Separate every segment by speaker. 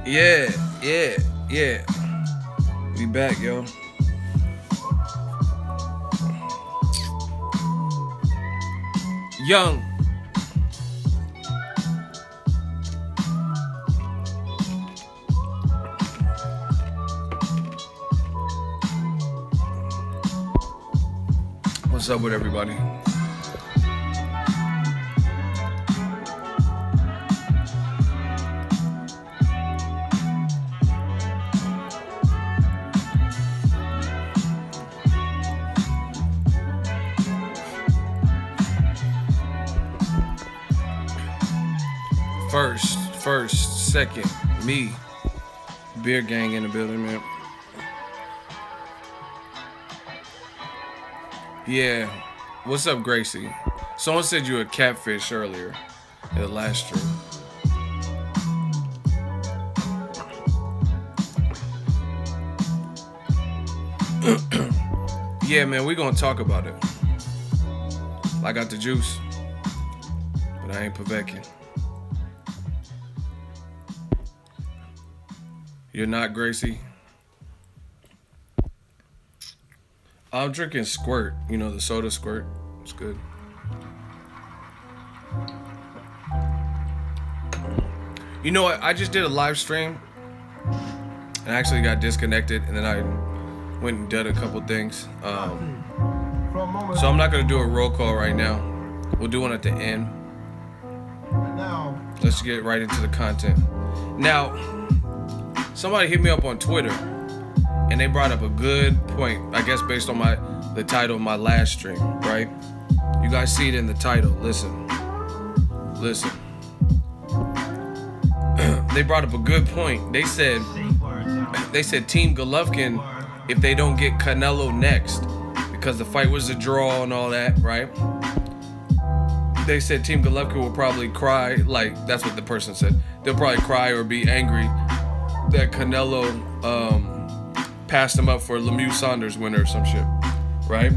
Speaker 1: Yeah. We back, yo. Young. What's up with everybody? First, second, me. Beer gang in the building, man. Yeah. What's up, Gracie? Someone said you were a catfish earlier in the last stream. Yeah, man, we gonna talk about it. I got the juice, but I ain't Pavecking. You're not, Gracie? I'm drinking Squirt. You know, the soda Squirt. It's good. You know what? I just did a live stream and I actually got disconnected, and then I went and did a couple things. So I'm not going to do a roll call right now. We'll do one at the end. Let's get right into the content. Now, somebody hit me up on Twitter, and they brought up a good point, I guess based on the title of my last stream, right? You guys see it in the title. Listen. They brought up a good point. They said Team Golovkin, if they don't get Canelo next, because the fight was a draw and all that, right? They said Team Golovkin will probably cry, like that's what the person said. They'll probably cry or be angry that Canelo passed him up for Lemieux Saunders winner or some shit, right?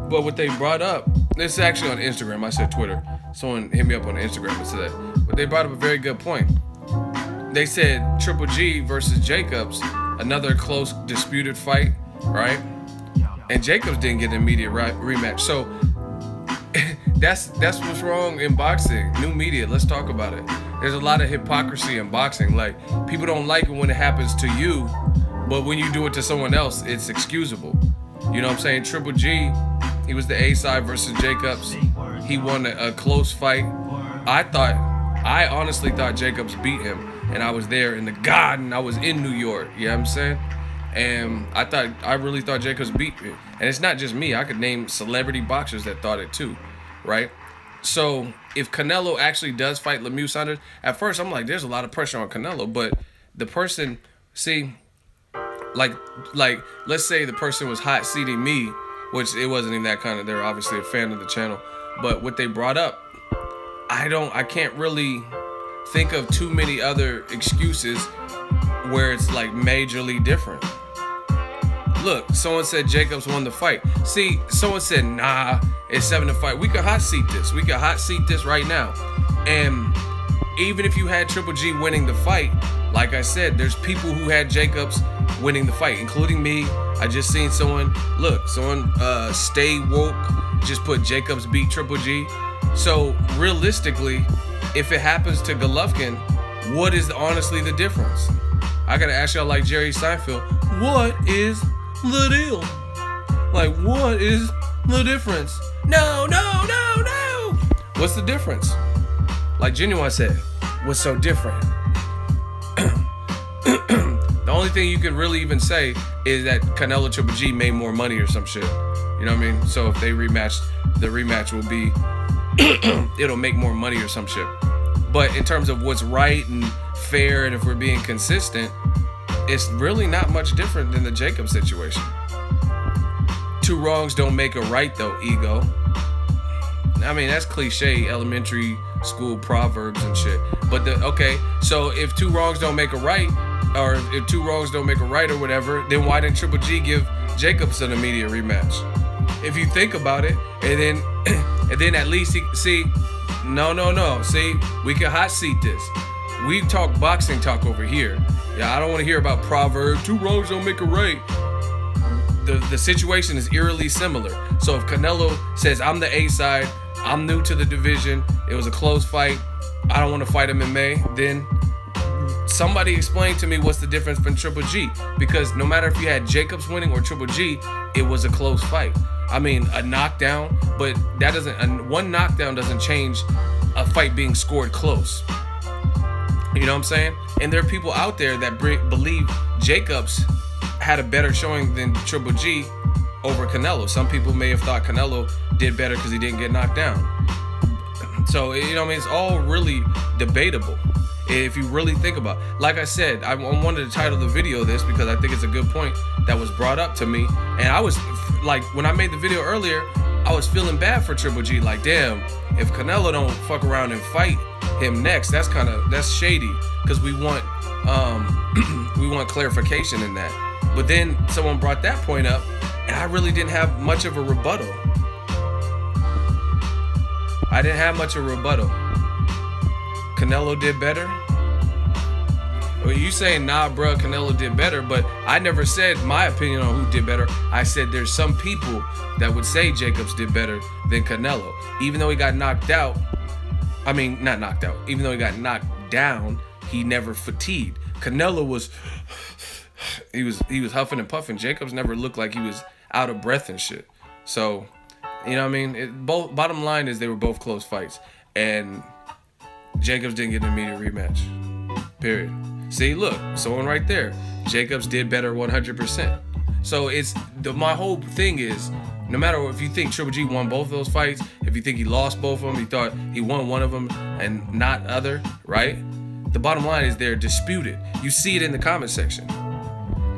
Speaker 1: But what they brought up, this is actually on Instagram. I said Twitter. Someone hit me up on Instagram and said that. But they brought up a very good point. They said Triple G versus Jacobs, another close disputed fight, right? And Jacobs didn't get an immediate rematch. So that's what's wrong in boxing. New media, let's talk about it. There's a lot of hypocrisy in boxing. Like, people don't like it when it happens to you, but when you do it to someone else, it's excusable. You know what I'm saying? Triple G, he was the A side versus Jacobs. He won a close fight. I honestly thought Jacobs beat him, and I was there in the Garden. I was in New York, you know what I'm saying? And I really thought Jacobs beat me. And it's not just me. I could name celebrity boxers that thought it too, right? So if Canelo actually does fight Lemieux Saunders, at first I'm like, there's a lot of pressure on Canelo, but the person, see, like let's say the person was hot seating me, which it wasn't even that kind of, they're obviously a fan of the channel, but what they brought up, I can't really think of too many other excuses where it's like majorly different. Look, someone said Jacobs won the fight. See, someone said, nah, it's 7-5. We could hot seat this. We could hot seat this right now. And even if you had Triple G winning the fight, like I said, there's people who had Jacobs winning the fight, including me. I just seen someone Stay Woke just put Jacobs beat Triple G. So realistically, if it happens to Golovkin, what is honestly the difference? I gotta ask y'all like Jerry Seinfeld, what is the deal? Like, what is the difference? No. What's the difference? Like Genuine said, what's so different? The only thing you can really even say is that Canelo Triple G made more money or some shit. You know what I mean? So if they rematched, the rematch will be, it'll make more money or some shit. But in terms of what's right and fair, and if we're being consistent, it's really not much different than the Jacob situation. Two wrongs don't make a right though, ego. I mean, that's cliche, elementary school proverbs and shit. But okay, so if two wrongs don't make a right, or if two wrongs don't make a right or whatever, then why didn't Triple G give Jacobs an immediate rematch? If you think about it, and then at least see, no. See, we can hot seat this. We talk boxing talk over here. Yeah, I don't want to hear about proverbs. 2 wrongs don't make a right. The situation is eerily similar. So if Canelo says, I'm the A side, I'm new to the division, it was a close fight, I don't want to fight him in May, then somebody explain to me what's the difference between Triple G. Because no matter if you had Jacobs winning or Triple G, it was a close fight. I mean, a knockdown, but that doesn't, one knockdown doesn't change a fight being scored close. You know what I'm saying? And there are people out there that believe Jacobs had a better showing than Triple G over Canelo. Some people may have thought Canelo did better because he didn't get knocked down. So, you know what I mean? It's all really debatable if you really think about it. Like I said, I wanted to title the video this because I think it's a good point that was brought up to me. And I was, like, when I made the video earlier, I was feeling bad for Triple G. Like, damn, if Canelo don't fuck around and fight him next, that's shady, because we want clarification in that. But then someone brought that point up, and I really didn't have much of a rebuttal. Canelo did better? Well, you saying, nah, bro, Canelo did better, but I never said my opinion on who did better. I said there's some people that would say Jacobs did better than Canelo. Even though he got knocked out, I mean, not knocked out, even though he got knocked down, he never fatigued. Canelo was, he was huffing and puffing. Jacobs never looked like he was out of breath and shit. So, you know what I mean? Bottom line is they were both close fights. And Jacobs didn't get an immediate rematch. Period. See, look, someone right there. Jacobs did better 100%. So my whole thing is, no matter if you think Triple G won both of those fights, if you think he lost both of them, you thought he won one of them and not other, right? The bottom line is they're disputed. You see it in the comment section.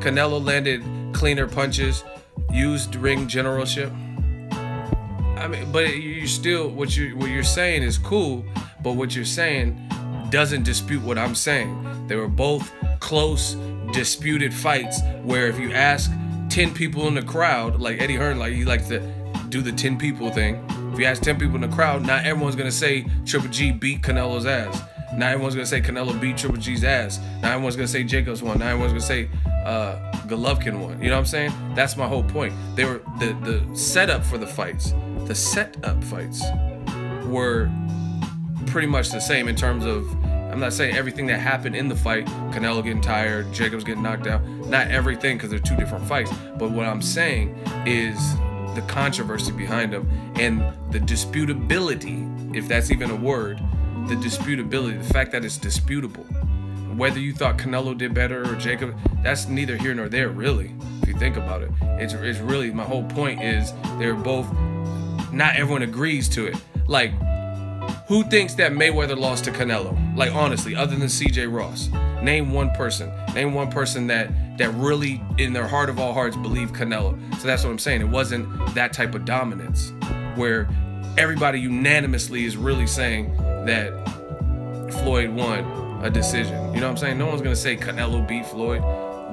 Speaker 1: Canelo landed cleaner punches, used ring generalship. I mean, but you still, what you're saying is cool, but what you're saying doesn't dispute what I'm saying. They were both close, disputed fights where if you ask 10 people in the crowd, like Eddie Hearn, like he likes to do the 10 people thing. If you ask 10 people in the crowd, not everyone's gonna say Triple G beat Canelo's ass. Not everyone's gonna say Canelo beat Triple G's ass. Not everyone's gonna say Jacobs won. Not everyone's gonna say Golovkin won. You know what I'm saying? That's my whole point. They were the setup for the fights. The setup fights were pretty much the same in terms of, I'm not saying everything that happened in the fight, Canelo getting tired, Jacobs getting knocked out, not everything, because they're two different fights. But what I'm saying is the controversy behind them and the disputability, if that's even a word, the disputability, the fact that it's disputable. Whether you thought Canelo did better or Jacob, that's neither here nor there, really, if you think about it. It's really, my whole point is they're both, not everyone agrees to it. Like, who thinks that Mayweather lost to Canelo? Like, honestly, other than CJ Ross. Name one person. Name one person that really, in their heart of all hearts, believed Canelo. So that's what I'm saying. It wasn't that type of dominance where everybody unanimously is really saying that Floyd won a decision. You know what I'm saying? No one's going to say Canelo beat Floyd.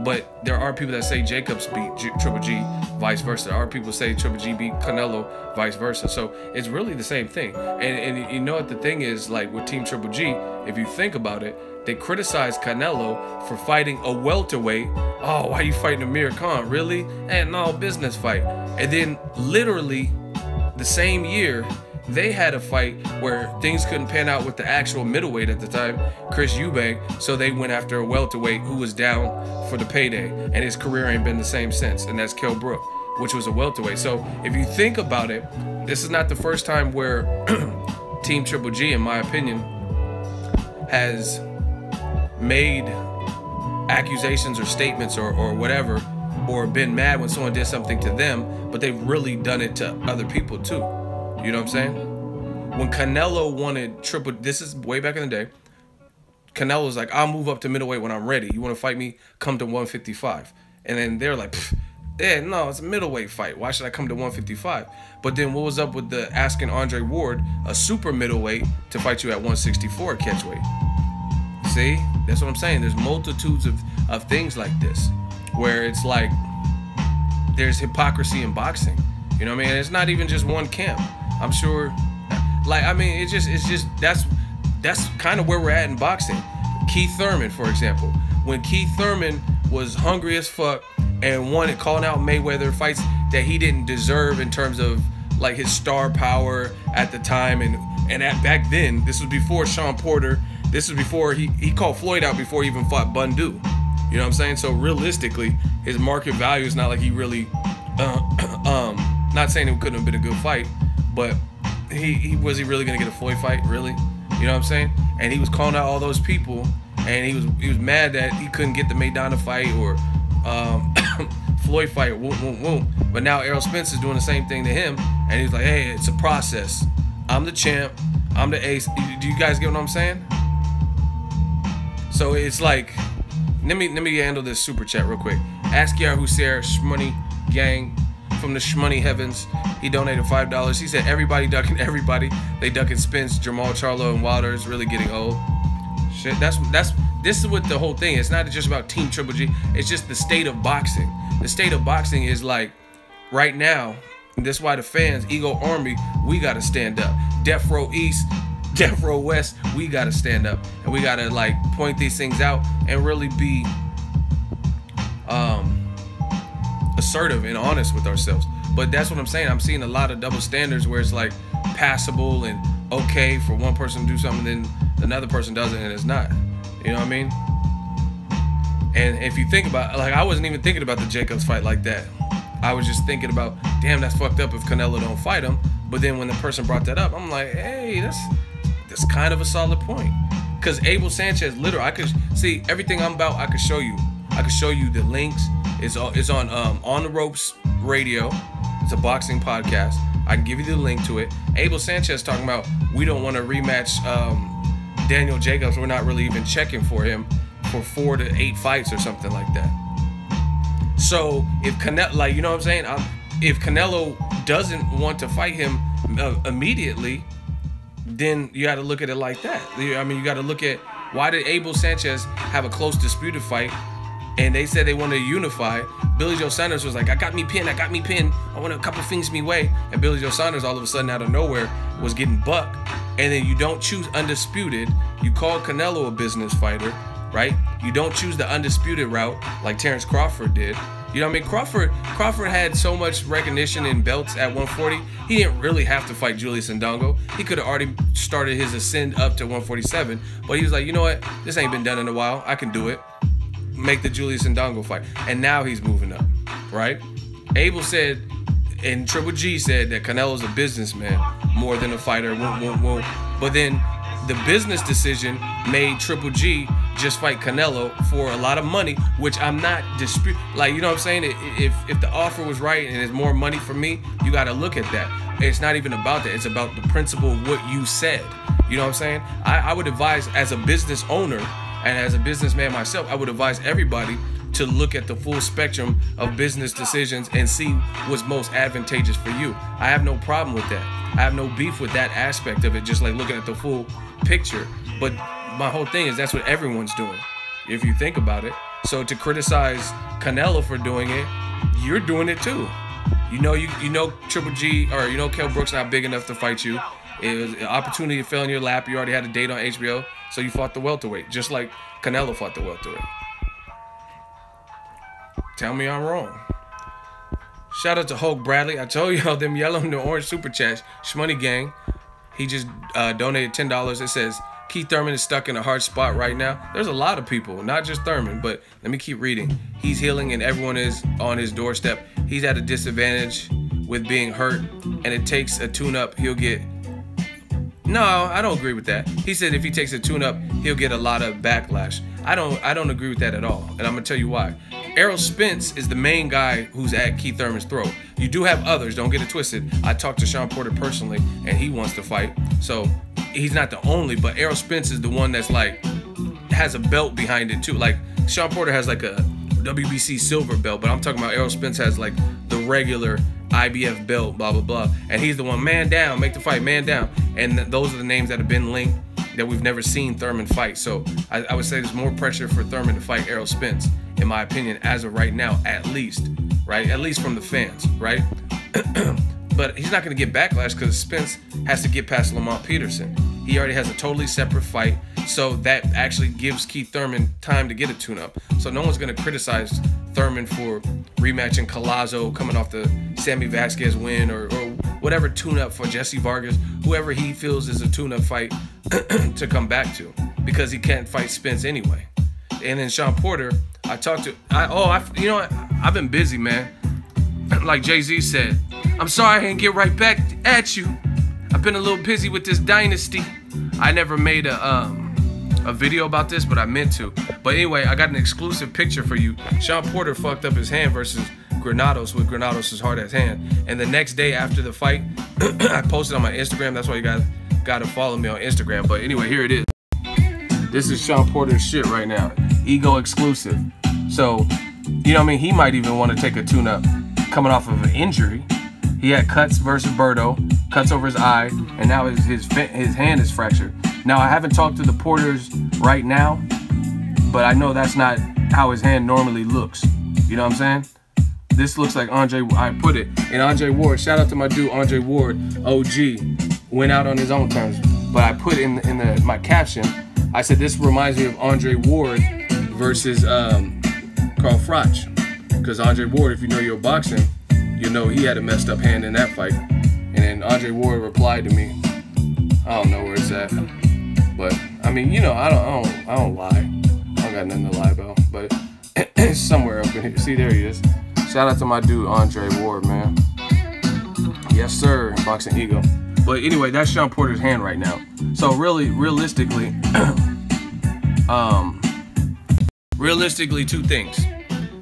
Speaker 1: But there are people that say Jacobs beat Triple G, vice versa. There are people that say Triple G beat Canelo, vice versa. So it's really the same thing. And you know what the thing is, like with Team Triple G, if you think about it, they criticize Canelo for fighting a welterweight. Oh, why are you fighting Amir Khan? Really? And no, business fight. And then literally the same year, they had a fight where things couldn't pan out with the actual middleweight at the time, Chris Eubank, so they went after a welterweight who was down for the payday, and his career ain't been the same since, and that's Kell Brook, which was a welterweight. So if you think about it, this is not the first time where Team Triple G, in my opinion, has made accusations or statements or whatever, or been mad when someone did something to them, but they've really done it to other people too. You know what I'm saying? When Canelo wanted this is way back in the day, Canelo was like, I'll move up to middleweight when I'm ready. You want to fight me? Come to 155. And then they're like, yeah, no, it's a middleweight fight. Why should I come to 155? But then what was up with the asking Andre Ward, a super middleweight, to fight you at 164 catchweight? See? That's what I'm saying. There's multitudes of things like this where it's like there's hypocrisy in boxing. You know what I mean? It's not even just one camp. I'm sure, like, I mean, it's just that's kind of where we're at in boxing. Keith Thurman, for example. When Keith Thurman was hungry as fuck and wanted calling out Mayweather fights that he didn't deserve in terms of like his star power at the time, and back then, this was before Shawn Porter. This was before he called Floyd out before he even fought Bundu. You know what I'm saying? So realistically, his market value is not like he really, not saying it couldn't have been a good fight, but he was he really gonna get a Floyd fight? Really? You know what I'm saying? And he was calling out all those people, and he was mad that he couldn't get the Maidana fight or Floyd fight. Whoom. But now Errol Spence is doing the same thing to him, and he's like, hey, it's a process. I'm the champ. I'm the ace. Do you guys get what I'm saying? So it's like, let me handle this super chat real quick. Askiar Hussein Shmoney Gang from the Shmoney Heavens. He donated $5. He said everybody ducking everybody. They ducking Spence, Jamal Charlo, and Wilder is really getting old. Shit, this is what the whole thing is. It's not just about Team Triple G. It's just the state of boxing. The state of boxing is like right now. That's why the fans, Ego Army, we gotta stand up. Death Row East, Death Row West, we gotta stand up, and we gotta like point these things out and really be assertive and honest with ourselves. But that's what I'm saying. I'm seeing a lot of double standards where it's like passable and okay for one person to do something, then another person does it and it's not. You know what I mean? And if you think about, like, I wasn't even thinking about the Jacobs fight like that. I was just thinking about, damn, that's fucked up if Canelo don't fight him. But then when the person brought that up, I'm like, hey, that's kind of a solid point. Because Abel Sanchez, literally, I could see everything I'm about. I could show you. I could show you the links. It's on the Ropes Radio. It's a boxing podcast. I can give you the link to it. Abel Sanchez talking about we don't want to rematch Daniel Jacobs. We're not really even checking for him for 4 to 8 fights or something like that. So if Canelo, like, you know what I'm saying? If Canelo doesn't want to fight him immediately, then you got to look at it like that. I mean, you got to look at why did Abel Sanchez have a close disputed fight, and they said they wanted to unify. Billy Joe Saunders was like, I got me pinned. I want a couple things me way. And Billy Joe Saunders all of a sudden out of nowhere was getting bucked. And then you don't choose undisputed. You call Canelo a business fighter, right? You don't choose the undisputed route like Terrence Crawford did. You know what I mean? Crawford had so much recognition in belts at 140. He didn't really have to fight Julius Ndongo. He could have already started his ascent up to 147. But he was like, you know what? This ain't been done in a while. I can do it. Make the Julius Ndongo fight. And now he's moving up, right? Abel said, and Triple G said that Canelo's a businessman more than a fighter. But then the business decision made Triple G just fight Canelo for a lot of money, which I'm not disputing. Like, you know what I'm saying? If the offer was right and there's more money for me, you got to look at that. It's not even about that. It's about the principle of what you said. You know what I'm saying? I would advise, as a business owner and as a businessman myself, I would advise everybody to look at the full spectrum of business decisions and see what's most advantageous for you. I have no problem with that. I have no beef with that aspect of it, just like looking at the full picture. But my whole thing is that's what everyone's doing, if you think about it. So to criticize Canelo for doing it, you're doing it too. You know Triple G, or you know Kell Brook's not big enough to fight you. It was an opportunity that fell in your lap. You already had a date on HBO, so you fought the welterweight, just like Canelo fought the welterweight. Tell me I'm wrong. Shout out to Hulk Bradley. I told y'all them yellow and the orange super chats. Shmoney Gang. He just donated $10. It says, Keith Thurman is stuck in a hard spot right now. There's a lot of people, not just Thurman, but let me keep reading. He's healing and everyone is on his doorstep. He's at a disadvantage with being hurt, and it takes a tune-up, he'll get... No, I don't agree with that. He said if he takes a tune-up, he'll get a lot of backlash. I don't agree with that at all, and I'm gonna tell you why. Errol Spence is the main guy who's at Keith Thurman's throat. You do have others, don't get it twisted. I talked to Shawn Porter personally, and he wants to fight. So he's not the only, but Errol Spence is the one that's like, has a belt behind it too. Like Shawn Porter has like a WBC silver belt, but I'm talking about Errol Spence has like the regular IBF belt, blah, blah, blah. And he's the one, man down, make the fight, man down. And those are the names that have been linked that we've never seen Thurman fight. So I would say there's more pressure for Thurman to fight Errol Spence, in my opinion, as of right now, at least, right? At least from the fans, right? But he's not going to get backlash because Spence has to get past Lamont Peterson. He already has a totally separate fight. So that actually gives Keith Thurman time to get a tune-up. So no one's going to criticize Thurman for rematching Collazo coming off the Sammy Vasquez win or whatever tune-up for Jesse Vargas, whoever he feels is a tune-up fight to come back to, because he can't fight Spence anyway. And then Shawn Porter, I talked to, you know what? I've been busy, man. Like Jay-Z said, I'm sorry I didn't get right back at you. I've been a little busy with this dynasty. I never made a video about this, but I meant to. But anyway, I got an exclusive picture for you. Shawn Porter fucked up his hand versus Granados with Granados' hard-ass hand. And the next day after the fight, I posted on my Instagram. That's why you got to follow me on Instagram. But anyway, here it is. This is Shawn Porter's shit right now. Ego exclusive. So, you know what I mean? He might even want to take a tune-up coming off of an injury. He had cuts versus Berto, cuts over his eye, and now his hand is fractured. Now, I haven't talked to the Porters right now, but I know that's not how his hand normally looks. You know what I'm saying? This looks like I put it. And Andre Ward, shout out to my dude Andre Ward, OG, went out on his own terms. But I put in my caption, I said this reminds me of Andre Ward versus Carl Froch. Because Andre Ward, if you know your boxing, you know he had a messed up hand in that fight. And then Andre Ward replied to me. I don't know where it's at. But I mean, you know, I don't lie. I don't got nothing to lie about. But it's somewhere up in here. See, there he is. Shout out to my dude Andre Ward, man. Yes, sir. Boxingego. But anyway, that's Shawn Porter's hand right now. So really, realistically, two things.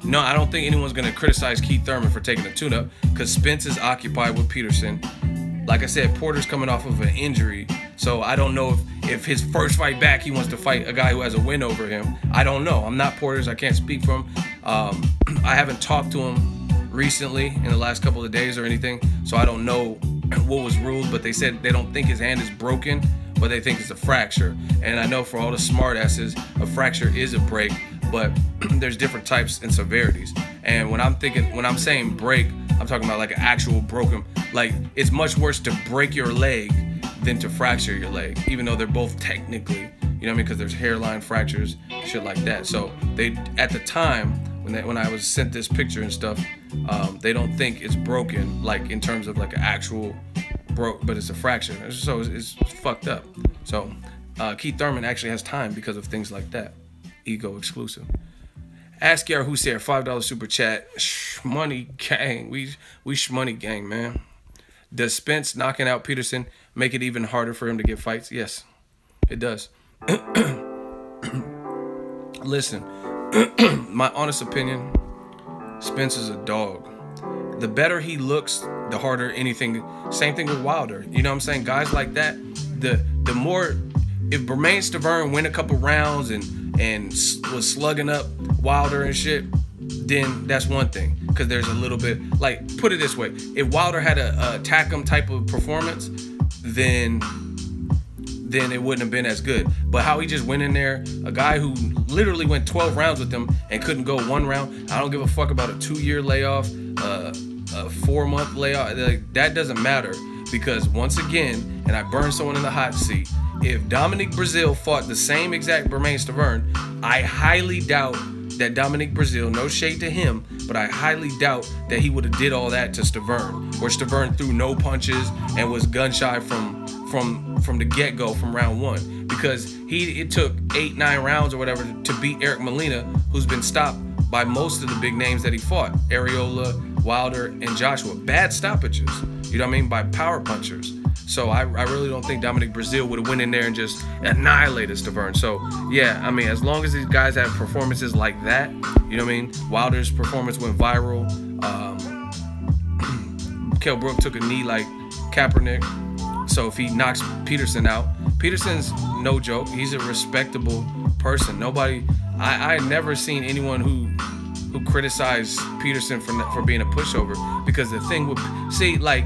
Speaker 1: No, I don't think anyone's gonna criticize Keith Thurman for taking a tune-up because Spence is occupied with Peterson. Like I said, Porter's coming off of an injury, so I don't know if his first fight back he wants to fight a guy who has a win over him. I don't know. I'm not Porter's. I can't speak for him. I haven't talked to him recently in the last couple of days or anything, so I don't know what was ruled, but they said they don't think his hand is broken, but they think it's a fracture. And I know for all the smart asses, a fracture is a break, but there's different types and severities. And when I'm saying break, I'm talking about like an actual broken, like it's much worse to break your leg than to fracture your leg, even though they're both technically, you know what I mean, because there's hairline fractures, shit like that. So they, at the time, when I was sent this picture and stuff, they don't think it's broken, like in terms of like an actual broke, but it's a fracture. So it's fucked up. So Keith Thurman actually has time because of things like that. Ego exclusive. Ask Yar Hussein, $5 super chat. Money gang. We shmoney gang, man. Does Spence knocking out Peterson make it even harder for him to get fights? Yes, it does. Listen, my honest opinion, Spence is a dog. The better he looks, the harder anything. Same thing with Wilder. You know what I'm saying? Guys like that, the more, if Bermain Stavern win a couple rounds and was slugging up Wilder and shit, then that's one thing. Because there's a little bit, like, put it this way. If Wilder had a attack him type of performance, then it wouldn't have been as good. But how he just went in there, a guy who literally went 12 rounds with him and couldn't go one round. I don't give a fuck about a 2-year layoff, a 4-month layoff. Like, that doesn't matter, because once again, and I burned someone in the hot seat, if Dominic Brazil fought the same exact Bermain Stavern, I highly doubt that Dominic Brazil, no shade to him, but I highly doubt that he would have did all that to Stavern, where Stavern threw no punches and was gun shy from the get-go, from round one, because it took 8-9 rounds or whatever to beat Eric Molina, who's been stopped by most of the big names that he fought, Areola, Wilder, and Joshua. Bad stoppages, you know what I mean, by power punchers. So I really don't think Dominic Brazil would have went in there and just annihilated Stavern. So yeah, I mean, as long as these guys have performances like that, you know what I mean? Wilder's performance went viral. Kell Brook took a knee like Kaepernick. So if he knocks Peterson out, Peterson's no joke. He's a respectable person. Nobody, I never seen anyone who criticized Peterson for being a pushover, because the thing with, see, like,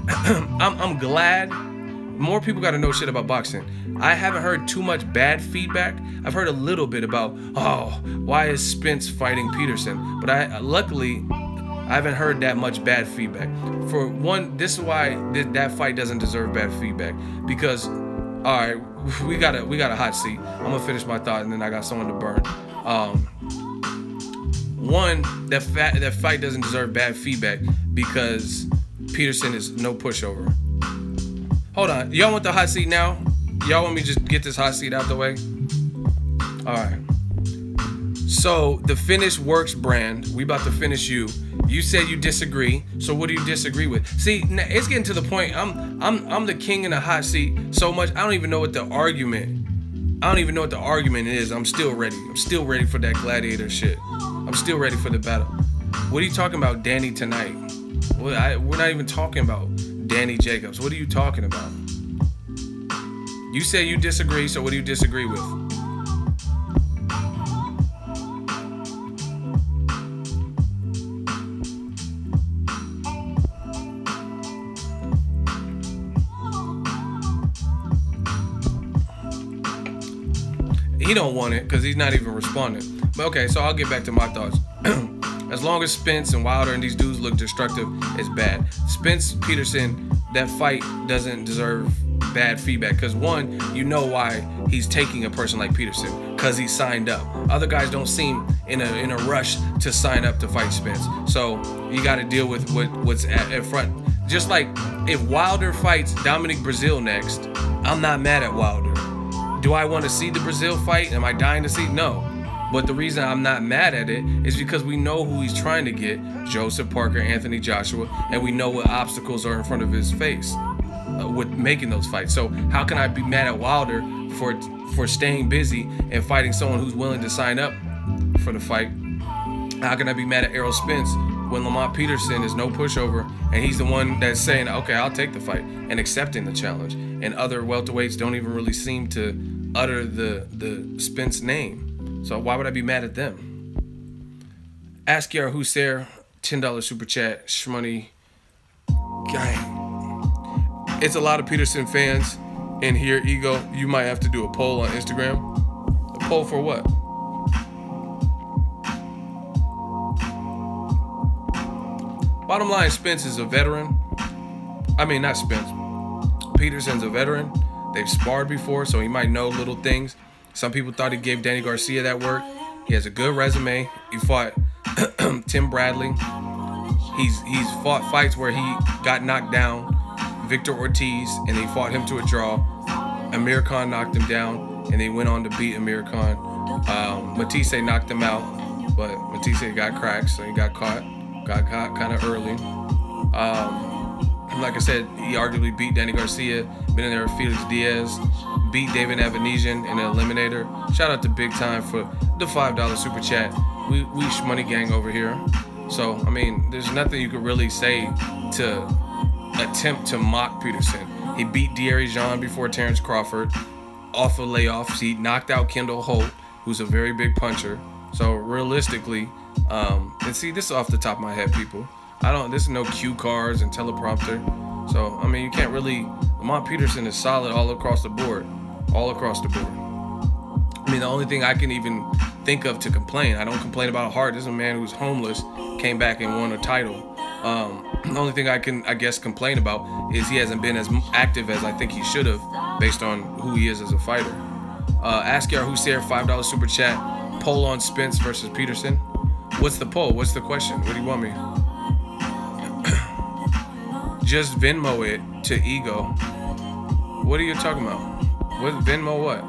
Speaker 1: I'm glad more people got to know shit about boxing. I haven't heard too much bad feedback. I've heard a little bit about, oh, why is Spence fighting Peterson? But luckily, I haven't heard that much bad feedback. For one, this is why that fight doesn't deserve bad feedback, because All right, we got a hot seat. I'm gonna finish my thought, and then I got someone to burn. One, that fight doesn't deserve bad feedback because Peterson is no pushover. Hold on, y'all want the hot seat now? Y'all want me to just get this hot seat out the way? All right. So the Finish Works brand, we about to finish you. You said you disagree. So what do you disagree with? See, it's getting to the point. I'm the king in the hot seat so much. I don't even know what the argument. I don't even know what the argument is. I'm still ready. I'm still ready for that gladiator shit. I'm still ready for the battle. What are you talking about, Danny tonight? We're not even talking about Danny Jacobs. What are you talking about? You say you disagree. So what do you disagree with? He don't want it because he's not even responding. But okay, so I'll get back to my thoughts. As long as Spence and Wilder and these dudes look destructive, it's bad. Spence Peterson, that fight doesn't deserve bad feedback because one, you know why he's taking a person like Peterson, because he signed up. Other guys don't seem in a rush to sign up to fight Spence. So you got to deal with what's at front. Just like if Wilder fights Dominic Breazeale next, I'm not mad at Wilder. Do I want to see the Breazeale fight? Am I dying to see? No. But the reason I'm not mad at it is because we know who he's trying to get, Joseph Parker, Anthony Joshua, and we know what obstacles are in front of his face with making those fights. So how can I be mad at Wilder for staying busy and fighting someone who's willing to sign up for the fight? How can I be mad at Errol Spence when Lamont Peterson is no pushover and he's the one that's saying, okay, I'll take the fight and accepting the challenge? And other welterweights don't even really seem to utter the Spence name. So why would I be mad at them? Askiar Hussein, $10 super chat, Shmoney. Gang. It's a lot of Peterson fans in here, Ego. You might have to do a poll on Instagram. A poll for what? Bottom line, Spence is a veteran. I mean, not Spence. Peterson's a veteran. They've sparred before, so he might know little things. Some people thought he gave Danny Garcia that work. He has a good resume. He fought Tim Bradley. He's fought fights where he got knocked down. Victor Ortiz, and they fought him to a draw. Amir Khan knocked him down, and they went on to beat Amir Khan. Matisse knocked him out, but Matisse got cracked, so he got caught. Got caught kind of early. Like I said, he arguably beat Danny Garcia, been in there with Felix Diaz, beat David Avanesian in an eliminator. Shout out to Big Time for the $5 super chat. We Shmoney gang over here. So, I mean, there's nothing you could really say to attempt to mock Peterson. He beat De'Aaron Jean before Terrence Crawford off of layoffs. He knocked out Kendall Holt, who's a very big puncher. So realistically, and see, this is off the top of my head, people. This is no cue cards and teleprompter. So, I mean, you can't really, Lamont Peterson is solid all across the board. All across the board. I mean, the only thing I can even think of to complain, I don't complain about heart. This is a man who's homeless, came back and won a title. The only thing I can, I guess, complain about is he hasn't been as active as I think he should have based on who he is as a fighter. Askiar Hussein, $5 super chat. Poll on Spence versus Peterson. What's the poll? What's the question? What do you want me? Just Venmo it to Ego. What are you talking about? What Venmo what?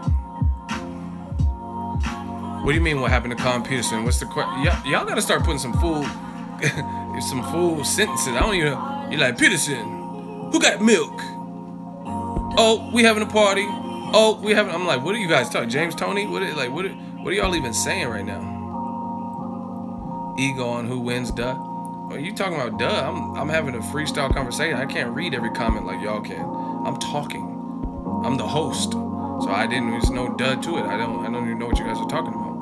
Speaker 1: What do you mean what happened to Colin Peterson? What's the question? Y'all gotta start putting some full sentences. I don't even know. You're like, Peterson, who got milk? Oh, we having a party. Oh, we having. I'm like, what are you guys talking? James Toney? What are y'all even saying right now? Ego on who wins, duh. Are you talking about duh? I'm having a freestyle conversation. I can't read every comment like y'all can. I'm talking. I'm the host. So there's no duh to it. I don't even know what you guys are talking about.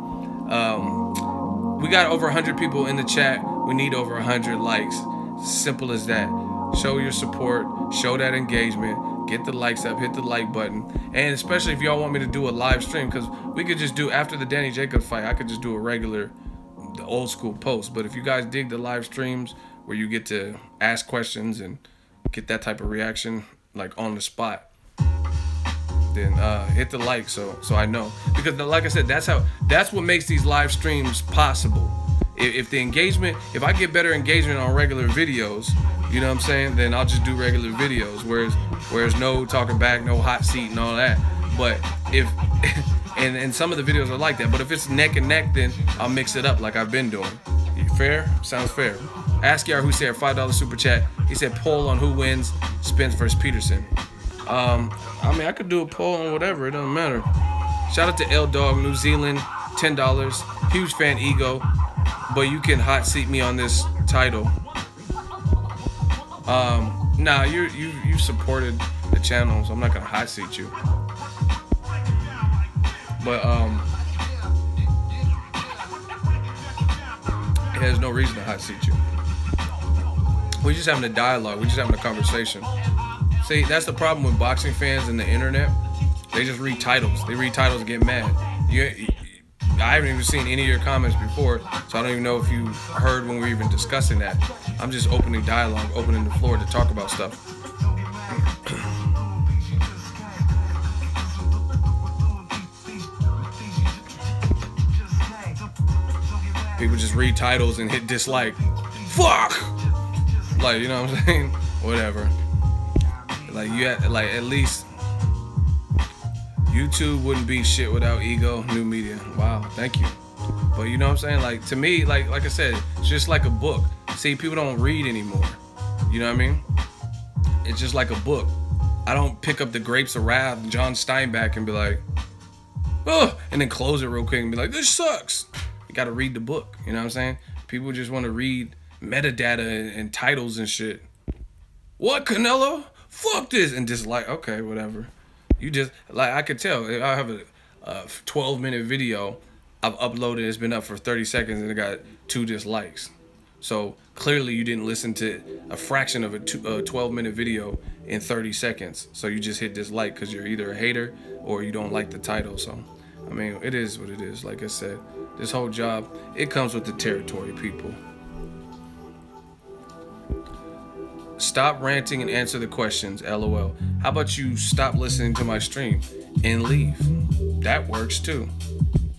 Speaker 1: We got over 100 people in the chat. We need over 100 likes. Simple as that. Show your support. Show that engagement. Get the likes up. Hit the like button. And especially if y'all want me to do a live stream, because we could just do, after the Danny Jacobs fight, I could just do a regular, the old school post. But if you guys dig the live streams where you get to ask questions and get that type of reaction, like on the spot, then hit the like so I know, because like I said, that's what makes these live streams possible. If the engagement, if I get better engagement on regular videos, you know what I'm saying, then I'll just do regular videos, whereas no talking back, no hot seat and all that. But if and some of the videos are like that, but if it's neck and neck, then I'll mix it up like I've been doing. Fair? Sounds fair. Ask Yar who said $5 super chat. He said poll on who wins Spence versus Peterson. I mean, I could do a poll on whatever, it doesn't matter. Shout out to L Dog New Zealand, $10. Huge fan, Ego, but you can hot seat me on this title. Nah, you supported the channel, so I'm not gonna hot seat you. But there's no reason to hot seat you. We're just having a dialogue. We're just having a conversation. See, that's the problem with boxing fans and the internet. They just read titles. They read titles and get mad. I haven't even seen any of your comments before, so I don't even know if you heard when we were even discussing that. I'm just opening dialogue, opening the floor to talk about stuff. People just read titles and hit dislike. Fuck! Like, you know what I'm saying? Whatever. Like, you had, like, at least YouTube wouldn't be shit without Ego, new media. Wow, thank you. But you know what I'm saying? Like, to me, like I said, it's just like a book. See, people don't read anymore. You know what I mean? It's just like a book. I don't pick up the Grapes of Wrath, John Steinbeck, and be like, oh, and then close it real quick and be like, this sucks. You gotta read the book. You know what I'm saying? People just want to read metadata and titles and shit. What, Canelo? Fuck this. And just like, okay, whatever. You just, like, I could tell. I have a 12-minute video I've uploaded. It's been up for 30 seconds and it got 2 dislikes. So clearly you didn't listen to a fraction of a 12-minute video in 30 seconds. So you just hit dislike because you're either a hater or you don't like the title. So, I mean, it is what it is. Like I said, this whole job, it comes with the territory, people. Stop ranting and answer the questions, LOL. How about you stop listening to my stream and leave? That works too.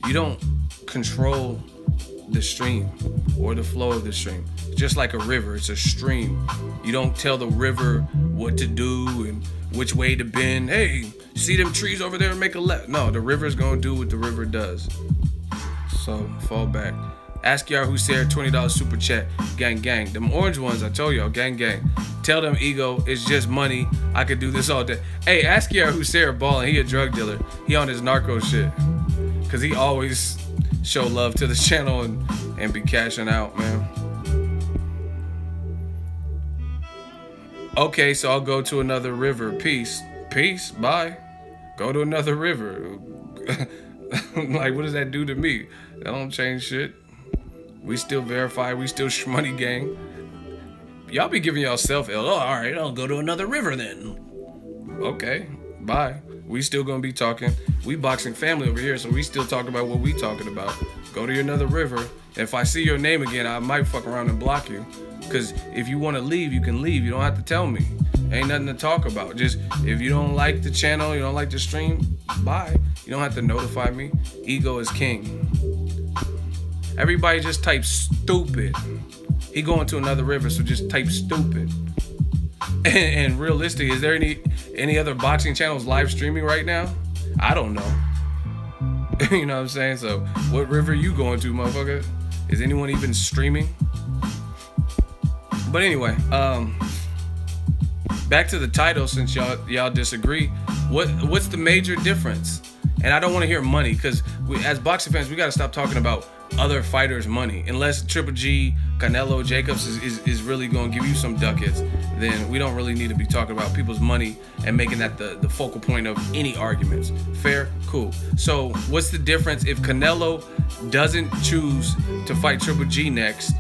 Speaker 1: You don't control the stream or the flow of the stream. Just like a river, it's a stream. You don't tell the river what to do and which way to bend. Hey, see them trees over there, make a left. No, the river's gonna do what the river does. So fall back. Ask Yar who said $20 super chat. Gang, gang. Them orange ones, I told y'all, gang, gang. Tell them, Ego, it's just money. I could do this all day. Hey, ask Yar who said balling. He a drug dealer. He on his narco shit. Cause he always show love to the channel and be cashing out, man. Okay, so I'll go to another river. Peace. Peace. Bye. Go to another river. Like, what does that do to me? That don't change shit. We still verify. We still shmoney gang. Y'all be giving yourself L. Oh, all right, I'll go to another river then. Okay, bye. We still gonna be talking. We boxing family over here, so we still talking about what we talking about. Go to another river. If I see your name again, I might fuck around and block you. Because if you want to leave, you can leave. You don't have to tell me. Ain't nothing to talk about. Just if you don't like the channel, you don't like the stream, bye. You don't have to notify me. Ego is king. Everybody just type stupid. He going to another river, so just type stupid. And realistic, is there any other boxing channels live streaming right now? I don't know. You know what I'm saying? So what river you going to, motherfucker? Is anyone even streaming? But anyway, back to the title, since y'all disagree. What's the major difference? And I don't want to hear money, because as boxing fans, we got to stop talking about other fighters' money. Unless Triple G, Canelo, Jacobs is really going to give you some ducats, then we don't really need to be talking about people's money and making that the focal point of any arguments. Fair? Cool. So what's the difference if Canelo doesn't choose to fight Triple G next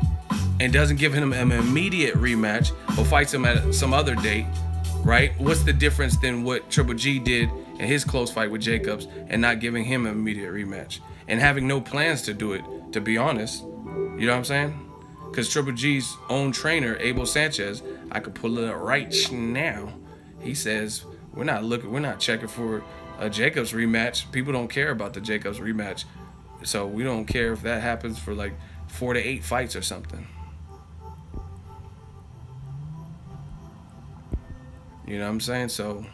Speaker 1: and doesn't give him an immediate rematch or fights him at some other date, right? What's the difference than what Triple G did in his close fight with Jacobs and not giving him an immediate rematch and having no plans to do it, to be honest? You know what I'm saying? Because Triple G's own trainer, Abel Sanchez, I could pull it up right now. He says, we're not checking for a Jacobs rematch. People don't care about the Jacobs rematch, so we don't care if that happens for like 4 to 8 fights or something. You know what I'm saying? So,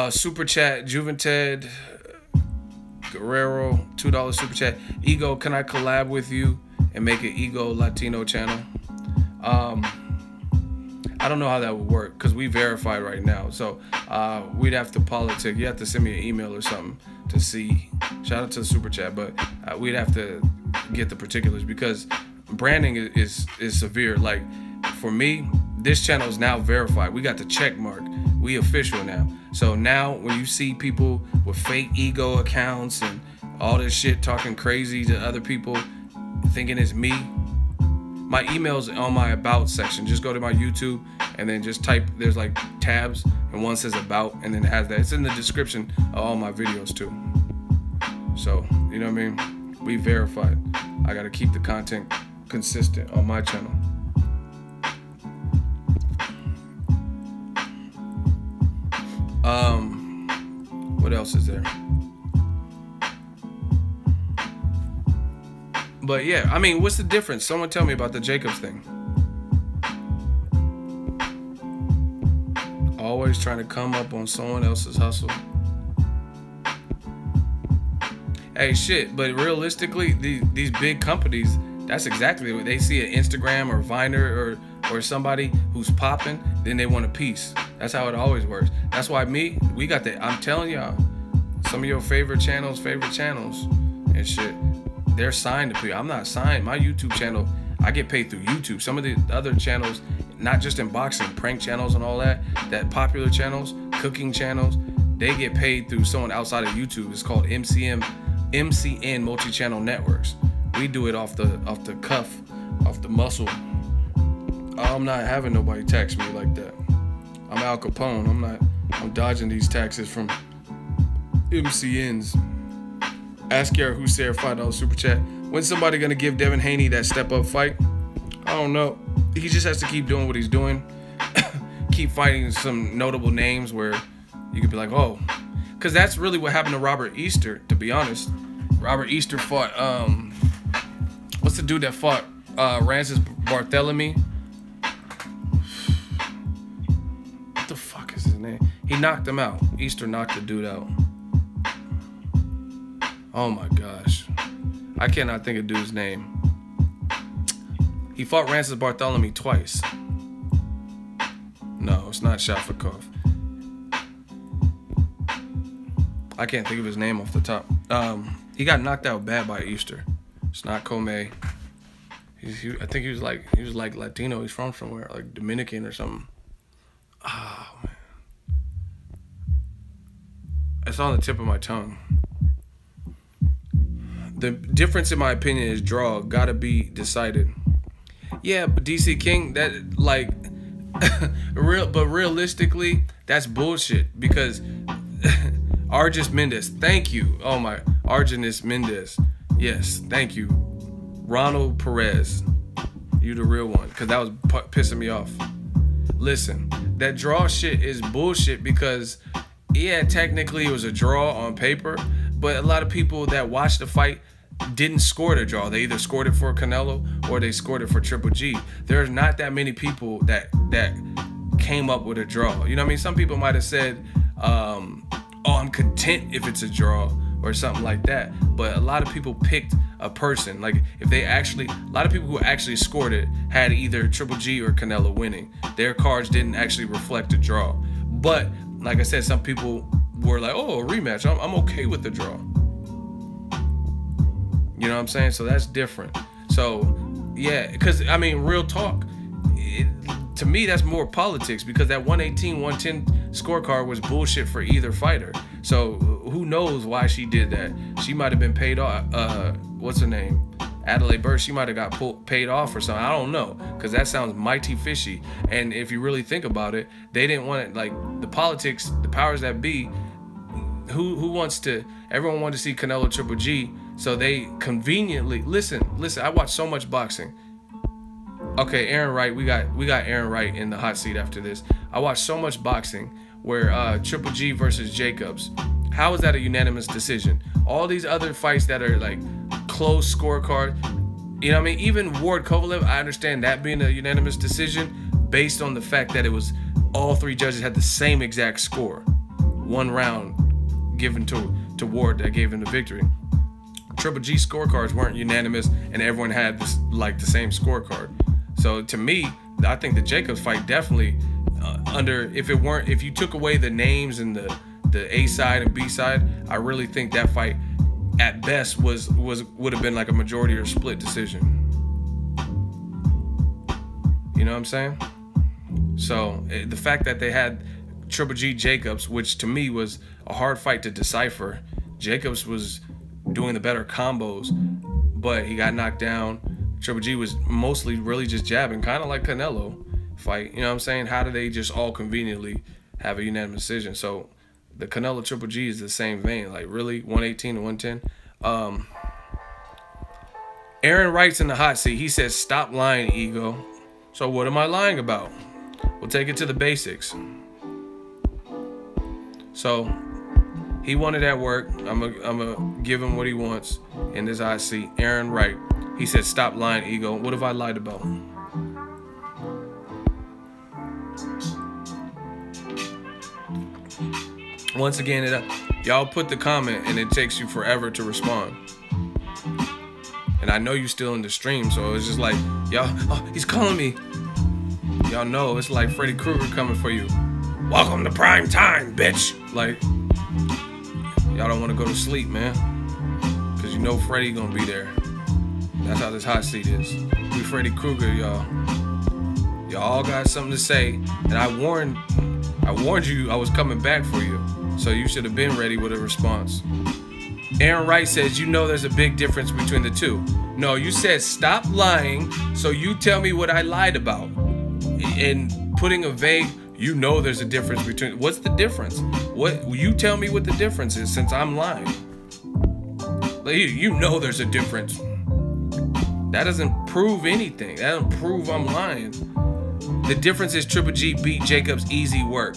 Speaker 1: super chat, Juventud Guerrero, $2 super chat. Ego, can I collab with you and make an Ego Latino channel? I don't know how that would work because we verified right now. So we'd have to politic. You have to send me an email or something to see. Shout out to the super chat, but we'd have to get the particulars because branding is severe. Like for me, this channel is now verified. We got the check mark. We official now. So now when you see people with fake ego accounts and all this shit talking crazy to other people thinking it's me, my email's on my about section. Just go to my YouTube and then just type, there's like tabs and one says about and then it has that. It's in the description of all my videos too. So, you know what I mean? We verified. I gotta keep the content consistent on my channel. What else is there? But yeah, I mean, what's the difference? Someone tell me about the Jacobs thing. Always trying to come up on someone else's hustle. Hey, shit, but realistically, these big companies, that's exactly what they see. An Instagram or Viner or somebody who's popping, then they want a piece. That's how it always works. That's why we got that. I'm telling y'all, some of your favorite channels and shit, they're signed to people. I'm not signed. My YouTube channel, I get paid through YouTube. Some of the other channels, not just in boxing, prank channels and all that popular channels, cooking channels, they get paid through someone outside of YouTube. It's called MCN multi-channel networks. We do it off the cuff, off the muscle. I'm not having nobody tax me like that. I'm Al Capone. I'm dodging these taxes from MCNs. Ask Yara who said $5 super chat. When's somebody gonna give Devin Haney that step up fight? I don't know. He just has to keep doing what he's doing. Keep fighting some notable names where you could be like, oh, because that's really what happened to Robert Easter, to be honest. Robert Easter fought what's the dude that fought Francis Barthélemy? What the fuck is his name? He knocked him out. Easter knocked the dude out. Oh my gosh. I cannot think of dude's name. He fought Francis Barthélemy twice. No, it's not Shafikov. I can't think of his name off the top. He got knocked out bad by Easter. It's not Comey. I think he was like Latino. He's from somewhere, like Dominican or something. Oh man. It's on the tip of my tongue. The difference, in my opinion, is draw. Gotta be decided. Yeah, but DC King, that like but realistically, that's bullshit because Argis Mendez, thank you. Oh my, Argis Mendez. Yes, thank you. Ronald Perez, you the real one, because that was pissing me off. Listen, that draw shit is bullshit because, yeah, technically it was a draw on paper, but a lot of people that watched the fight didn't score the draw. They either scored it for Canelo or they scored it for Triple G. There's not that many people that came up with a draw. You know what I mean? Some people might have said, oh, I'm content if it's a draw or something like that. But a lot of people picked a person. Like if they actually, a lot of people who actually scored it had either Triple G or Canelo winning. Their cards didn't actually reflect a draw. But like I said, some people were like, oh, a rematch. I'm okay with the draw. You know what I'm saying? So that's different. So yeah, because I mean, real talk, to me that's more politics because that 118, 110 scorecard was bullshit for either fighter. So who knows why she did that? She might have been paid off. What's her name? Adelaide Burke. She might have got paid off or something. I don't know, because that sounds mighty fishy. And if you really think about it, they didn't want it, like the politics, the powers that be. Who wants to? Everyone wanted to see Canelo Triple G, so they conveniently listen. I watch so much boxing. Okay, Aaron Wright, we got Aaron Wright in the hot seat after this. I watch so much boxing where Triple G versus Jacobs. How is that a unanimous decision? All these other fights that are like close scorecard, you know what I mean? Even Ward Kovalev, I understand that being a unanimous decision based on the fact that it was all 3 judges had the same exact score. 1 round given to Ward that gave him the victory. Triple G scorecards weren't unanimous and everyone had this, like the same scorecard. So to me, I think the Jacobs fight definitely if you took away the names and the A side and B side, I really think that fight at best would have been like a majority or split decision. You know what I'm saying? So the fact that they had Triple G Jacobs, which to me was a hard fight to decipher. Jacobs was doing the better combos, but he got knocked down. Triple G was mostly really just jabbing, kind of like Canelo fight. You know what I'm saying? How do they just all conveniently have a unanimous decision? So the Canelo Triple G is the same vein. Like, really? 118 to 110? Aaron Wright's in the hot seat. He says, stop lying, ego. So what am I lying about? We'll take it to the basics. So he wanted at work. I'm gonna give him what he wants in this hot seat. Aaron Wright. He said, stop lying, ego. What have I lied about? Once again, y'all put the comment and it takes you forever to respond. And I know you still in the stream, so it's just like, y'all, oh, he's calling me. Y'all know it's like Freddy Krueger coming for you. Welcome to prime time, bitch. Like, y'all don't want to go to sleep, man. Because you know Freddy gonna be there. That's how this hot seat is. We Freddy Krueger, y'all. Y'all all got something to say. And I warned you I was coming back for you. So you should have been ready with a response. Aaron Wright says, you know there's a big difference between the two. No, you said stop lying, so you tell me what I lied about. And putting a vague, you know there's a difference between, what's the difference? What, you tell me what the difference is since I'm lying. You know there's a difference. That doesn't prove anything. That doesn't prove I'm lying. The difference is Triple G beat Jacobs easy work.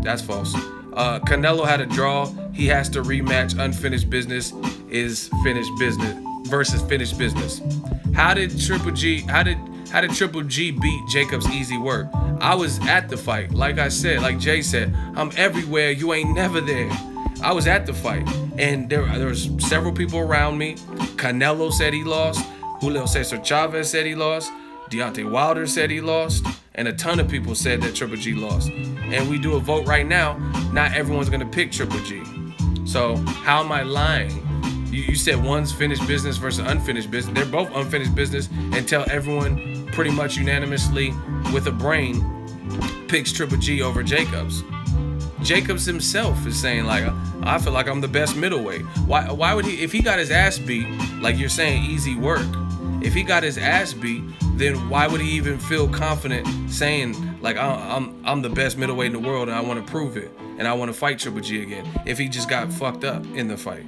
Speaker 1: That's false. Canelo had a draw. He has to rematch. Unfinished business is finished business versus finished business. How did Triple G beat Jacobs easy work? I was at the fight. Like I said, like Jay said, I'm everywhere. You ain't never there. I was at the fight, and there was several people around me. Canelo said he lost. Julio Cesar Chavez said he lost. Deontay Wilder said he lost. And a ton of people said that Triple G lost. And we do a vote right now. Not everyone's going to pick Triple G. So how am I lying? You said one's finished business versus unfinished business. They're both unfinished business until everyone pretty much unanimously with a brain picks Triple G over Jacobs. Jacobs himself is saying, like, I feel like I'm the best middleweight. Why would he, if he got his ass beat, like you're saying, easy work, if he got his ass beat, then why would he even feel confident saying, like, I'm the best middleweight in the world and I want to prove it and I want to fight Triple G again, if he just got fucked up in the fight?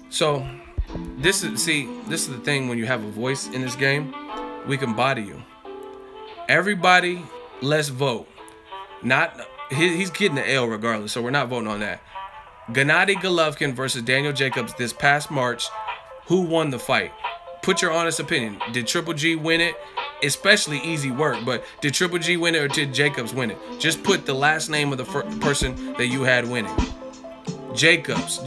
Speaker 1: So this is the thing. When you have a voice in this game, we can body you. Everybody, let's vote. He's getting the L regardless, so we're not voting on that. Gennady Golovkin versus Daniel Jacobs this past March. Who won the fight? Put your honest opinion. Did Triple G win it? Especially easy work, but did Triple G win it or did Jacobs win it? Just put the last name of the person that you had winning. Jacobs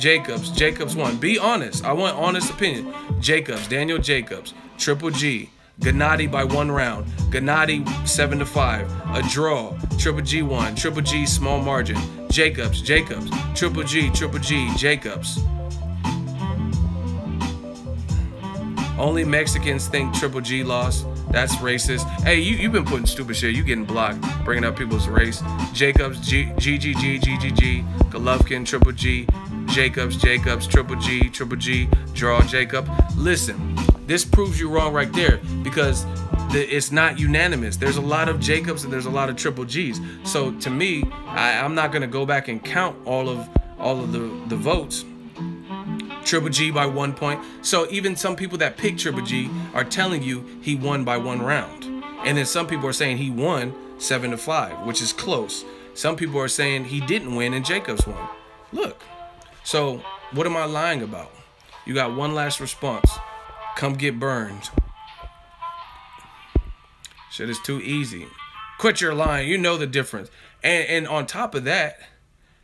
Speaker 1: won. Be honest. I want honest opinion. Jacobs, Daniel Jacobs, Triple G, Gennady by 1 round. Gennady 7-5. A draw. Triple G won. Triple G small margin. Jacobs, Triple G, Jacobs. Only Mexicans think Triple G lost. That's racist. Hey, you've been putting stupid shit. You getting blocked, bringing up people's race. Jacobs, GGG, Golovkin, Triple G, Jacobs, Triple G, draw Jacob. Listen, this proves you wrong right there because it's not unanimous. There's a lot of Jacobs and there's a lot of Triple Gs. So to me, I'm not gonna go back and count all of the votes. Triple G by 1 point. So even some people that pick Triple G are telling you he won by 1 round. And then some people are saying he won 7-5, which is close. Some people are saying he didn't win and Jacobs won. Look. So, what am I lying about? You got one last response. Come get burned. Shit is too easy. Quit your lying. You know the difference. And on top of that,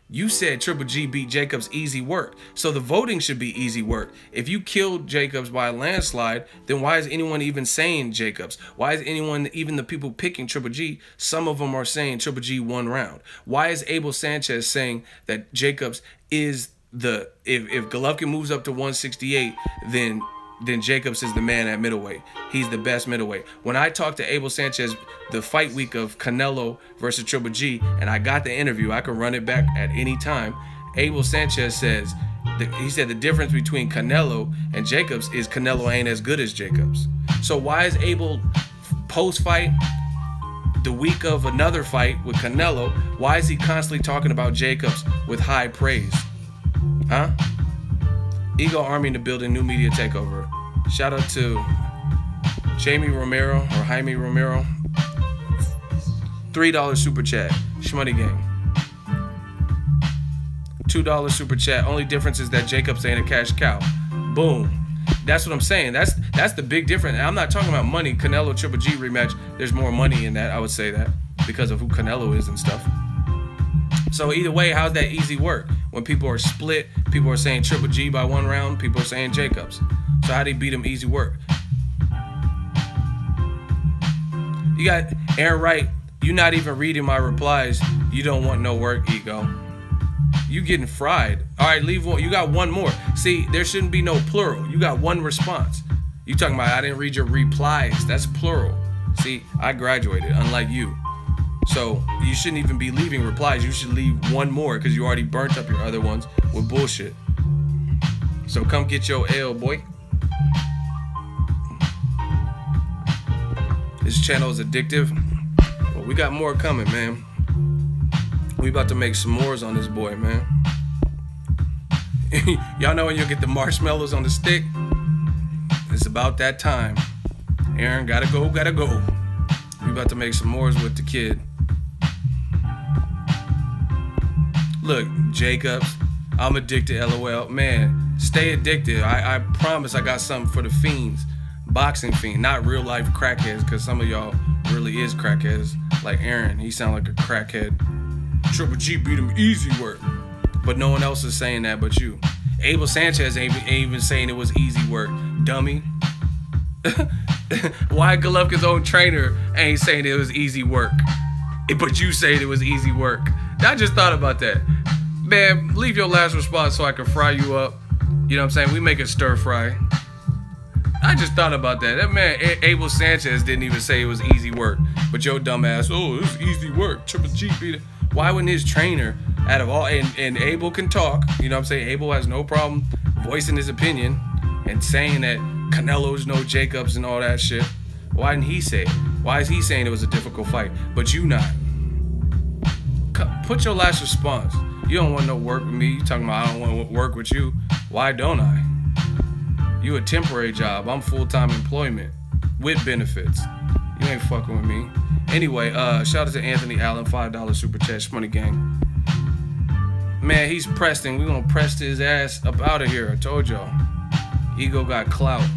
Speaker 1: you said Triple G beat Jacobs easy work. So the voting should be easy work. If you killed Jacobs by a landslide, then why is anyone even saying Jacobs? Why is anyone, even the people picking Triple G, some of them are saying Triple G won round? Why is Abel Sanchez saying that Jacobs is the, if Golovkin moves up to 168, then Jacobs is the man at middleweight. He's the best middleweight. When I talked to Abel Sanchez the fight week of Canelo versus Triple G, and I got the interview, I can run it back at any time. Abel Sanchez says, he said the difference between Canelo and Jacobs is Canelo ain't as good as Jacobs. So why is Abel post-fight, the week of another fight with Canelo, why is he constantly talking about Jacobs with high praise? Huh? Ego Army in the building, new media takeover. Shout out to Jaime Romero. $3 super chat. Shmoney gang. $2 super chat. Only difference is that Jacobs ain't a cash cow. Boom. That's what I'm saying. That's the big difference. And I'm not talking about money. Canelo Triple G rematch. There's more money in that. I would say that because of who Canelo is and stuff. So either way, how's that easy work? When people are split, people are saying Triple G by 1 round, people are saying Jacobs. So how do you beat him easy work? You got Aaron Wright, you're not even reading my replies. You don't want no work, Ego. You getting fried. All right, leave one. You got one more. See, there shouldn't be no plural. You got one response. You talking about I didn't read your replies. That's plural. See, I graduated, unlike you. So you shouldn't even be leaving replies. You should leave one more because you already burnt up your other ones with bullshit. So come get your L, boy. This channel is addictive. Well, we got more coming, man. We about to make s'mores on this boy, man. Y'all know when you'll get the marshmallows on the stick? It's about that time. Aaron, gotta go, gotta go. We about to make s'mores with the kid. Look, Jacobs, I'm addicted, LOL. Man, stay addicted. I promise I got something for the fiends. Boxing fiend, not real life crackheads, because some of y'all really is crackheads. Like Aaron, he sound like a crackhead. Triple G beat him easy work. But no one else is saying that but you. Abel Sanchez ain't even saying it was easy work. Dummy. Why Golovkin's own trainer ain't saying it was easy work? But you saying it was easy work. I just thought about that. Man, leave your last response so I can fry you up. You know what I'm saying? We make it stir fry. I just thought about that. That man, Abel Sanchez, didn't even say it was easy work. But your dumb ass, oh, it was easy work. Triple G beat it. Why wouldn't his trainer, out of all, and Abel can talk, you know what I'm saying? Abel has no problem voicing his opinion and saying that Canelo's no Jacobs and all that shit. Why didn't he say it? Why is he saying it was a difficult fight, but you not? Put your last response. You don't want no work with me. You talking about I don't want to work with you. Why don't I? You a temporary job. I'm full-time employment with benefits. You ain't fucking with me. Anyway, shout out to Anthony Allen, $5 super chat, Money Gang. Man, he's Preston. We gonna press his ass up out of here. I told y'all. Ego got clout.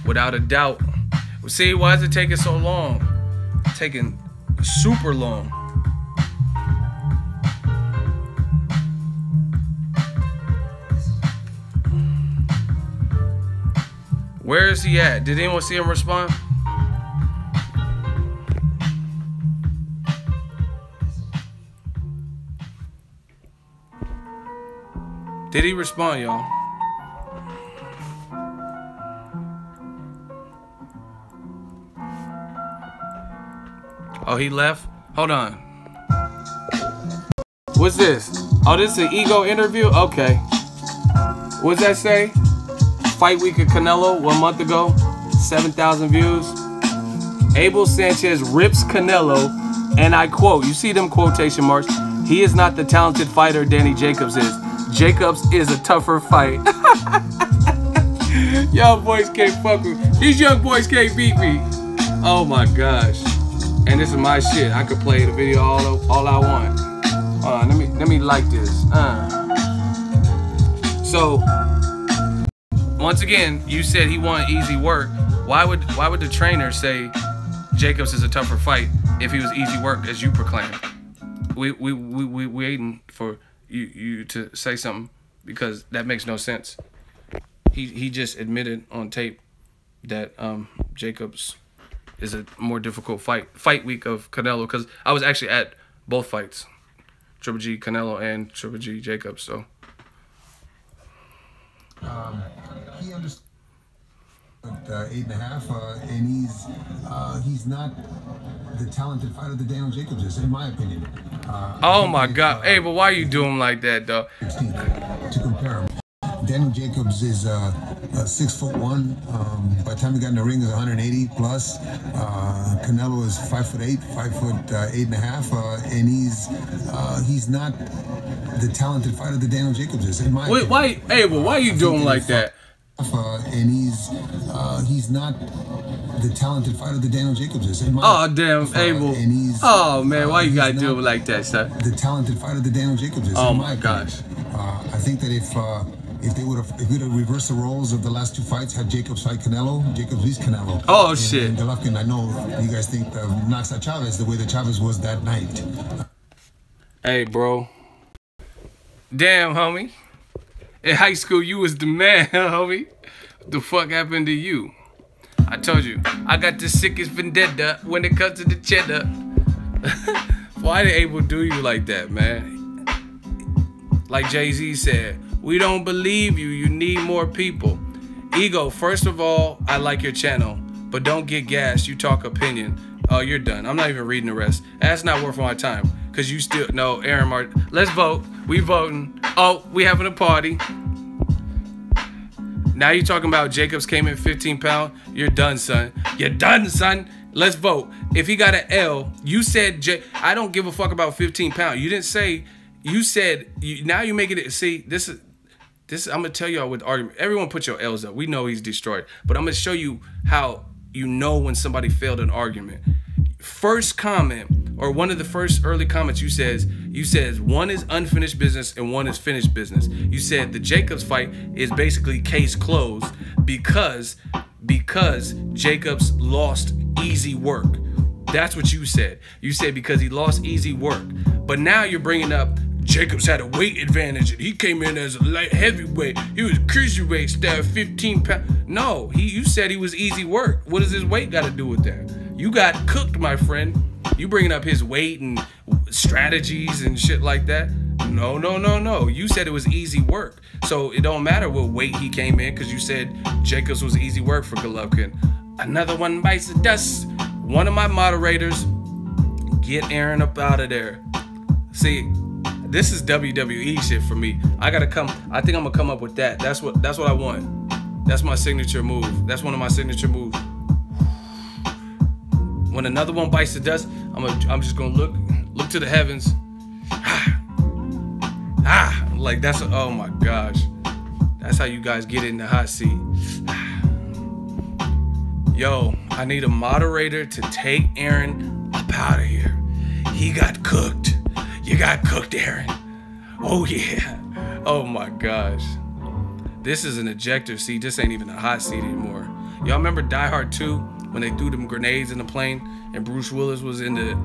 Speaker 1: Without a doubt. See, why is it taking so long? Taking super long. Where is he at? Did anyone see him respond? Did he respond, y'all? Oh, he left? Hold on. What's this? Oh, this is an Ego interview? Okay. What's that say? Fight week of Canelo 1 month ago. 7,000 views. Abel Sanchez rips Canelo, and I quote, you see them quotation marks, he is not the talented fighter Danny Jacobs is. Jacobs is a tougher fight. Y'all boys can't fuck with me. These young boys can't beat me. Oh my gosh. And this is my shit. I could play the video all I want. Let me like this. So once again, you said he wanted easy work. Why would the trainer say Jacobs is a tougher fight if he was easy work, as you proclaim? We waiting for you to say something, because that makes no sense. He just admitted on tape that Jacobs is a more difficult fight week of Canelo, because I was actually at both fights, Triple G Canelo and Triple G Jacobs. So
Speaker 2: he understood 8.5, and he's not the talented fighter that Daniel Jacobs is, in my opinion.
Speaker 1: Oh my God, hey, but why you do him like that, though?
Speaker 2: To compare him, Daniel Jacobs is 6'1". By the time he got in the ring, is 180 plus. Canelo is 5'8", 8.5, and he's not the talented fighter that Daniel Jacobs is. In my opinion.
Speaker 1: Why, Abel? Why you doing like that?
Speaker 2: And he's not the talented fighter that Daniel Jacobs is. In my
Speaker 1: damn, Abel. Oh man, why you gotta do it like that, sir?
Speaker 2: The talented fighter that Daniel Jacobs is.
Speaker 1: Oh my gosh.
Speaker 2: I think that if we'd have reversed the roles of the last two fights, had Jacobs fight Canelo, Jacobs beats Canelo.
Speaker 1: Oh shit.
Speaker 2: And Golovkin, I know you guys think knocks out Chavez the way that Chavez was that night.
Speaker 1: Hey, bro. Damn, homie. In high school, you was the man, homie. What the fuck happened to you? I told you, I got the sickest vendetta when it comes to the cheddar. Why did Abel do you like that, man? Like Jay-Z said, we don't believe you. You need more people. Ego, first of all, I like your channel, but don't get gassed. You talk opinion. Oh, you're done. I'm not even reading the rest. That's not worth my time. Because you still, no, Aaron Martin. Let's vote. We voting. Oh, we having a party. Now you talking about Jacobs came in 15 pounds. You're done, son. You're done, son. Let's vote. If he got an L, you said, I don't give a fuck about 15 pounds. You didn't say, you said, now you're making it, see, this is, I'm going to tell y'all with argument. Everyone put your L's up. We know he's destroyed. But I'm going to show you how you know when somebody failed an argument. First comment, or one of the first early comments, you says one is unfinished business and one is finished business. You said the Jacobs fight is basically case closed because Jacobs lost easy work. That's what you said. You said because he lost easy work. But now you're bringing up Jacobs had a weight advantage and he came in as a light heavyweight. He was cruiserweight, stabbed 15 pounds. No, you said he was easy work. What does his weight got to do with that? You got cooked, my friend. You bringing up his weight and strategies and shit like that. No, no, no, no. You said it was easy work. So it don't matter what weight he came in because you said Jacobs was easy work for Golovkin. Another one bites the dust. One of my moderators, get Aaron up out of there. See, this is WWE shit for me. I think I'm gonna come up with that. That's what I want. That's my signature move. That's one of my signature moves. When another one bites the dust, I'm just gonna look to the heavens. Like that's oh my gosh. That's how you guys get in the hot seat. Yo, I need a moderator to take Aaron up out of here. He got cooked. You got cooked, Aaron. Oh yeah. Oh my gosh. This is an ejector seat. This ain't even a hot seat anymore. Y'all remember Die Hard 2 when they threw them grenades in the plane and Bruce Willis was in that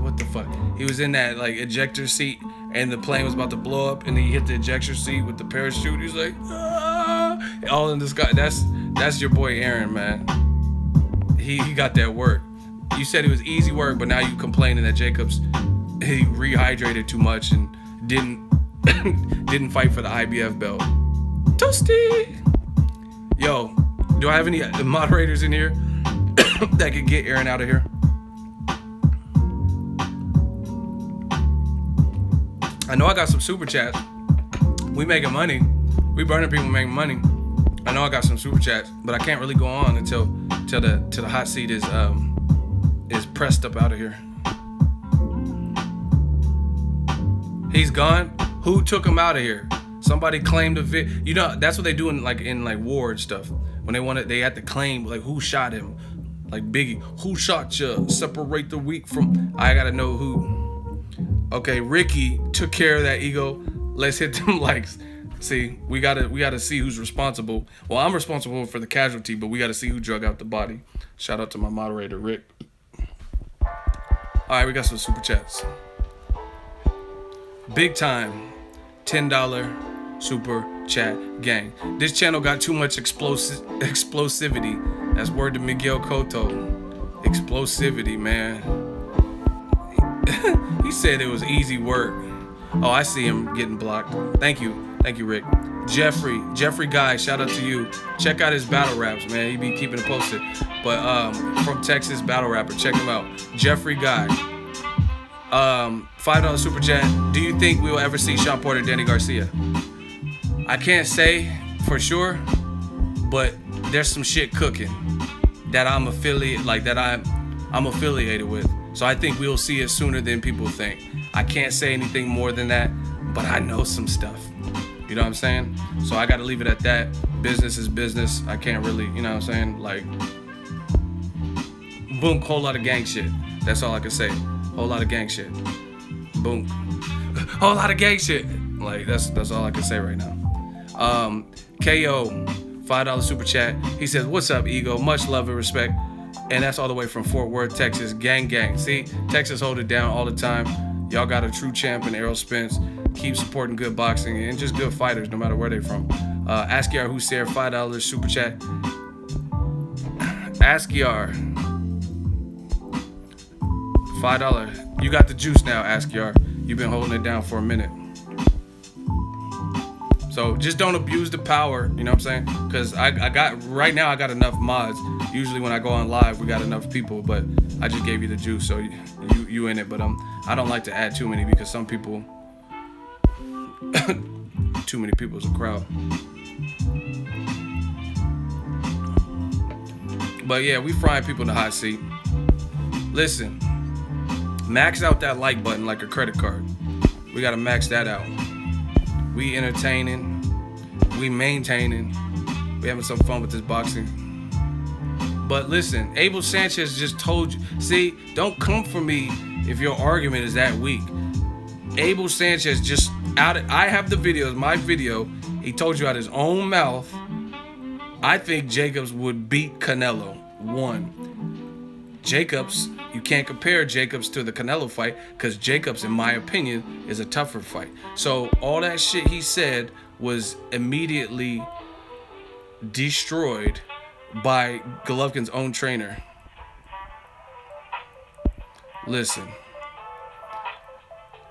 Speaker 1: what the fuck? He was in that like ejector seat and the plane was about to blow up and then he hit the ejector seat with the parachute. He's like, ah! All in the sky. That's your boy Aaron, man. He got that work. You said it was easy work, but now you complaining that Jacobs he rehydrated too much and didn't fight for the IBF belt. Toasty. Yo, do I have any moderators in here that could get Aaron out of here? I know I got some super chats. We making money. We burning people making money. I know I got some super chats, but I can't really go on until the hot seat is pressed up out of here. He's gone. Who took him out of here? Somebody claimed a vid. You know that's what they do in like war and stuff. When they had to claim like who shot him. Like Biggie, who shot you? Separate the weak from. I gotta know who. Okay, Ricky took care of that ego. Let's hit them likes. See, we gotta see who's responsible. Well, I'm responsible for the casualty, but we gotta see who drug out the body. Shout out to my moderator, Rick. All right, we got some super chats. Big time, $10 super chat gang. This channel got too much explosivity. That's word to Miguel Cotto. Explosivity, man. He said it was easy work. Oh, I see him getting blocked. Thank you, Rick. Jeffrey Guy, shout out to you. Check out his battle raps, man. He be keeping it posted. But from Texas, battle rapper, check him out. Jeffrey Guy. $5 super chat. Do you think we will ever see Shawn Porter, Danny Garcia? I can't say for sure, but there's some shit cooking that I'm affiliated with. So I think we'll see it sooner than people think. I can't say anything more than that, but I know some stuff. You know what I'm saying? So I gotta leave it at that. Business is business. I can't really, you know what I'm saying? Like, boom, whole lot of gang shit. That's all I can say. Whole lot of gang shit. Boom. Whole lot of gang shit. Like, that's all I can say right now. KO, $5 super chat. He says, what's up, Ego? Much love and respect. And that's all the way from Fort Worth, Texas. Gang, gang. See, Texas hold it down all the time. Y'all got a true champ in Errol Spence. Keep supporting good boxing and just good fighters, no matter where they're from. Askiar Hussein, $5 super chat. Askiar, $5. You got the juice now, Askiar. You've been holding it down for a minute. So just don't abuse the power, you know what I'm saying? Because right now I got enough mods. Usually when I go on live, we got enough people, but I just gave you the juice, so you in it. But I don't like to add too many because some people, too many people is a crowd. But yeah, we frying people in the hot seat. Listen, max out that like button like a credit card. We gotta max that out. We entertaining, we maintaining, we having some fun with this boxing. But listen, Abel Sanchez just told you, see, don't come for me if your argument is that weak. Abel Sanchez just I have the videos, my video, he told you out his own mouth, I think Jacobs would beat Canelo. 1. Jacobs, you can't compare Jacobs to the Canelo fight because Jacobs, in my opinion, is a tougher fight. So all that shit he said was immediately destroyed by Golovkin's own trainer. Listen,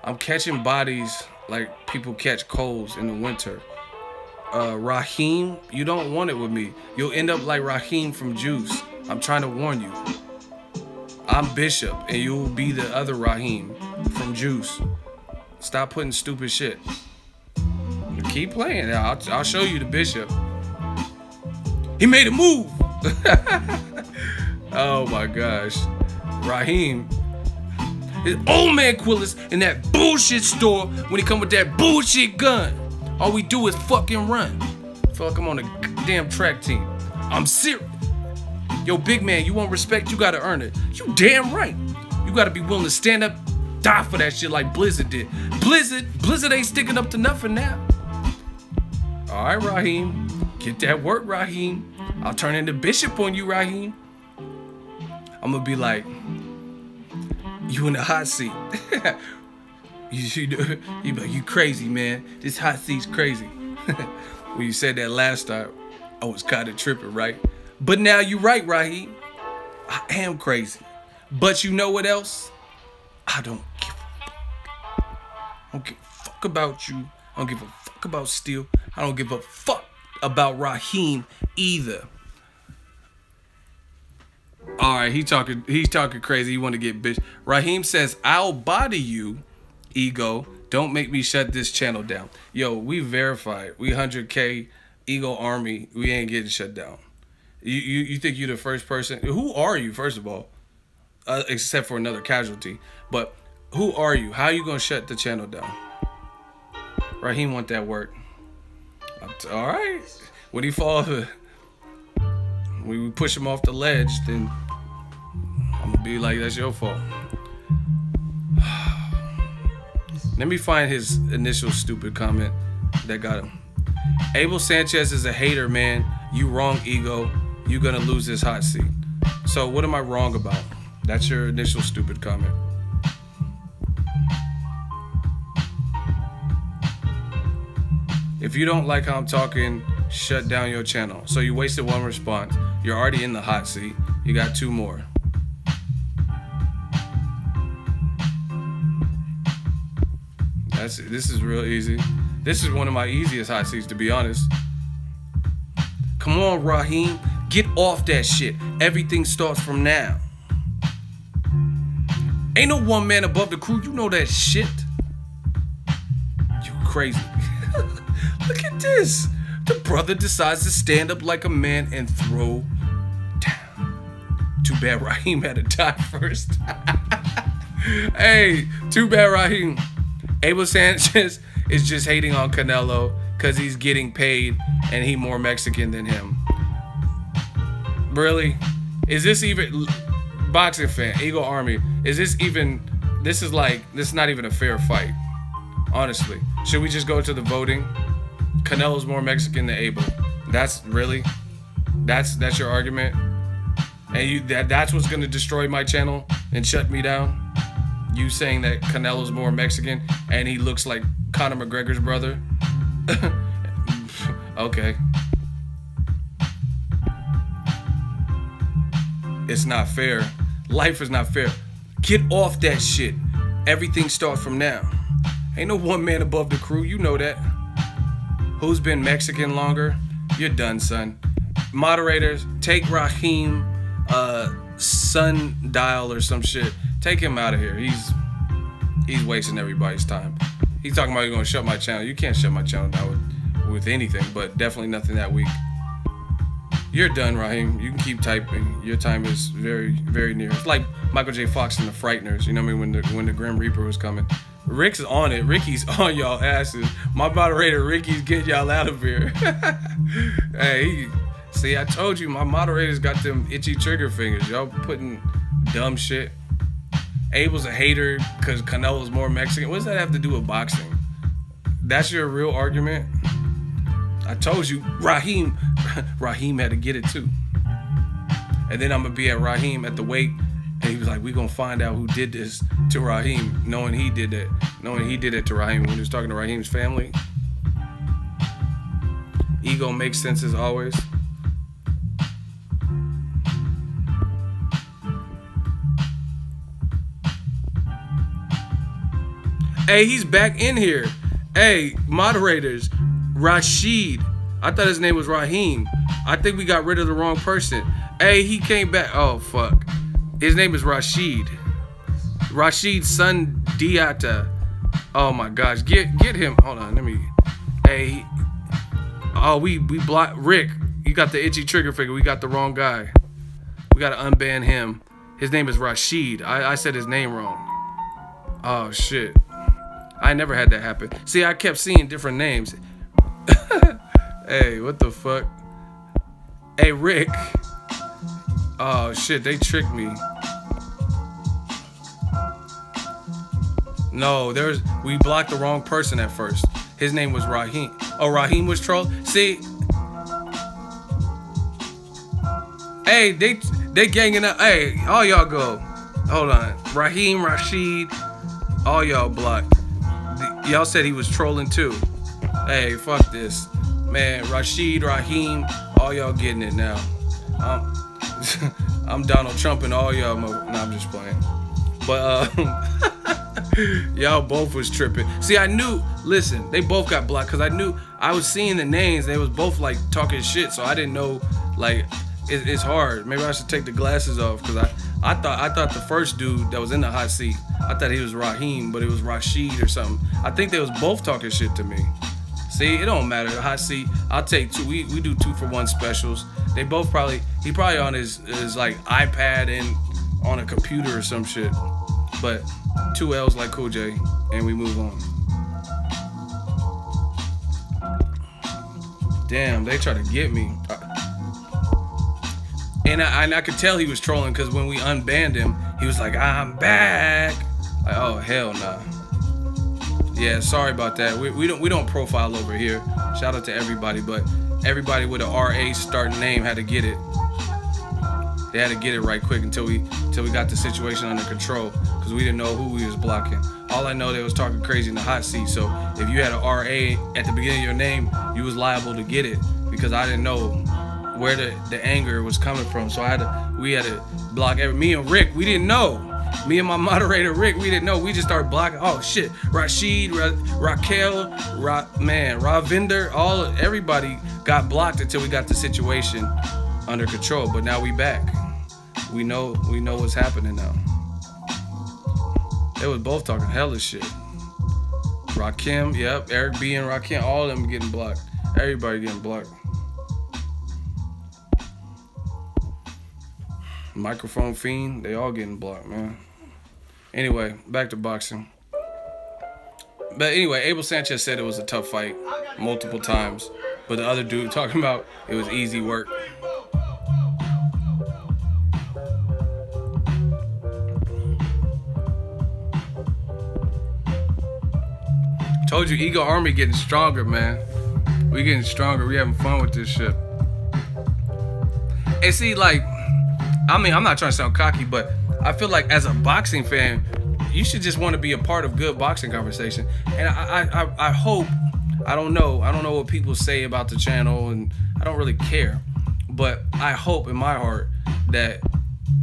Speaker 1: I'm catching bodies like people catch colds in the winter. Raheem, you don't want it with me. You'll end up like Raheem from Juice. I'm trying to warn you. I'm Bishop, and you'll be the other Raheem from Juice. Stop putting stupid shit. Keep playing. I'll show you the Bishop. He made a move. Oh my gosh. Raheem. His old man Quillis in that bullshit store when he come with that bullshit gun. All we do is fucking run. Feel like I'm on a damn track team. I'm serious. Yo, big man, you want respect, you gotta earn it. You damn right. You gotta be willing to stand up, die for that shit like Blizzard did. Blizzard ain't sticking up to nothing now. All right, Raheem. Get that work, Raheem. I'll turn into Bishop on you, Raheem. I'm gonna be like, you in the hot seat. you be like, you crazy, man. This hot seat's crazy. When you said that last time, I was kind of tripping, right? But now you're right, Raheem. I am crazy. But you know what else? I don't give a fuck. I don't give a fuck about you. I don't give a fuck about Steel. I don't give a fuck about Raheem either. All right, he's talking crazy. He want to get bitch. Raheem says, I'll body you, Ego. Don't make me shut this channel down. Yo, we verified. We 100K Ego Army. We ain't getting shut down. You think you're the first person? Who are you, first of all? Except for another casualty. But who are you? How are you going to shut the channel down? Raheem want that work. All right. When he falls, when we push him off the ledge, then I'm gonna be like, that's your fault. Let me find his initial stupid comment that got him. Abel Sanchez is a hater, man. You wrong, Ego. You gonna lose this hot seat. So what am I wrong about? That's your initial stupid comment. If you don't like how I'm talking, shut down your channel. So you wasted one response. You're already in the hot seat. You got 2 more. This is real easy. This is one of my easiest hot seats, to be honest. Come on, Raheem. Get off that shit. Everything starts from now. Ain't no one man above the crew. You know that shit. You crazy. Look at this. The brother decides to stand up like a man and throw down. Too bad Raheem had to die first. Hey, too bad Raheem. Abel Sanchez is just hating on Canelo because he's getting paid and he more Mexican than him. Really? Is this even, boxing fan, Eagle Army, is this even, this is not even a fair fight, honestly. Should we just go to the voting? Canelo's more Mexican than Abel. That's really, that's your argument? And that's what's gonna destroy my channel and shut me down? You saying that Canelo's more Mexican and he looks like Conor McGregor's brother? Okay. It's not fair. Life is not fair. Get off that shit. Everything starts from now. Ain't no one man above the crew. You know that. Who's been Mexican longer? You're done, son. Moderators, take Raheem Sundial or some shit. Take him out of here. He's wasting everybody's time. He's talking about you're gonna shut my channel. You can't shut my channel down with anything, but definitely nothing that weak. You're done, Raheem. You can keep typing. Your time is very, very near. It's like Michael J. Fox and the Frighteners. You know what I mean? When the Grim Reaper was coming. Rick's on it. Ricky's on y'all asses. My moderator Ricky's getting y'all out of here. Hey, see, I told you my moderators got them itchy trigger fingers. Y'all putting dumb shit. Abel's a hater because Canelo's more Mexican. What does that have to do with boxing? That's your real argument? I told you, Raheem had to get it too. And then I'm gonna be at Raheem at the weight, and he was like, we gonna find out who did this to Raheem, knowing he did it to Raheem when he was talking to Raheem's family. Ego makes sense as always. Hey, he's back in here. Hey, moderators, Rashid. I thought his name was Raheem. I think we got rid of the wrong person. Hey, he came back. Oh, fuck. His name is Rashid. Rashid Sundiata. Oh, my gosh. Get him. Hold on. Let me. Hey. Oh, we blocked. Rick, you got the itchy trigger finger. We got the wrong guy. We got to unban him. His name is Rashid. I said his name wrong. Oh, shit. I never had that happen. See, I kept seeing different names. Hey, what the fuck? Hey, Rick. Oh, shit, they tricked me. No, we blocked the wrong person at first. His name was Raheem. Oh, Raheem was troll? See? Hey, they ganging up. Hey, all y'all go. Hold on. Raheem, Rashid, all y'all blocked. Y'all said he was trolling too. Hey, fuck this. Man, Rashid, Raheem, all y'all getting it now. I'm Donald Trump and all y'all. No, I'm just playing. But y'all both was tripping. See, I knew. Listen, they both got blocked because I was seeing the names. They was both like talking shit, so I didn't know. Like, it's hard. Maybe I should take the glasses off because I thought the first dude that was in the hot seat, I thought he was Raheem, but it was Rashid or something. I think they was both talking shit to me. See, it don't matter. The hot seat, I'll take 2. We do 2-for-1 specials. They both he probably on his like iPad and on a computer or some shit. But 2 L's like Cool J, and we move on. Damn, they try to get me. And I could tell he was trolling because when we unbanned him, he was like, "I'm back." Like, oh hell nah. Yeah, sorry about that. We don't profile over here. Shout out to everybody, but everybody with a RA starting name had to get it. They had to get it right quick until we got the situation under control, because we didn't know who we was blocking. All I know, they was talking crazy in the hot seat. So if you had a RA at the beginning of your name, you was liable to get it, because I didn't know where the anger was coming from. So we had to block me and Rick. We didn't know. Me and my moderator Rick, we didn't know. We just started blocking. Oh shit, Rashid, Raquel, Ravinder, everybody got blocked until we got the situation under control. But now we back. We know what's happening now. They was both talking hella shit. Rakim, yep, Eric B and Rakim, all of them getting blocked. Everybody getting blocked. Microphone Fiend, they all getting blocked, man. Anyway, back to boxing. But anyway, Abel Sanchez said it was a tough fight multiple times, but the other dude talking about it was easy work. Told you, Ego Army getting stronger, man. We getting stronger. We having fun with this shit. And see, like, I mean, I'm not trying to sound cocky, but I feel like as a boxing fan, you should just want to be a part of good boxing conversation. And I hope, I don't know what people say about the channel, and I don't really care, but I hope in my heart that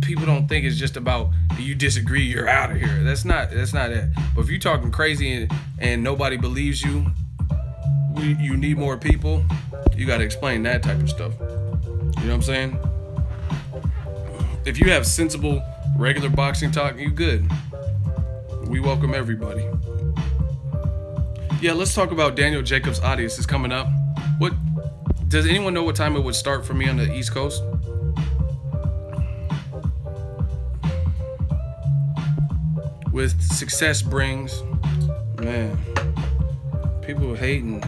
Speaker 1: people don't think it's just about, you disagree, you're out of here. That's not it. But if you're talking crazy and nobody believes you, you need more people, you got to explain that type of stuff. You know what I'm saying? If you have sensible, regular boxing talk, you good. We welcome everybody. Yeah, let's talk about Daniel Jacobs' audience is coming up. What does anyone know what time it would start for me on the East Coast? With success brings, man, people hating,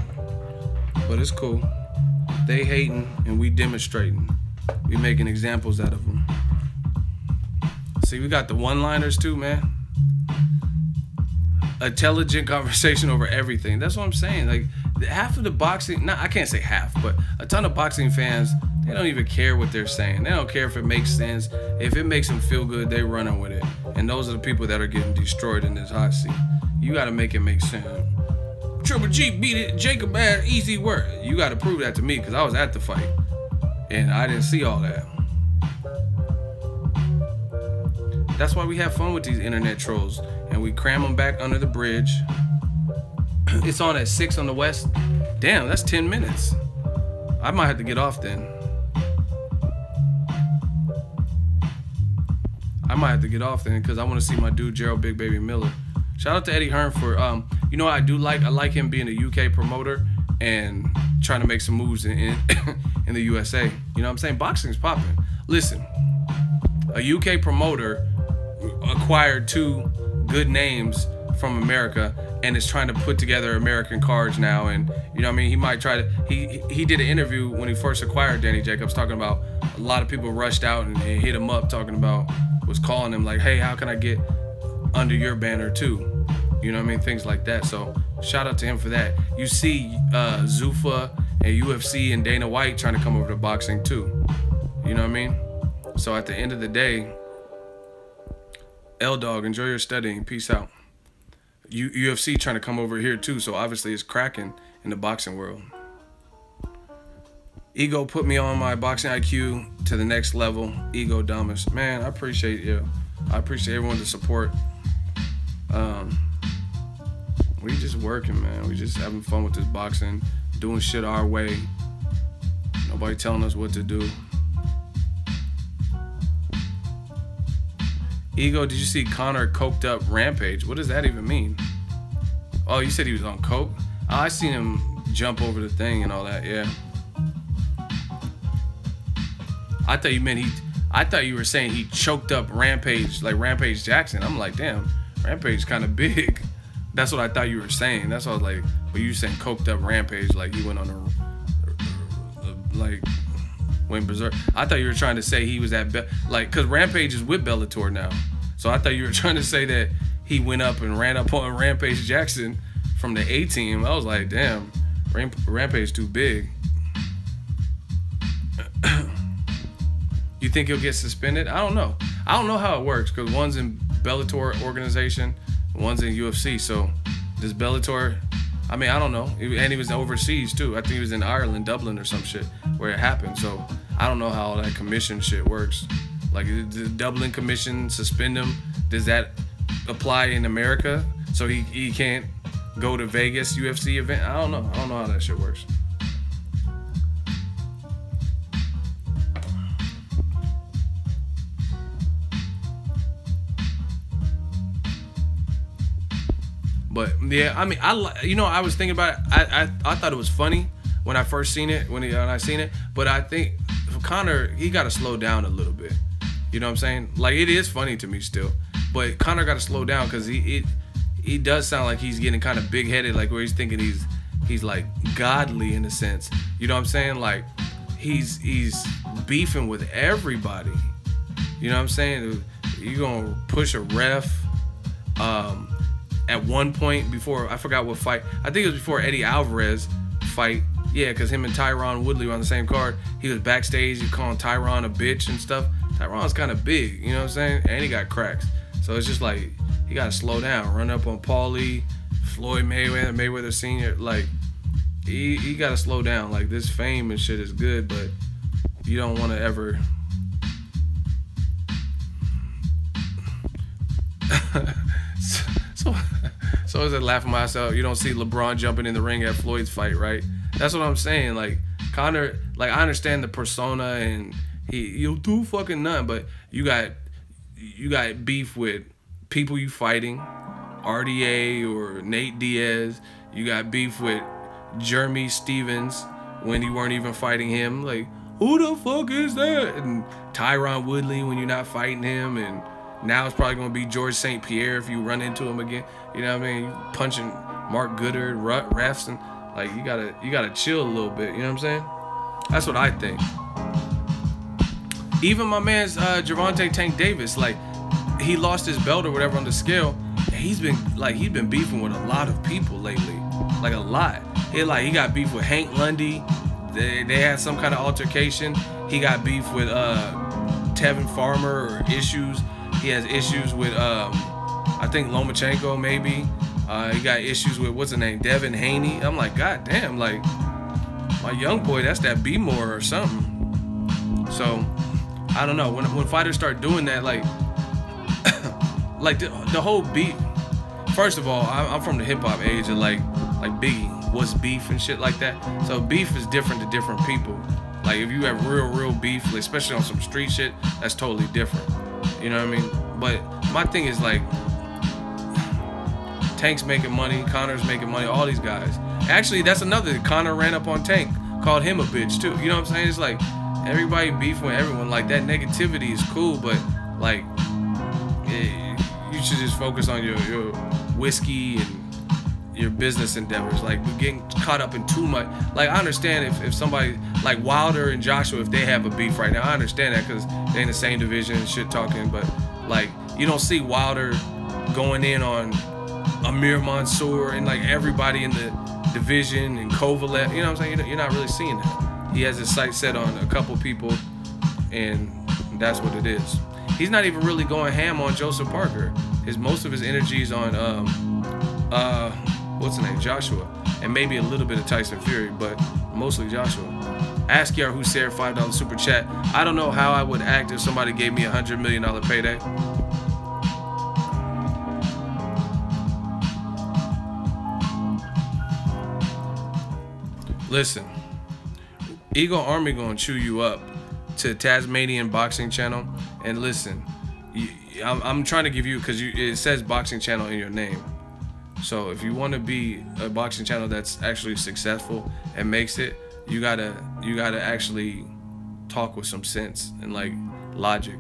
Speaker 1: but it's cool. They hating and we demonstrating. We making examples out of them. See, we got the one-liners too, man. Intelligent conversation over everything. That's what I'm saying. Like, half of the boxing, I can't say half, but a ton of boxing fans, they don't even care what they're saying. They don't care if it makes sense. If it makes them feel good, they running with it. And those are the people that are getting destroyed in this hot seat. You got to make it make sense. Triple G beat it. Jacob had easy work. You got to prove that to me, because I was at the fight and I didn't see all that. That's why we have fun with these internet trolls, and we cram them back under the bridge. It's on at 6 on the West. Damn, that's 10 minutes. I might have to get off then. Because I want to see my dude Gerald Big Baby Miller. Shout out to Eddie Hearn for, you know, I like him being a UK promoter and trying to make some moves in the USA. You know what I'm saying? Boxing's popping. Listen, a UK promoter acquired 2 good names from America and is trying to put together American cards now. And you know what I mean, he might try to, he did an interview when he first acquired Danny Jacobs talking about a lot of people rushed out and hit him up talking about, was calling him like, hey, how can I get under your banner too? You know what I mean? Things like that. So shout out to him for that. You see Zuffa and UFC and Dana White trying to come over to boxing too. You know what I mean? So at the end of the day, L-Dog, enjoy your studying. Peace out. UFC trying to come over here too, so obviously it's cracking in the boxing world. Ego put me on my boxing IQ to the next level. Ego Damas. Man, I appreciate you. I appreciate everyone's support. We just working, man. We just having fun with this boxing, doing shit our way. Nobody telling us what to do. Ego, did you see Conor coked up Rampage? What does that even mean? Oh, you said he was on coke? Oh, I seen him jump over the thing and all that, yeah. I thought you meant I thought you were saying he choked up Rampage, like Rampage Jackson. I'm like, damn, Rampage kind of big. That's what I thought you were saying. That's what I was like, but you saying coked up Rampage, like he went on a, like, went berserk. I thought you were trying to say he was at because Rampage is with Bellator now. So I thought you were trying to say that he went up and ran up on Rampage Jackson from the A team. I was like, damn, Rampage too big. You think he'll get suspended? I don't know. I don't know how it works because one's in Bellator organization, one's in UFC. So does Bellator? I mean, I don't know. And he was overseas too. I think he was in Ireland, Dublin, or some shit where it happened. So I don't know how all that commission shit works. Like, the Dublin commission suspend him? Does that apply in America? So he can't go to Vegas UFC event? I don't know. I don't know how that shit works. But yeah, I mean, I was thinking about it. I thought it was funny when I first seen it, when I seen it. But I think for Conor, he got to slow down a little bit. You know what I'm saying? Like, it is funny to me still, but Conor got to slow down because he does sound like he's getting kind of big headed, like where he's thinking he's like godly in a sense. You know what I'm saying? Like he's beefing with everybody. You know what I'm saying? You gonna push a ref. At one point before, I forgot what fight. I think it was before Eddie Alvarez fight. Yeah, because him and Tyron Woodley were on the same card. He was backstage. He calling Tyron a bitch and stuff. Tyron's kind of big, you know what I'm saying? And he got cracks. So it's just like, he got to slow down. Run up on Paulie, Floyd Mayweather Sr. Like, he got to slow down. Like, this fame and shit is good, but you don't want to ever... So as I laughing myself, you don't see LeBron jumping in the ring at Floyd's fight, right? That's what I'm saying. Like, Conor, like, I understand the persona and he'll do fucking nothing, but you got beef with people you fighting, RDA or Nate Diaz. You got beef with Jeremy Stevens when you weren't even fighting him. Like, who the fuck is that? And Tyron Woodley when you're not fighting him, and now it's probably gonna be George St. Pierre if you run into him again. You know what I mean? You punching Mark Goodard, refs, and like you gotta chill a little bit. You know what I'm saying? That's what I think. Even my man's Gervonta Tank Davis, like he lost his belt or whatever on the scale. He's been beefing with a lot of people lately, like a lot. He got beef with Hank Lundy. They had some kind of altercation. He got beef with Tevin Farmer or issues. He has issues with, I think Lomachenko maybe. He got issues with, what's his name, Devin Haney. I'm like, God damn, like, my young boy, that's that B-more or something. So, I don't know. When fighters start doing that, like, like the whole beef. First of all, I'm from the hip-hop age, and like Biggie, what's beef and shit like that. So beef is different to different people. Like, if you have real beef, especially on some street shit, that's totally different. You know what I mean? But my thing is, like, Tank's making money, Conor's making money, all these guys. Actually, that's another. Conor ran up on Tank, called him a bitch too. You know what I'm saying? It's like everybody beefing with everyone. Like, that negativity is cool, but like, you should just focus on your whiskey and your business endeavors. Like, we're getting caught up in too much. Like, I understand if somebody like Wilder and Joshua, if they have a beef right now, I understand that because they're in the same division and shit talking. But like, you don't see Wilder going in on Amir Mansour and like everybody in the division and Kovalev. You know what I'm saying? You're not really seeing that. He has his sights set on a couple people, and that's what it is. He's not even really going ham on Joseph Parker. Most of his energy is on what's his name, Joshua, and maybe a little bit of Tyson Fury, but mostly Joshua. Ask Yar who shared $5 super chat. I don't know how I would act if somebody gave me $100 million payday. Listen, Eagle Army gonna chew you up to Tasmanian Boxing Channel, and listen, I'm trying to give you, because it says Boxing Channel in your name. So if you want to be a boxing channel that's actually successful and makes it, you gotta actually talk with some sense and like logic.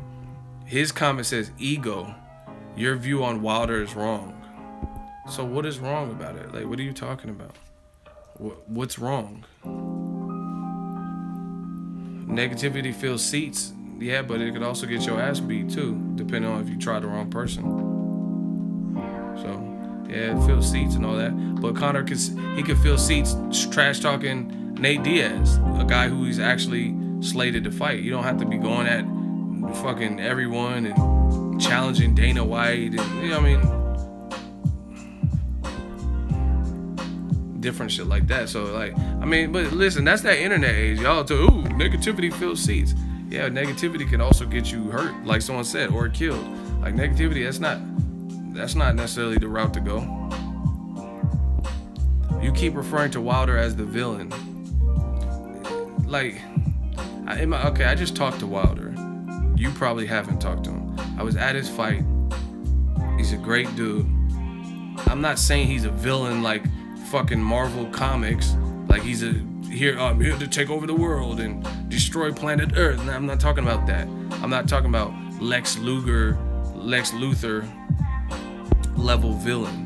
Speaker 1: His comment says, "Ego, your view on Wilder is wrong." So what is wrong about it? Like, what are you talking about? What's wrong? Negativity fills seats. Yeah, but it could also get your ass beat too, depending on if you try the wrong person. So, yeah, it fills seats and all that. But Conor could fill seats trash talking Nate Diaz, a guy who he's actually slated to fight. You don't have to be going at fucking everyone and challenging Dana White and, you know what I mean? Different shit like that. So like, I mean, but listen, that's that internet age. Y'all too, ooh, negativity fills seats. Yeah, negativity can also get you hurt, like someone said, or killed. Like negativity, that's not necessarily the route to go. You keep referring to Wilder as the villain. Like, okay, I just talked to Wilder. You probably haven't talked to him. I was at his fight. He's a great dude. I'm not saying he's a villain like fucking Marvel Comics, like he's I'm here to take over the world and destroy planet Earth. And I'm not talking about that. I'm not talking about Lex Luthor level villain.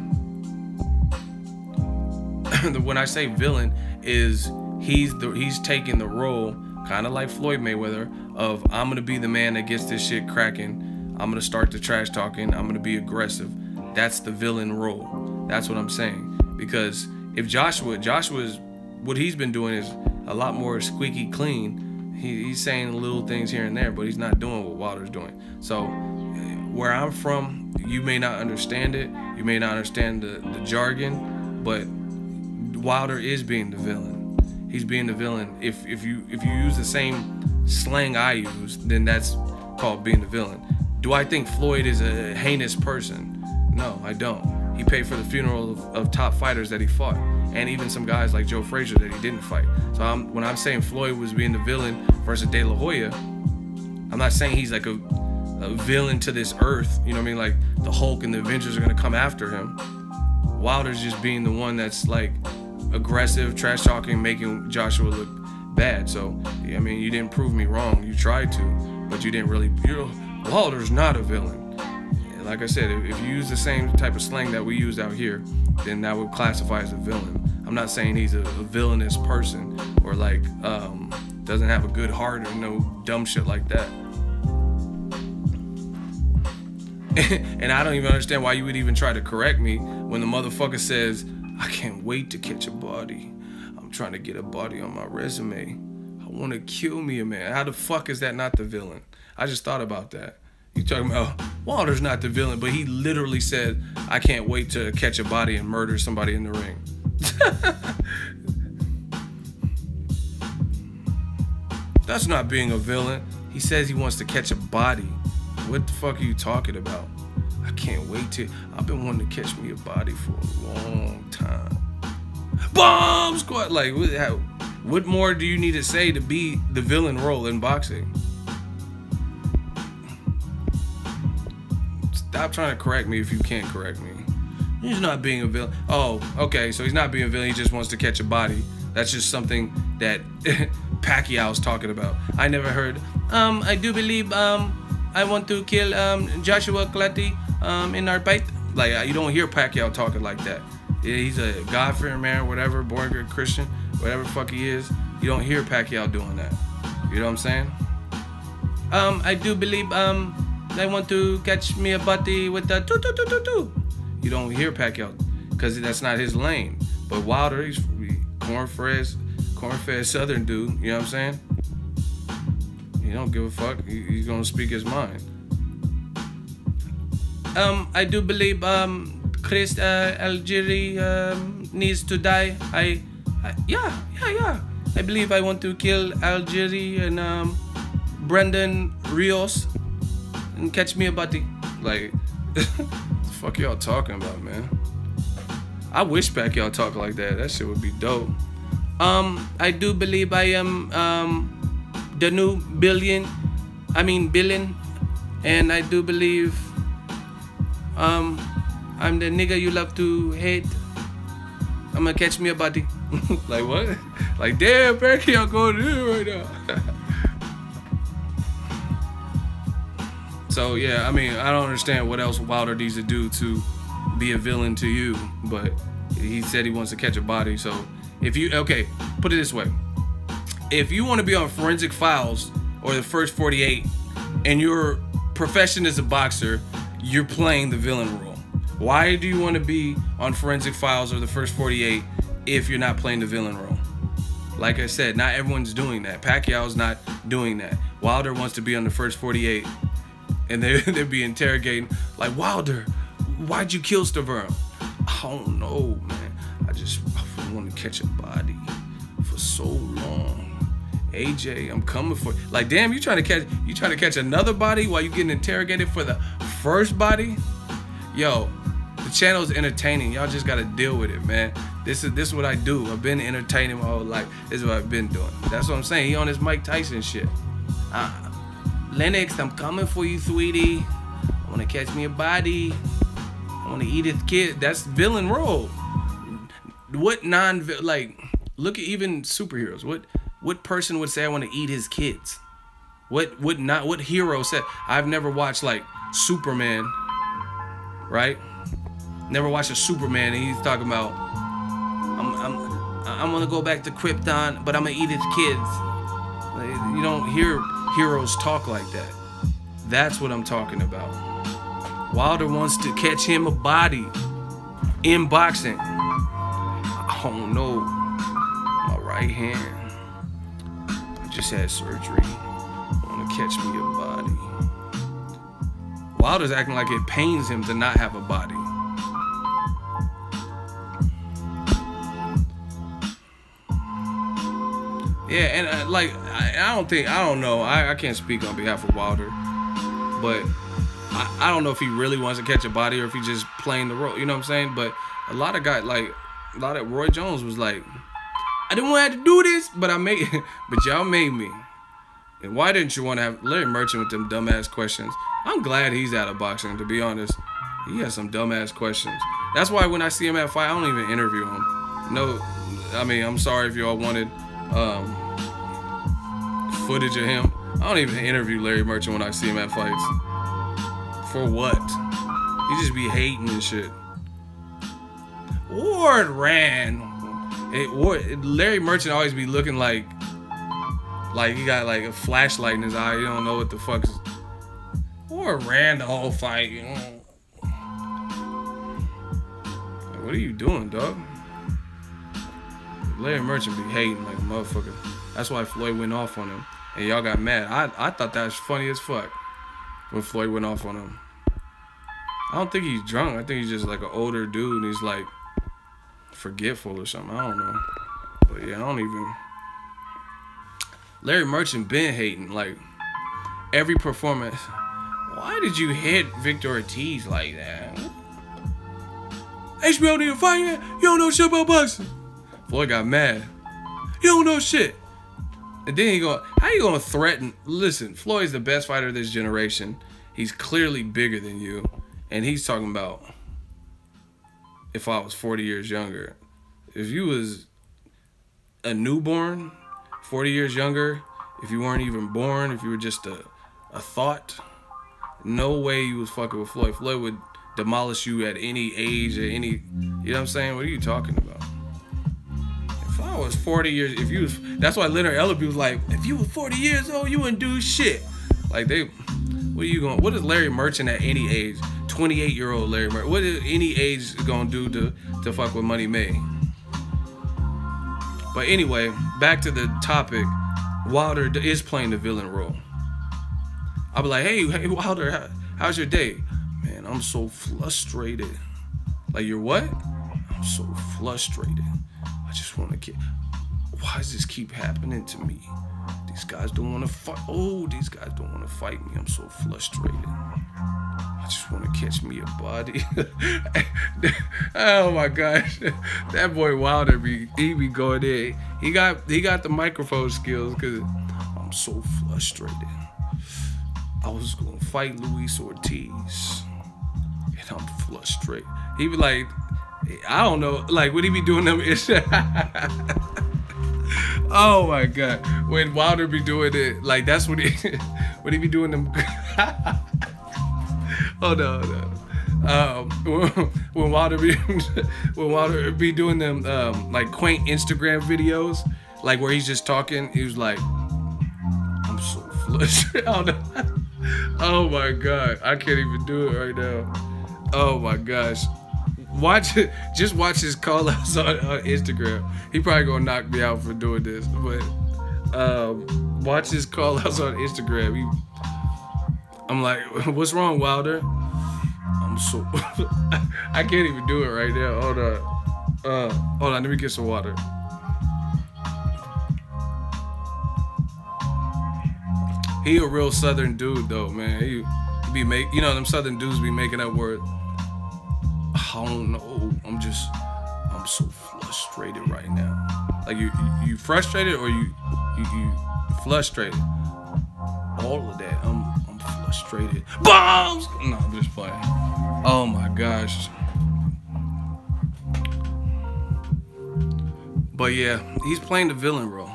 Speaker 1: When I say villain, is he's taking the role, kind of like Floyd Mayweather, of I'm gonna be the man that gets this shit cracking. I'm gonna start the trash talking. I'm gonna be aggressive. That's the villain role. That's what I'm saying. Because if Joshua's what he's been doing is a lot more squeaky clean. He's saying little things here and there, but he's not doing what Wilder's doing. So where I'm from, you may not understand it. You may not understand the jargon, but Wilder is being the villain. He's being the villain. If you use the same slang I use, then that's called being the villain. Do I think Floyd is a heinous person? No, I don't. He paid for the funeral of top fighters that he fought, and even some guys like Joe Frazier that he didn't fight. So when I'm saying Floyd was being the villain versus De La Hoya, I'm not saying he's like a villain to this earth. You know what I mean? Like the Hulk and the Avengers are gonna come after him. Wilder's just being the one that's like aggressive, trash talking, making Joshua look bad. So I mean, you didn't prove me wrong. You tried to, but you didn't really. Wilder's not a villain. Like I said, if you use the same type of slang that we use out here, then that would classify as a villain. I'm not saying he's a villainous person or like doesn't have a good heart or no dumb shit like that. And I don't even understand why you would even try to correct me when the motherfucker says, I can't wait to catch a body. I'm trying to get a body on my resume. I want to kill me a man. How the fuck is that not the villain? I just thought about that. You talking about Wilder's not the villain, but he literally said, I can't wait to catch a body and murder somebody in the ring. That's not being a villain. He says he wants to catch a body. What the fuck are you talking about? I can't wait to. I've been wanting to catch me a body for a long time. Bomb squad. Like, what more do you need to say to be the villain role in boxing? Stop trying to correct me if you can't correct me. He's not being a villain. Oh, okay, so he's not being a villain. He just wants to catch a body. That's just something that Pacquiao's talking about. I never heard. I do believe I want to kill Joshua Clottey in our fight. Like, you don't hear Pacquiao talking like that. Yeah, he's a God-fearing man, whatever, born again Christian, whatever the fuck he is. You don't hear Pacquiao doing that. You know what I'm saying? I do believe I want to catch me a body with the two. You don't hear Pacquiao because that's not his lane. But Wilder, he's corn-fed Southern dude. You know what I'm saying? He don't give a fuck. He's gonna speak his mind. I do believe Chris Algieri needs to die. Yeah. I believe I want to kill Algieri and Brendan Rios and catch me a body. Like, what the fuck y'all talking about, man? I wish Pacquiao talk like that. That shit would be dope. I do believe I am the new villain, and I do believe I'm the nigga you love to hate. I'm gonna catch me a body. Like what? Like damn, Pacquiao going in right now. So yeah, I mean, I don't understand what else Wilder needs to do to be a villain to you, but he said he wants to catch a body. So if you, okay, put it this way. if you want to be on Forensic Files or the First 48 and your profession is a boxer, you're playing the villain role. Why do you want to be on Forensic Files or the First 48 if you're not playing the villain role? Like I said, not everyone's doing that. Pacquiao's not doing that. Wilder wants to be on the First 48 and they'd be interrogating like, Wilder, why'd you kill Stavern? I don't know, man. I want to catch a body for so long. AJ, I'm coming for you. Like, damn, you trying to catch another body while you getting interrogated for the first body? Yo, the channel's entertaining. Y'all just gotta deal with it, man. This is what I do. I've been entertaining my whole life. This is what I've been doing. That's what I'm saying. He on his Mike Tyson shit. Lennox, I'm coming for you, sweetie. I wanna catch me a body. I wanna eat his kid. That's villain role. What like, look at even superheroes. What person would say I want to eat his kids? What hero said? I've never watched like Superman, right? Never watched a Superman and he's talking about I'm gonna go back to Krypton, but I'm gonna eat his kids. Like, you don't hear heroes talk like that. That's what I'm talking about. Wilder wants to catch him a body in boxing. Oh no, my right hand. I just had surgery. Want to catch me a body. Wilder's acting like it pains him to not have a body. Yeah, and I don't know. I can't speak on behalf of Wilder, but I don't know if he really wants to catch a body or if he's just playing the role. You know what I'm saying? But a lot of guys, like Roy Jones was like, I didn't want to have to do this, but but y'all made me. And why didn't you want to have Larry Merchant with them dumbass questions? I'm glad he's out of boxing, to be honest. He has some dumbass questions. That's why when I see him at a fight, I don't even interview him. No, I mean, I'm sorry if y'all wanted footage of him. I don't even interview Larry Merchant when I see him at fights. For what? He just be hating and shit. Ward ran. Larry Merchant always be looking like he got like a flashlight in his eye. You don't know what the fuck is. Ward ran the whole fight. You know. Like, what are you doing, dog? Larry Merchant be hating like a motherfucker. That's why Floyd went off on him. And y'all got mad. I thought that was funny as fuck when Floyd went off on him. I don't think he's drunk. I think he's just like an older dude and he's like forgetful or something. I don't know. But yeah, I don't even. Larry Merchant been hating. Like, every performance. Why did you hit Victor Ortiz like that? HBO need to fight you. You don't know shit about boxing. Floyd got mad. You don't know shit. And then how you gonna threaten? Listen, Floyd's the best fighter of this generation. He's clearly bigger than you. And he's talking about, if I was 40 years younger. If you was a newborn, 40 years younger, if you weren't even born, if you were just a thought, no way you was fucking with Floyd. Floyd would demolish you at any age or any, you know what I'm saying? What are you talking about? If I was 40 years, if you was, that's why Leonard Ellerby was like, if you were 40 years old, you wouldn't do shit. Like what is Larry Merchant at any age? 28-year-old Larry Merchant. What is any age gonna do to fuck with Money May? But anyway, back to the topic. Wilder is playing the villain role. I'll be like, hey Wilder, how's your day? Man, I'm so frustrated. Like, you're what? I'm so frustrated. I just want to get. Why does this keep happening to me? These guys don't want to fight. Oh, these guys don't want to fight me. I'm so frustrated. I just want to catch me a body. Oh my gosh, that boy Wilder he be going in. He got the microphone skills because I'm so frustrated. I was gonna fight Luis Ortiz, and I'm frustrated. He be like, I don't know, like would he be doing them? Oh my god, when Wilder be doing it, like that's what he be doing them. Hold on. When Wilder be doing them like quaint Instagram videos, like where he's just talking. He was like, I'm so flushed. Oh my God, I can't even do it right now. Oh my gosh. Watch it. Just watch his call outs on Instagram. He probably gonna knock me out for doing this, but watch his call outs on Instagram. I'm like, what's wrong, Wilder? I'm so I can't even do it right now. Hold on, let me get some water. He a real Southern dude though, man. He be you know, them Southern dudes be making that word. I don't know. I'm so frustrated right now. Like you frustrated or you frustrated? All of that. I'm frustrated. Bombs! No, I'm just playing. Oh my gosh. But yeah, he's playing the villain role.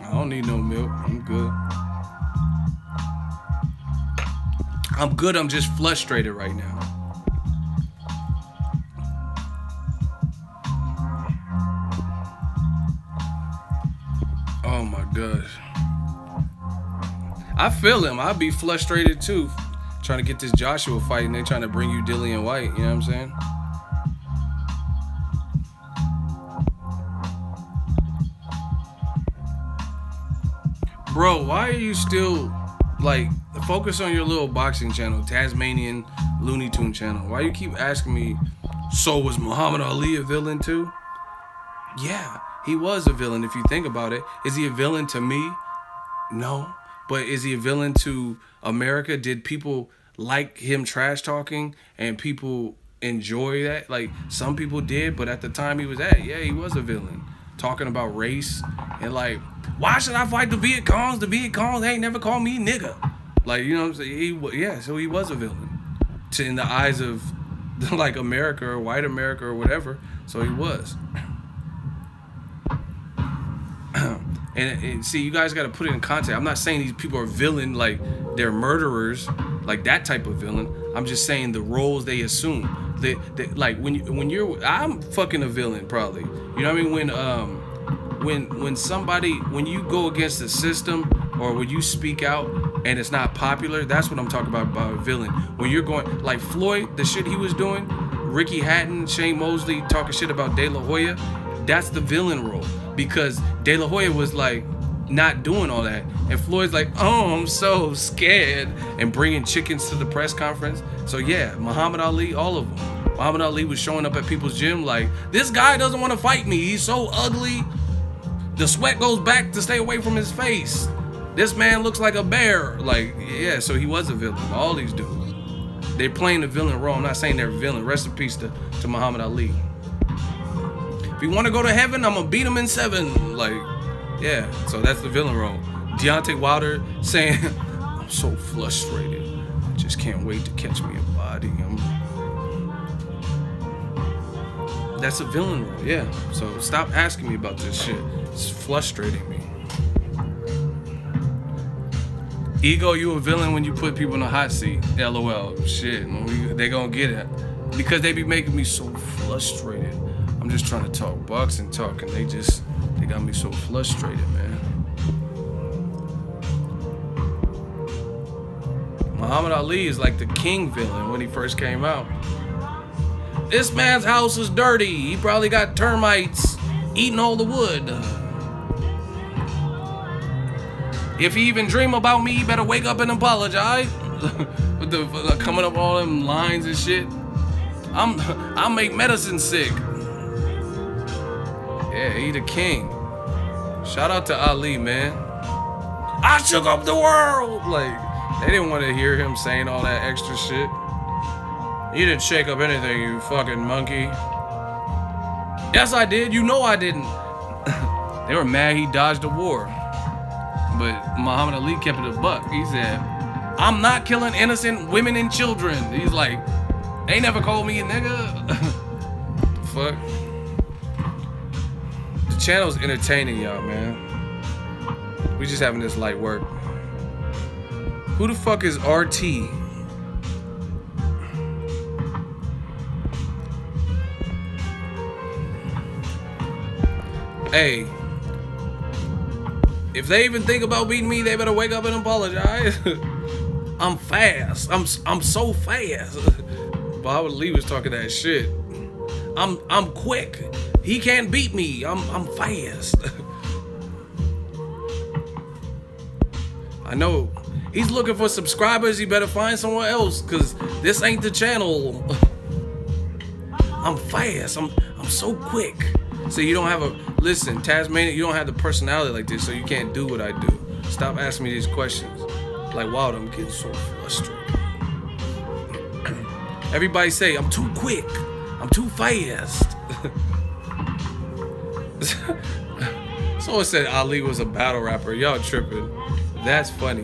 Speaker 1: I don't need no milk. I'm good. I'm good. I'm just frustrated right now. Oh my gosh. I feel him. I'd be frustrated too. Trying to get this Joshua fight and they trying to bring you Dillian White. You know what I'm saying? Bro, why are you still, like, focus on your little boxing channel, Tasmanian Looney Tune channel. Why you keep asking me, so was Muhammad Ali a villain too? Yeah, he was a villain if you think about it. Is he a villain to me? No. But is he a villain to America? Did people like him trash talking and people enjoy that? Like, some people did, but at the time he was at, yeah, he was a villain. Talking about race and like, why should I fight the Viet Congs? The Viet Congs ain't never called me nigga. Like, you know what I'm saying? Yeah, so he was a villain in the eyes of like America or white America or whatever. So he was. And see, you guys got to put it in context. I'm not saying these people are villain, like they're murderers, like that type of villain. I'm just saying the roles they assume. They like when you're, I'm fucking a villain probably. You know what I mean? When you go against the system or when you speak out and it's not popular, that's what I'm talking about a villain. When you're going like Floyd, the shit he was doing, Ricky Hatton, Shane Mosley talking shit about De La Hoya, that's the villain role. Because De La Hoya was like not doing all that, and Floyd's like, oh, I'm so scared, and bringing chickens to the press conference. So yeah, Muhammad Ali, all of them. Muhammad Ali was showing up at people's gym like, this guy doesn't want to fight me. He's so ugly. The sweat goes back to stay away from his face. This man looks like a bear. Like, yeah, so he was a villain. All these dudes, they're playing the villain role. I'm not saying they're a villain. Rest in peace to Muhammad Ali. If you want to go to heaven, I'm gonna beat him in 7. Like, yeah, so that's the villain role. Deontay Wilder saying, I'm so frustrated. I just can't wait to catch me a body. That's a villain role, yeah. So stop asking me about this shit. It's frustrating me. Ego, you a villain when you put people in the hot seat. LOL. Shit, they gonna get it. Because they be making me so frustrated. I'm just trying to talk boxing talk, and they got me so frustrated, man. Muhammad Ali is like the king villain when he first came out. This man's house is dirty. He probably got termites eating all the wood. If he even dream about me, he better wake up and apologize. With the coming up all them lines and shit. I'll make medicine sick. Yeah, he the king. Shout out to Ali, man. I shook up the world. Like, they didn't want to hear him saying all that extra shit. You didn't shake up anything, you fucking monkey. Yes, I did. You know I didn't. They were mad he dodged a war. But Muhammad Ali kept it a buck. He said, I'm not killing innocent women and children. He's like, they never called me a nigga. The fuck? The channel's entertaining y'all, man. We just having this light work. Who the fuck is RT? Hey, if they even think about beating me, they better wake up and apologize. I'm fast. I'm so fast. Bob Lee was talking that shit. I'm quick. He can't beat me. I'm fast. I know he's looking for subscribers. He better find someone else, cause this ain't the channel. I'm fast. I'm so quick. So you don't have a listen, Tasmania. You don't have the personality like this, so you can't do what I do. Stop asking me these questions. Like, wow, I'm getting so frustrated. Everybody say I'm too quick. I'm too fast. Someone said Ali was a battle rapper. Y'all tripping. That's funny.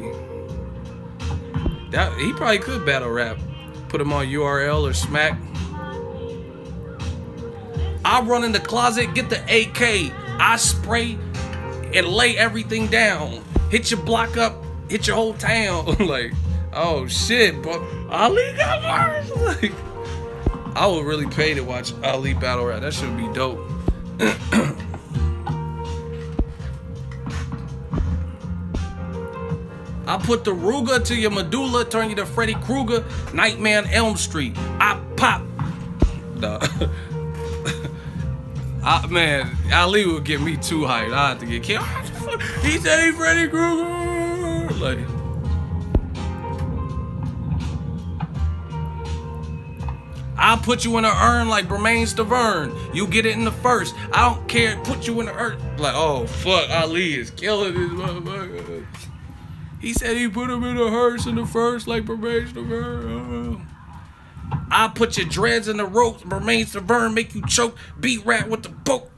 Speaker 1: He probably could battle rap. Put him on URL or Smack. I run in the closet, get the AK. I spray and lay everything down. Hit your block up, hit your whole town. Like, oh shit, bro. Ali got bars. Like, I would really pay to watch Ali battle rap. That should be dope. I put the Ruger to your medulla, turn you to Freddy Krueger, Nightmare on Elm Street. I pop. Nah. Man, Ali would get me too hyped. I have to get killed. He said he Freddy Krueger. Like, I'll put you in an urn like Bermain Stavern. You get it in the first. I don't care. Put you in the urn. Like, oh fuck, Ali is killing this motherfucker. He said he put him in a hearse in the first like Bermain Stavern. I'll put your dreads in the ropes, Bermain Stavern, make you choke, beat rat with the boat.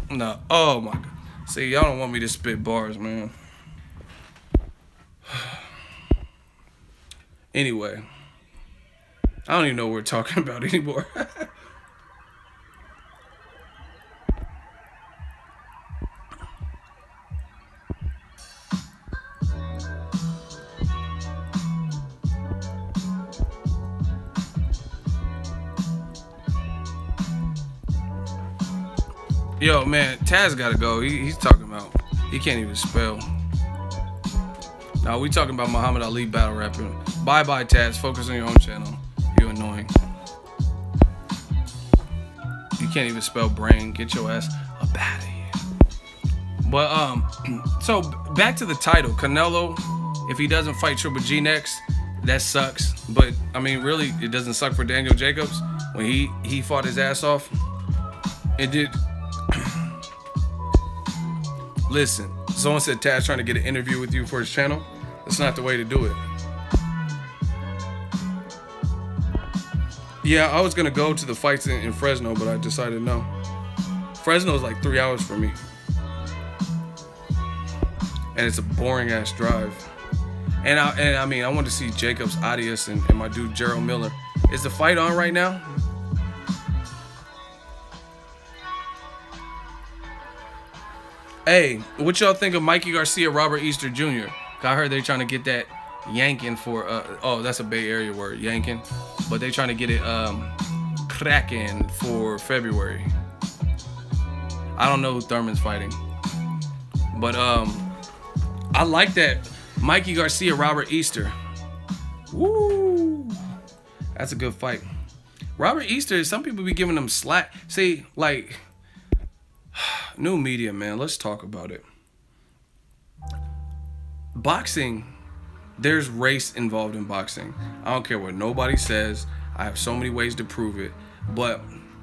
Speaker 1: No, oh my God. See, y'all don't want me to spit bars, man. Anyway, I don't even know what we're talking about anymore. Yo, man, Taz gotta go. He's talking about, he can't even spell. Now we talking about Muhammad Ali battle rapping. Bye-bye, Taz. Focus on your own channel. You annoying. You can't even spell brain. Get your ass up out of here. But, so back to the title. Canelo, if he doesn't fight Triple G next, that sucks. But, I mean, really, it doesn't suck for Daniel Jacobs. When he fought his ass off, it did. Listen, someone said Taz trying to get an interview with you for his channel. That's not the way to do it. Yeah, I was gonna go to the fights in Fresno, but I decided no. Fresno's like 3 hours for me, and it's a boring ass drive. And I mean, I want to see Jacobs, Adias, and my dude Gerald Miller. Is the fight on right now? Hey, what y'all think of Mikey Garcia, Robert Easter Jr.? I heard they trying to get that yanking for, oh, that's a Bay Area word, yanking. But they trying to get it cracking for February. I don't know who Thurman's fighting. But I like that Mikey Garcia, Robert Easter. Woo! That's a good fight. Robert Easter, some people be giving him slack. See, like, new media, man. Let's talk about it. Boxing, there's race involved in boxing. I don't care what nobody says. I have so many ways to prove it. But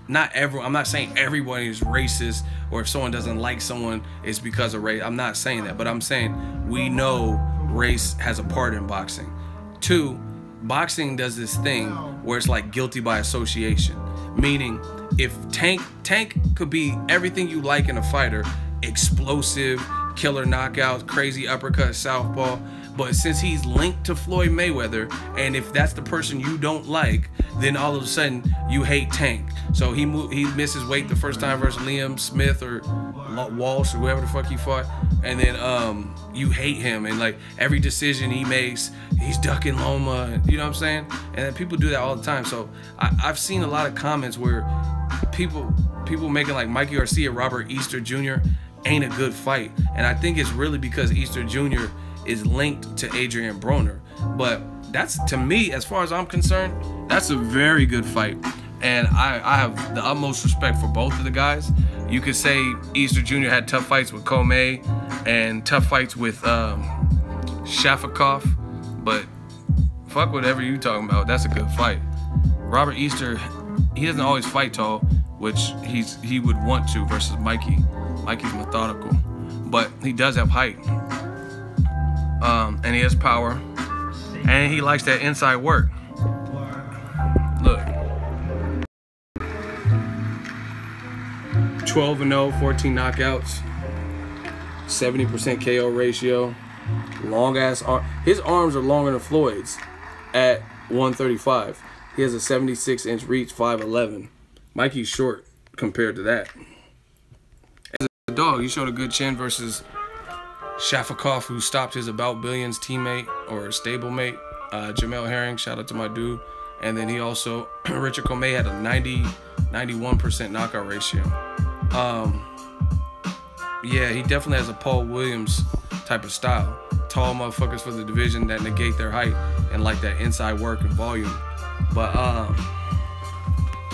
Speaker 1: I'm not saying everyone is racist, or if someone doesn't like someone, it's because of race. I'm not saying that. But I'm saying we know race has a part in boxing. 2, boxing does this thing where it's like guilty by association. Meaning, if Tank could be everything you like in a fighter, explosive, killer knockouts, crazy uppercut, southpaw, but since he's linked to Floyd Mayweather, and if that's the person you don't like, then all of a sudden you hate Tank. So he misses weight the first time versus Liam Smith or Walsh or whoever the fuck he fought, and then you hate him, and like every decision he makes, he's ducking Loma, you know what I'm saying? And people do that all the time. So I've seen a lot of comments where people making like Mikey Garcia, Robert Easter Jr., ain't a good fight. And I think it's really because Easter Jr. is linked to Adrian Broner. But that's, to me, as far as I'm concerned, that's a very good fight. And I have the utmost respect for both of the guys. You could say Easter Jr. had tough fights with Comey and tough fights with Shafikov, but fuck whatever you talking about. That's a good fight. Robert Easter, he doesn't always fight tall, which he would want to versus Mikey. Mikey's methodical, but he does have height, and he has power, and he likes that inside work. Look, 12-0, 14 knockouts, 70% KO ratio, long ass arm. His arms are longer than Floyd's at 135. He has a 76-inch reach, 5'11". Mikey's short compared to that. As a dog, he showed a good chin versus Shafikov, who stopped his About Billions teammate or stablemate, Jamel Herring. Shout out to my dude. And then he also, Richard Comey had a 91% knockout ratio. Yeah, he definitely has a Paul Williams type of style. Tall motherfuckers for the division that negate their height and like that inside work and volume. But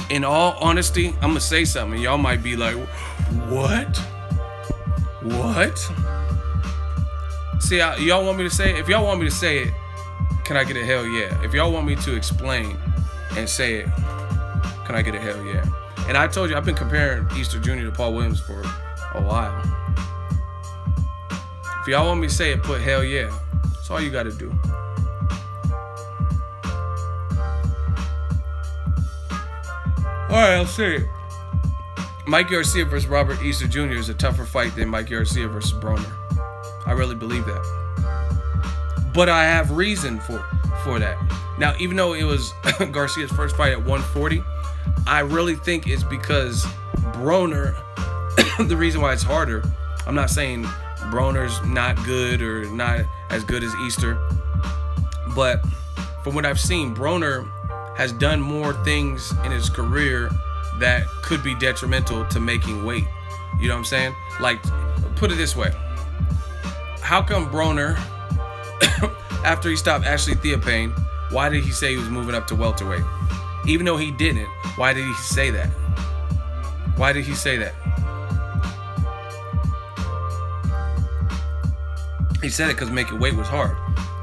Speaker 1: in all honesty, I'm gonna say something. Y'all might be like, what? What? See, y'all want me to say it? If y'all want me to say it, can I get a hell yeah? If y'all want me to explain and say it, can I get a hell yeah? And I told you, I've been comparing Easter Jr. to Paul Williams for a while. If y'all want me to say it, put hell yeah. That's all you gotta do. Alright, I'll say it. Mikey Garcia versus Robert Easter Jr. is a tougher fight than Mikey Garcia versus Broner. I really believe that. But I have reason for that. Now, even though it was Garcia's first fight at 140, I really think it's because Broner, the reason why it's harder, I'm not saying Broner's not good or not as good as Easter, but from what I've seen, Broner has done more things in his career that could be detrimental to making weight. You know what I'm saying? Like, put it this way. How come Broner, after he stopped Ashley Theophane, why did he say he was moving up to welterweight? Even though he didn't, why did he say that? Why did he say that? He said it because making weight was hard.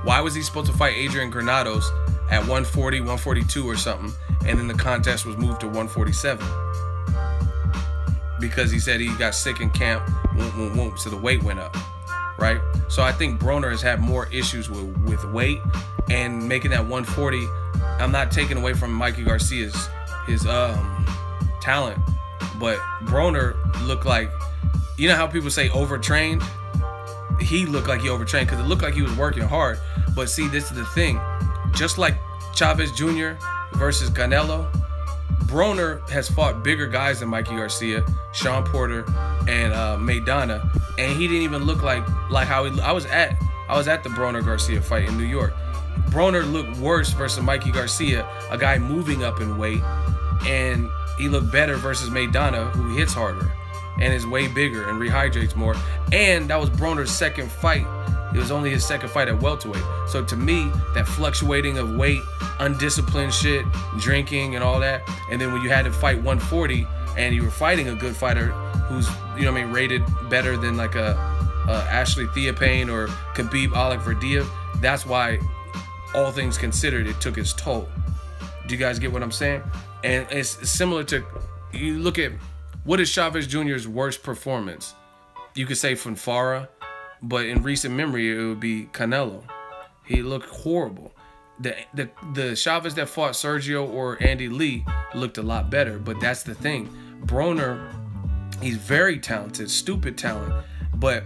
Speaker 1: Why was he supposed to fight Adrian Granados at 140, 142 or something, and then the contest was moved to 147? Because he said he got sick in camp, so the weight went up, right? So I think Broner has had more issues with weight, and making that 140, I'm not taking away from Mikey Garcia's talent, but Broner looked like, you know how people say overtrained? He looked like he overtrained because it looked like he was working hard. But see, this is the thing. Just like Chavez Jr. versus Canelo, Broner has fought bigger guys than Mikey Garcia, Shawn Porter, and Maidana, and he didn't even look like how he. I was at the Broner Garcia fight in New York. Broner looked worse versus Mikey Garcia, a guy moving up in weight, and he looked better versus Maidana, who hits harder and is way bigger and rehydrates more. And that was Broner's second fight. It was only his second fight at welterweight. So to me, that fluctuating of weight, undisciplined shit, drinking and all that, and then when you had to fight 140 and you were fighting a good fighter who's, you know what I mean, rated better than like a Ashley Theophane or Khabib Alikverdiyev, that's why, all things considered, it took its toll. Do you guys get what I'm saying? And it's similar to, you look at, what is Chavez Jr.'s worst performance? You could say Fonfara, but in recent memory, it would be Canelo. He looked horrible. The Chavez that fought Sergio or Andy Lee looked a lot better, but that's the thing. Broner, he's very talented, stupid talent, but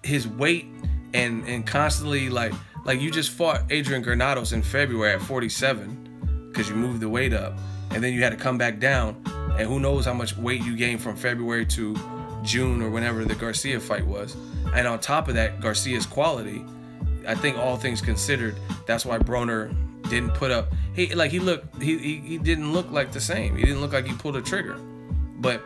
Speaker 1: his weight and constantly, like you just fought Adrian Granados in February at 47 because you moved the weight up, and then you had to come back down, and who knows how much weight you gained from February to June or whenever the Garcia fight was. And on top of that, Garcia's quality, I think all things considered, that's why Broner didn't put up, he didn't look like the same. He didn't look like he pulled a trigger. But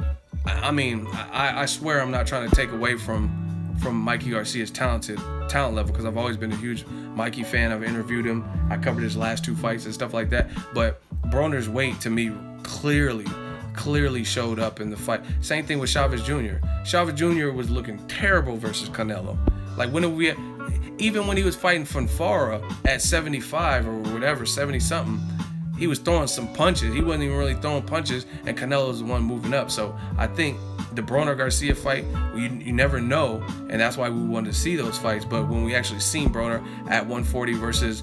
Speaker 1: I swear I'm not trying to take away from Mikey Garcia's talent level, because I've always been a huge Mikey fan. I've interviewed him. I covered his last 2 fights and stuff like that. But Broner's weight, to me, clearly showed up in the fight. Same thing with Chavez Jr. Chavez Jr. was looking terrible versus Canelo. Like, even when he was fighting Fonfara at 75 or whatever, 70-something, he was throwing some punches. He wasn't even really throwing punches, and Canelo was the one moving up. So I think the Broner-Garcia fight, you never know, and that's why we wanted to see those fights. But when we actually seen Broner at 140 versus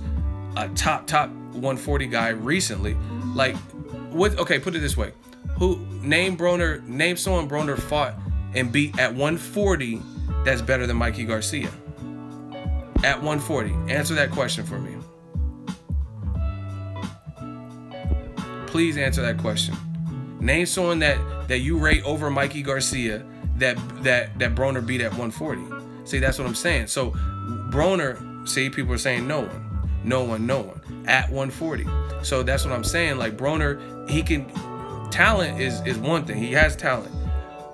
Speaker 1: a top 140 guy recently, like, okay, put it this way. Name someone Broner fought and beat at 140 that's better than Mikey Garcia. At 140. Answer that question for me. Please answer that question. Name someone that you rate over Mikey Garcia that Broner beat at 140. See, that's what I'm saying. So Broner, see, people are saying no one at 140. So that's what I'm saying. Like, Broner, talent is one thing. He has talent.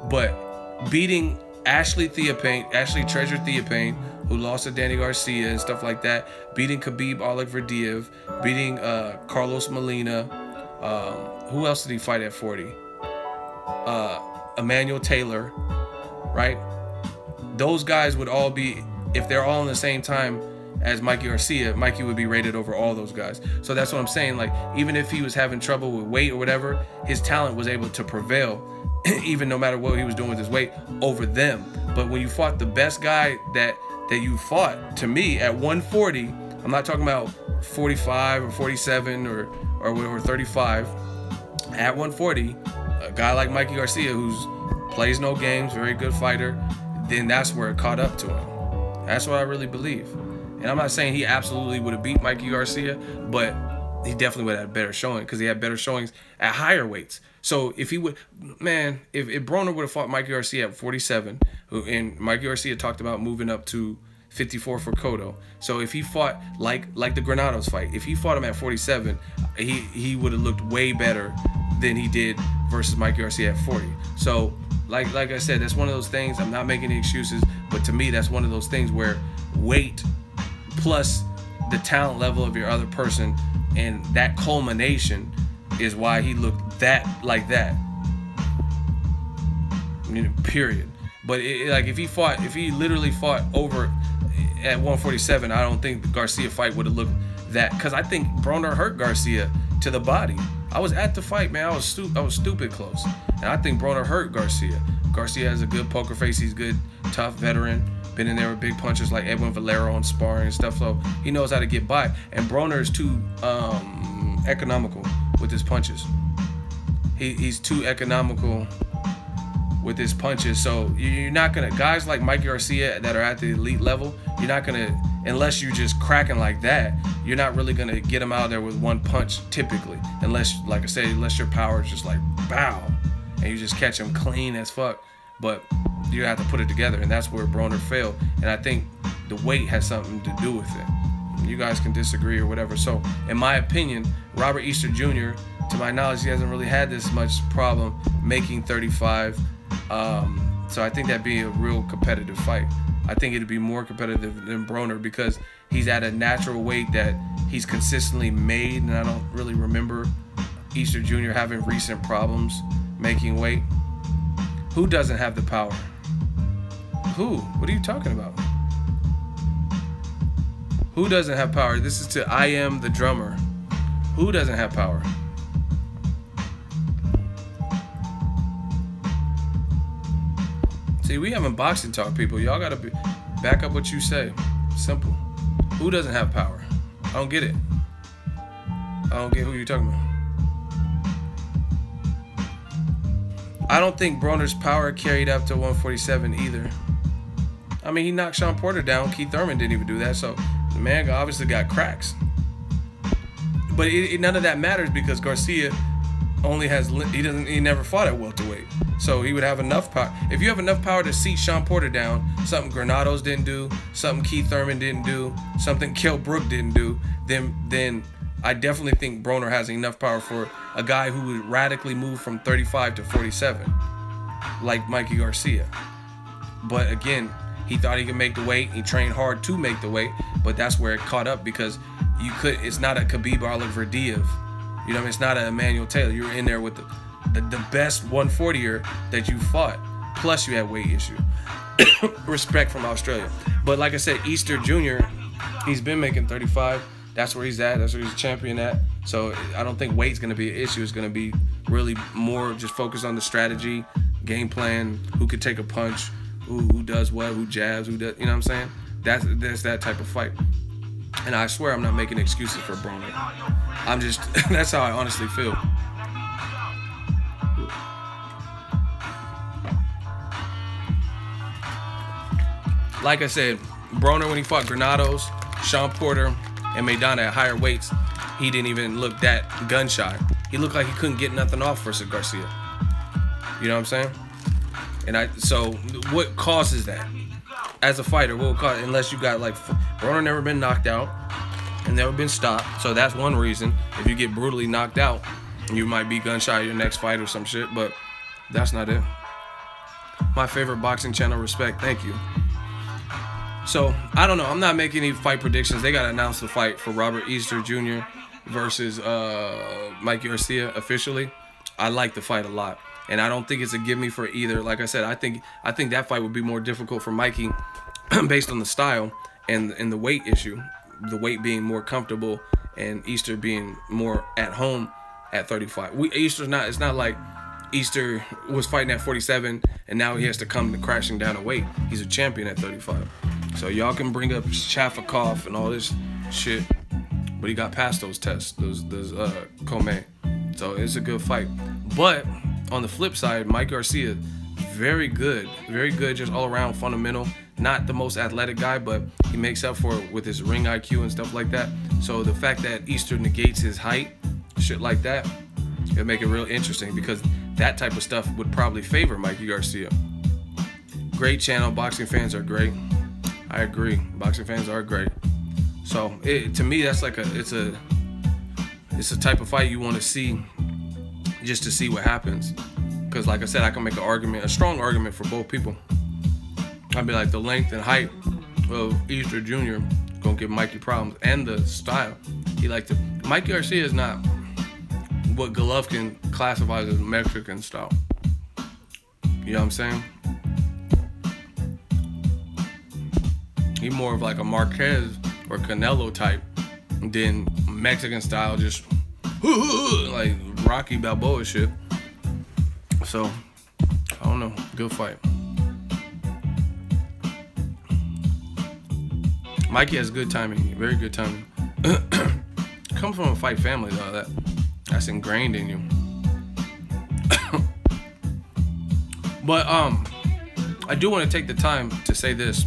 Speaker 1: But beating Ashley Treasure Theophane, who lost to Danny Garcia and stuff like that, beating Khabib Alikverdiev, beating Carlos Molina, who else did he fight at 40? Emmanuel Taylor, right? Those guys would all be, if they're all in the same time as Mikey Garcia, Mikey would be rated over all those guys. So that's what I'm saying. Like, even if he was having trouble with weight or whatever, his talent was able to prevail, even no matter what he was doing with his weight, over them. But when you fought the best guy that you fought, to me, at 140, I'm not talking about 45 or 47 or 35. At 140, a guy like Mikey Garcia, who's plays no games, very good fighter, then that's where it caught up to him. That's what I really believe. And I'm not saying he absolutely would have beat Mikey Garcia, but he definitely would have had a better showing, because he had better showings at higher weights. So if he would, man, if Broner would have fought Mikey Garcia at 47, and Mikey Garcia talked about moving up to 54 for Cotto. So if he fought like the Granados fight, if he fought him at 47, he would have looked way better than he did versus Mikey Garcia at 40. So like I said, that's one of those things. I'm not making any excuses, but to me, that's one of those things where weight plus the talent level of your other person, and that culmination is why he looked like that. I mean, period. But like, if he literally fought over at 147, I don't think the Garcia fight would have looked that, because I think Broner hurt Garcia to the body. I was at the fight, man. I was stupid close, and I think Broner hurt Garcia. Garcia has a good poker face. He's good, tough veteran. Been in there with big punchers like Edwin Valero and sparring and stuff, so he knows how to get by. And Broner is too economical with his punches. He's too economical with his punches. So you're not gonna, guys like Mikey Garcia that are at the elite level, you're not gonna, unless you're just cracking like that, you're not really gonna get him out there with one punch typically, unless, like I said, unless your power is just like bow and you just catch him clean as fuck. But you have to put it together, and that's where Broner failed. And I think the weight has something to do with it. You guys can disagree or whatever. So in my opinion, Robert Easter Jr., to my knowledge, he hasn't really had this much problem making 35. So I think that'd be a real competitive fight. I think it'd be more competitive than Broner, because he's at a natural weight that he's consistently made, and I don't really remember Easter Jr. having recent problems making weight. Who doesn't have the power? Who? What are you talking about? Who doesn't have power? This is to I Am the Drummer. Who doesn't have power? See, we having boxing talk, people. Y'all gotta back up what you say. Simple. Who doesn't have power? I don't get it. I don't get who you're talking about. I don't think Broner's power carried up to 147 either. I mean, he knocked Shawn Porter down. Keith Thurman didn't even do that, so the man obviously got cracks. But none of that matters, because Garcia only has, he never fought at welterweight, so he would have enough power. If you have enough power to seat Shawn Porter down, something Granados didn't do, something Keith Thurman didn't do, something Kell Brook didn't do, then I definitely think Broner has enough power for a guy who would radically move from 35 to 47. like Mikey Garcia. But again, he thought he could make the weight. He trained hard to make the weight, but that's where it caught up because it's not a Khabib Verdiev. You know what I mean? It's not a Emmanuel Taylor. You're in there with the best 140er that you fought. Plus you had weight issue. Respect from Australia. But like I said, Easter Jr., he's been making 35. That's where he's at. That's where he's a champion at. So I don't think weight's going to be an issue. It's going to be really more just focused on the strategy, game plan, who could take a punch, who does what, who jabs, who does, you know what I'm saying? That's that type of fight. And I swear I'm not making excuses for Broner. I'm just, that's how I honestly feel. Like I said, Broner, when he fought Granados, Shawn Porter, and Maidana at higher weights, he didn't even look that gun shy. He looked like he couldn't get nothing off versus Garcia. You know what I'm saying? And so what causes that? As a fighter, what would cause, unless you got like, Broner never been knocked out and never been stopped. So that's one reason. If you get brutally knocked out, you might be gun shy your next fight or some shit, but that's not it. My favorite boxing channel, respect, thank you. So, I don't know. I'm not making any fight predictions. They got to announce the fight for Robert Easter Jr. versus Mikey Garcia officially. I like the fight a lot. And I don't think it's a give me for either. Like I said, I think that fight would be more difficult for Mikey based on the style and the weight issue. The weight being more comfortable and Easter being more at home at 35. Easter's not, it's not like Easter was fighting at 47 and now he has to come crashing down a weight. He's a champion at 35. So y'all can bring up Shafikov and all this shit, but he got past those tests, those Comey. So it's a good fight. But on the flip side, Mike Garcia, very good just all around fundamental. Not the most athletic guy, but he makes up for it with his ring IQ and stuff like that. So the fact that Easter negates his height, shit like that, it'll make it real interesting because that type of stuff would probably favor Mikey Garcia. Great channel, boxing fans are great. I agree, boxing fans are great. So to me, that's like it's a type of fight you want to see just to see what happens. Because like I said, I can make an argument, a strong argument for both people. I'd be like, the length and height of Easter Jr. gonna give Mikey problems, and the style. Mikey Garcia is not what Golovkin classifies as Mexican style. You know what I'm saying? He's more of like a Marquez or Canelo type than Mexican style, just like Rocky Balboa shit. So, I don't know. Good fight. Mikey has good timing, very good timing. Comes from a fight family though, that's ingrained in you. But I do want to take the time to say this,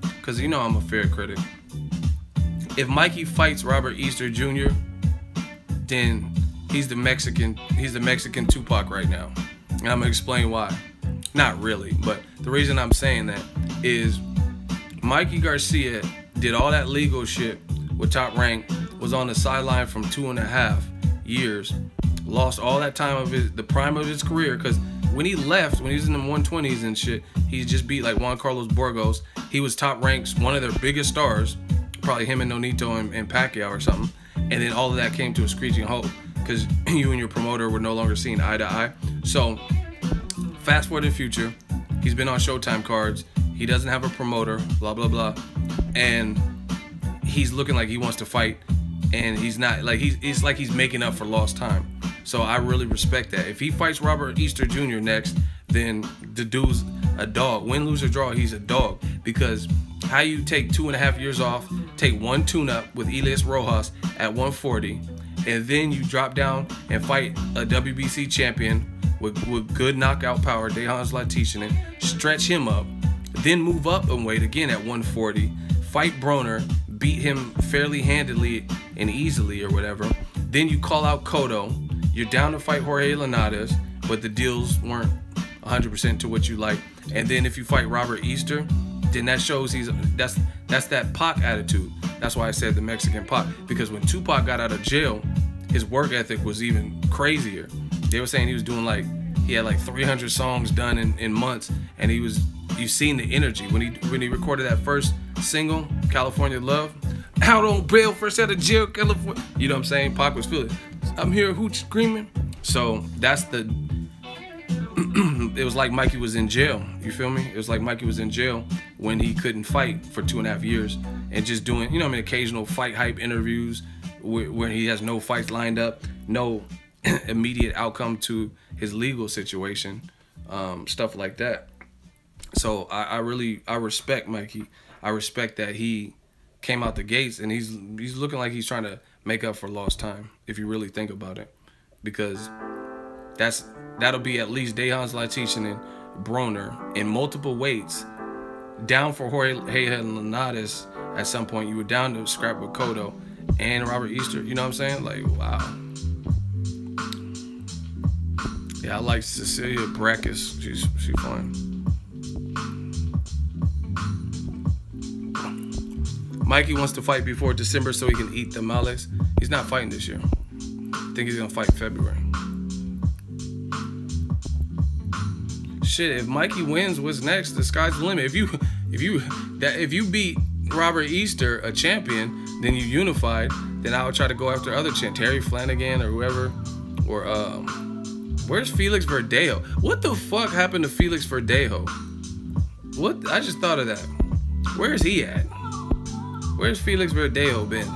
Speaker 1: because you know I'm a fair critic. If Mikey fights Robert Easter Jr., then he's the Mexican Tupac right now. And I'm gonna explain why. Not really, but the reason I'm saying that is Mikey Garcia did all that legal shit with Top Rank, was on the sideline from 2.5 years, lost all that time of the prime of his career, because when he left, when he was in the 120s and shit, he just beat like Juan Carlos Burgos. He was Top Rank's one of their biggest stars, probably him and Nonito and Pacquiao or something. And then all of that came to a screeching halt because you and your promoter were no longer seeing eye to eye. So fast forward to the future, he's been on Showtime cards. He doesn't have a promoter, blah, blah, blah. And he's looking like he wants to fight. And he's not, like, it's like he's making up for lost time. So I really respect that. If he fights Robert Easter Jr. next, then the dude's a dog. Win, lose, or draw, he's a dog. Because how you take 2.5 years off, take one tune-up with Elias Rojas at 140, and then you drop down and fight a WBC champion with good knockout power, Dejan's Latishinin, stretch him up, then move up and weight again at 140, fight Broner, beat him fairly handily and easily or whatever. Then you call out Cotto. You're down to fight Jorge Linares, but the deals weren't 100% to what you like. And then if you fight Robert Easter, then that shows that's that Pac attitude. That's why I said the Mexican Pac, because when Tupac got out of jail, his work ethic was even crazier. They were saying he was doing like he had like 300 songs done in months, and you've seen the energy when he recorded that first single, California Love, out on bail, first out of jail, California. You know what I'm saying? Pac was feeling, I'm here hooch screaming. So that's the. It was like Mikey was in jail. You feel me? It was like Mikey was in jail when he couldn't fight for 2.5 years and just doing, you know, occasional fight hype interviews where he has no fights lined up, no immediate outcome to his legal situation, stuff like that. So I respect Mikey. I respect that he came out the gates and he's looking like he's trying to make up for lost time, if you really think about it, because that'll be at least Dejan's Latition and Broner in multiple weights, down for Jorge Linares at some point. You were down to scrap with Cotto and Robert Easter. You know what I'm saying? Like, wow. Yeah, I like Cecilia Brækhus. She's fine. Mikey wants to fight before December so he can eat tamales. He's not fighting this year. I think he's gonna fight in February. Shit, if Mikey wins, what's next? The sky's the limit. If you beat Robert Easter, a champion, then you unified, then I would try to go after other Terry Flanagan or whoever. Or where's Felix Verdejo? What the fuck happened to Felix Verdejo? What? I just thought of that. Where's he at? Where's Felix Verdejo been?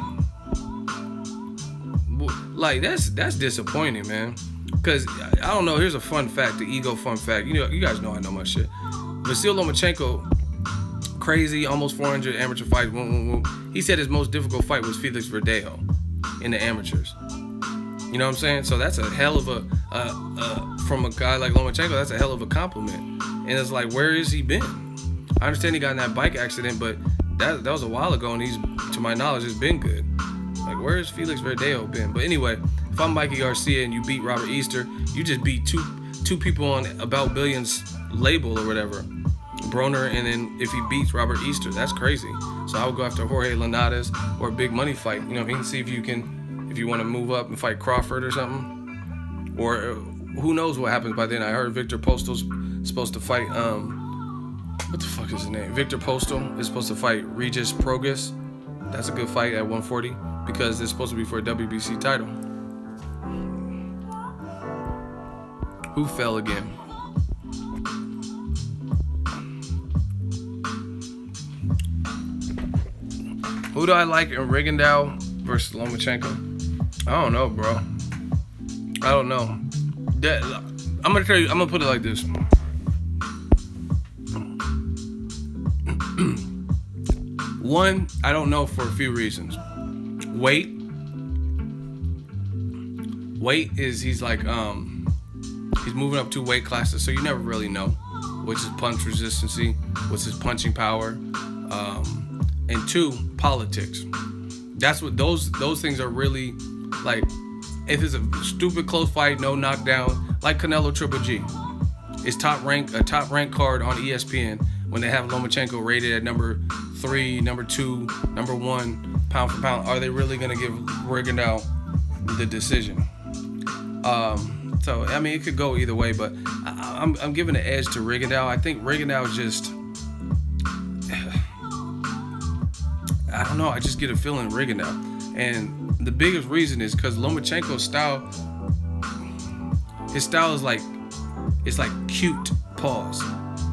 Speaker 1: Like, that's disappointing, man. Because, I don't know, here's a fun fact, the ego fun fact. You know, you guys know I know my shit. Vasil Lomachenko, crazy, almost 400 amateur fights. He said his most difficult fight was Felix Verdejo in the amateurs. You know what I'm saying? So that's a hell of a, from a guy like Lomachenko, that's a hell of a compliment. And it's like, where has he been? I understand he got in that bike accident, but that was a while ago, and he's, to my knowledge, has been good. Like, where has Felix Verdejo been? But anyway, if I'm Mikey Garcia and you beat Robert Easter, you just beat two people on About Billions label or whatever. Broner, and then if he beats Robert Easter, that's crazy. So I would go after Jorge Linares or a big money fight. You know, he can see if you want to move up and fight Crawford or something. Or who knows what happens by then. I heard Victor Postal's supposed to fight, what the fuck is his name? Victor Postal is supposed to fight Regis Prograis. That's a good fight at 140 because it's supposed to be for a WBC title. Who fell again? Who do I like in Rigondeaux versus Lomachenko? I don't know, bro. I don't know. I'm gonna tell you. I'm gonna put it like this. One, I don't know for a few reasons. Weight is he's moving up 2 weight classes, so you never really know what's his punch resistancy, what's his punching power, and 2, politics. That's what those things are really like. If it's a stupid close fight, no knockdown, like Canelo Triple G, it's a top rank card on ESPN when they have Lomachenko rated at number 3, number 2, number 1, pound for pound. Are they really gonna give Rigondeaux the decision? So I mean, it could go either way, but I'm giving an edge to Rigondeaux. I think Rigondeaux just, I don't know. I just get a feeling Rigondeaux, and the biggest reason is because Lomachenko's style, his style is like, it's like cute. Pause.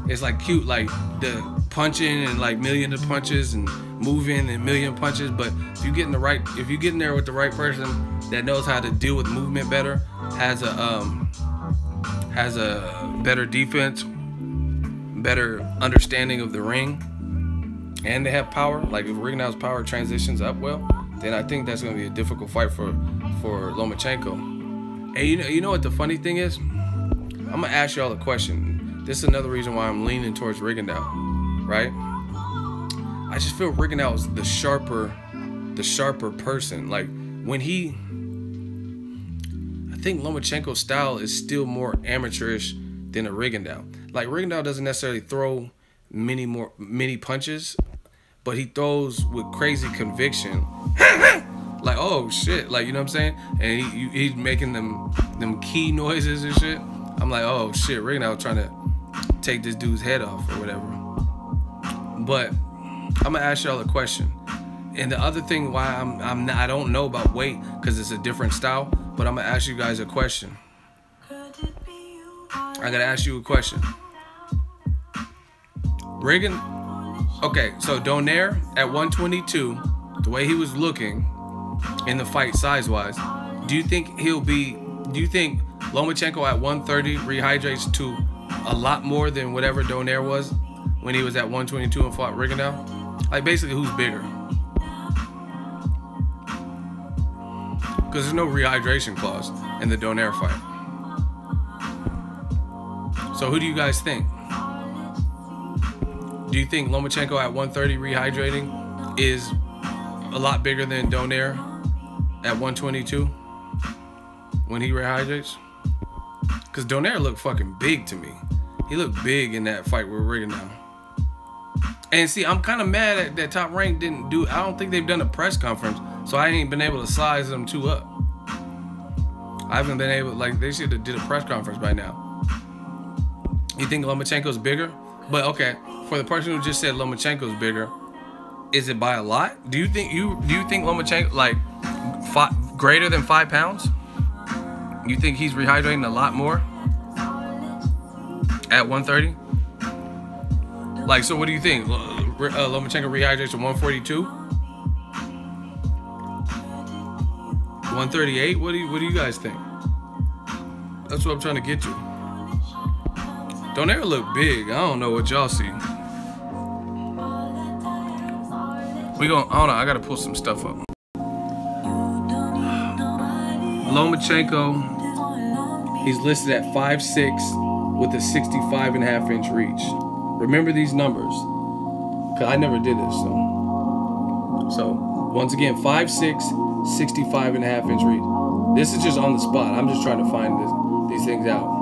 Speaker 1: It's like cute, like the punching and like million of punches and moving and million punches. But if you get in there with the right person that knows how to deal with movement better, has a better defense, better understanding of the ring, and they have power. Like if Rigondeaux's power transitions up well, then I think that's gonna be a difficult fight for Lomachenko. And you know what the funny thing is? I'm gonna ask y'all a question. This is another reason why I'm leaning towards Rigondeaux, right? I just feel Rigondeaux is the sharper person. Like when I think Lomachenko's style is still more amateurish than a Rigondeaux. Like Rigondeaux doesn't necessarily throw many punches, but he throws with crazy conviction. Like, oh shit, like, you know what I'm saying? And he's making them key noises and shit. I'm like, oh shit, Rigondeaux trying to take this dude's head off or whatever. But I'm gonna ask y'all a question. And the other thing why I don't know about weight, because it's a different style, but I'm gonna ask you guys a question. I gotta ask you a question. Okay, so Donaire at 122, the way he was looking in the fight size-wise, do you think Lomachenko at 130 rehydrates to a lot more than whatever Donaire was when he was at 122 and fought Rigondeaux? Like, basically, who's bigger? Because there's no rehydration clause in the Donaire fight. So who do you guys think? Do you think Lomachenko at 130 rehydrating is a lot bigger than Donaire at 122 when he rehydrates? Because Donaire looked fucking big to me. He looked big in that fight with Rigondeaux. And see, I'm kind of mad that Top Rank didn't do. I don't think they've done a press conference, so I ain't been able to size them two up. I haven't been able, like, they should have did a press conference by now. You think Lomachenko's bigger? But okay, for the person who just said Lomachenko's bigger, is it by a lot? Do you think Lomachenko, like, greater than 5 pounds? You think he's rehydrating a lot more at 130? Like, so what do you think? Lomachenko rehydrates to 142? 138? What do you guys think? That's what I'm trying to get to. Donaire look big. I don't know what y'all see. Hold on, I gotta pull some stuff up. Lomachenko, he's listed at 5'6" with a 65.5 inch reach. Remember these numbers, cause I never did this. So once again, 5'6", 65.5 inch reach. This is just on the spot. I'm just trying to find these things out.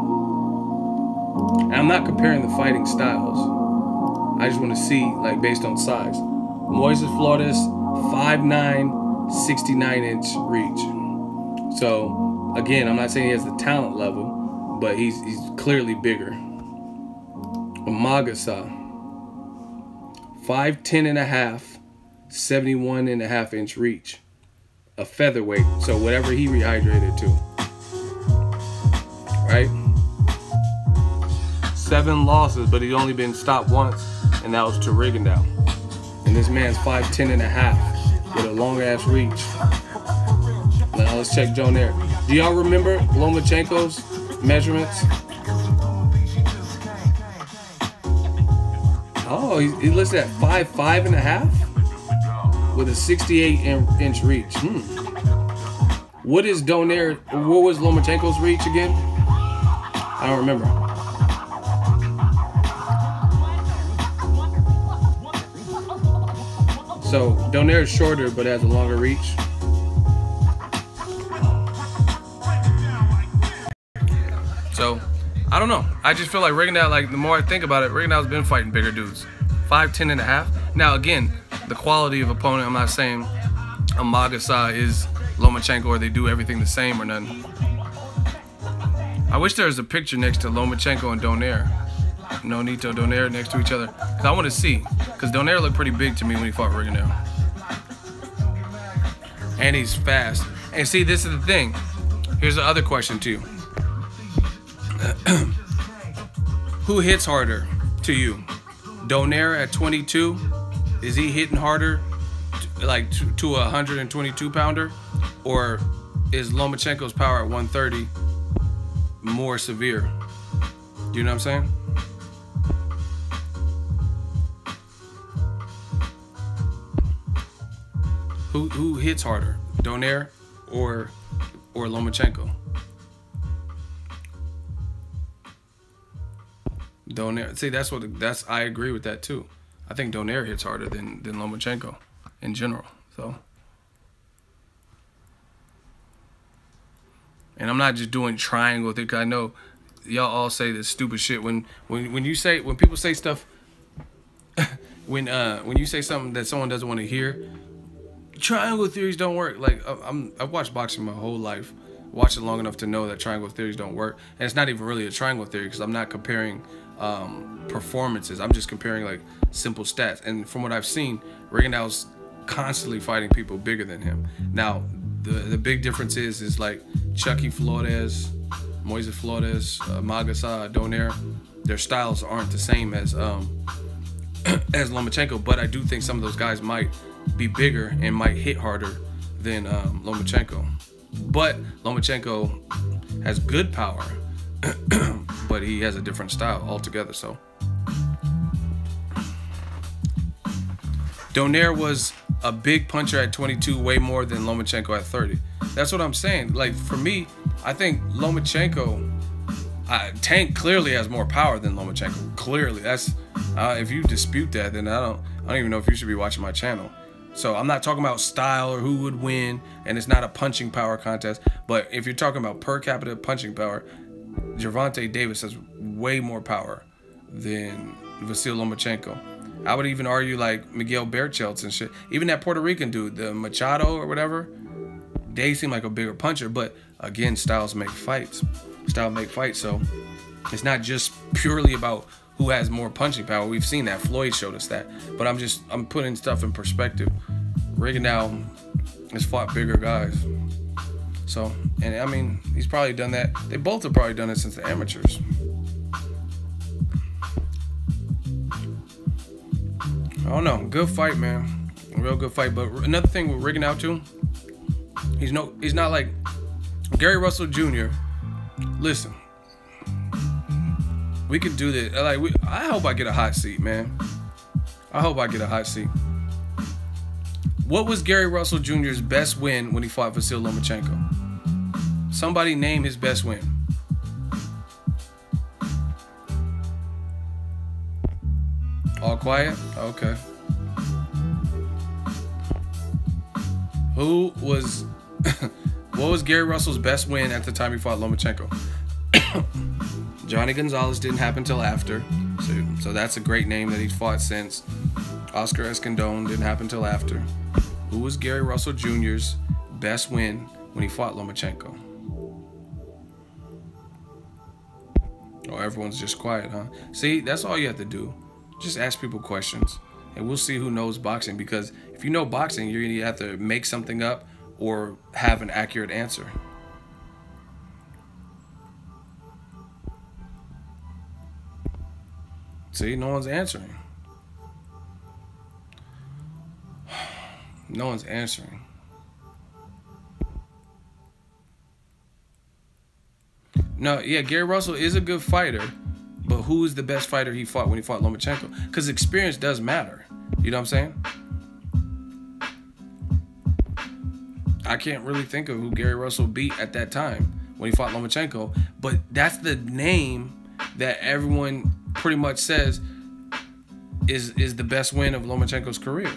Speaker 1: And I'm not comparing the fighting styles. I just want to see, like, based on size. Moises Flores, 5'9", 69-inch reach. So, again, I'm not saying he has the talent level, but he's clearly bigger. Magasa, 5'10.5", 71.5-inch reach. A featherweight, so whatever he rehydrated to. Right? 7 losses, but he's only been stopped once, and that was to Rigondeaux. And this man's 5'10.5" with a long-ass reach. Now let's check Donaire. Do y'all remember Lomachenko's measurements? Oh, he listed at 5'5.5" with a 68-inch reach. What is Donaire? What was Lomachenko's reach again? I don't remember. So Donaire is shorter but has a longer reach. So I don't know. I just feel like Rigondeaux, like, the more I think about it, Rigondeaux's been fighting bigger dudes. 5'10.5". Now again, the quality of opponent, I'm not saying a Magasa is Lomachenko or they do everything the same or nothing. I wish there was a picture next to Lomachenko and Donaire. Nonito, Donaire next to each other. Cause I want to see. Because Donaire looked pretty big to me when he fought Rigondeaux. And he's fast. And see, this is the thing. Here's the other question too. Who hits harder to you? Donaire at 22? Is he hitting harder like to a 122 pounder? Or is Lomachenko's power at 130 more severe? Do you know what I'm saying? Who hits harder, Donaire or Lomachenko? Donaire. See, that's I agree with that too. I think Donaire hits harder than Lomachenko in general. So, and I'm not just doing triangle with it, cause I know y'all all say this stupid shit when people say stuff when you say something that someone doesn't want to hear. Triangle theories don't work. Like, I've watched boxing my whole life. watched it long enough to know that triangle theories don't work. And it's not even really a triangle theory because I'm not comparing performances. I'm just comparing like simple stats. And from what I've seen, Rigondeaux's constantly fighting people bigger than him. Now, the big difference is like Chucky Flores, Moise Flores, Magasa, Donaire, their styles aren't the same as Lomachenko, but I do think some of those guys might be bigger and might hit harder than Lomachenko. But Lomachenko has good power, but he has a different style altogether. So Donaire was a big puncher at 22, way more than Lomachenko at 30. That's what I'm saying. Like, for me, I think Lomachenko, Tank clearly has more power than Lomachenko. Clearly, that's if you dispute that, then I don't even know if you should be watching my channel. So I'm not talking about style or who would win, and it's not a punching power contest. But if you're talking about per capita punching power, Gervonta Davis has way more power than Vasyl Lomachenko. I would even argue like Miguel Berchelt and shit. Even that Puerto Rican dude, the Machado or whatever, they seem like a bigger puncher. But again, styles make fights. Style make fights. So it's not just purely about who has more punching power. We've seen that. Floyd showed us that. But I'm putting stuff in perspective. Rigondeaux has fought bigger guys. So, and I mean, he's probably done that. They both have probably done it since the amateurs. I don't know. Good fight, man. A real good fight. But another thing with Rigondeaux too, he's not like Gary Russell Jr. Listen, we could do this. Like, I hope I get a hot seat, man. I hope I get a hot seat. What was Gary Russell Jr.'s best win when he fought Vasyl Lomachenko? Somebody name his best win. All quiet? Okay. What was Gary Russell's best win at the time he fought Lomachenko? Johnny Gonzalez didn't happen till after. So that's a great name that he's fought since. Oscar Escandón didn't happen till after. Who was Gary Russell Jr.'s best win when he fought Lomachenko? Oh, everyone's just quiet, huh? See, that's all you have to do. Just ask people questions, and we'll see who knows boxing. Because if you know boxing, you're gonna have to make something up or have an accurate answer. See, no one's answering. No one's answering. No, yeah, Gary Russell is a good fighter. But who is the best fighter he fought when he fought Lomachenko? Because experience does matter. You know what I'm saying? I can't really think of who Gary Russell beat at that time when he fought Lomachenko. But that's the name that everyone pretty much says is the best win of Lomachenko's career.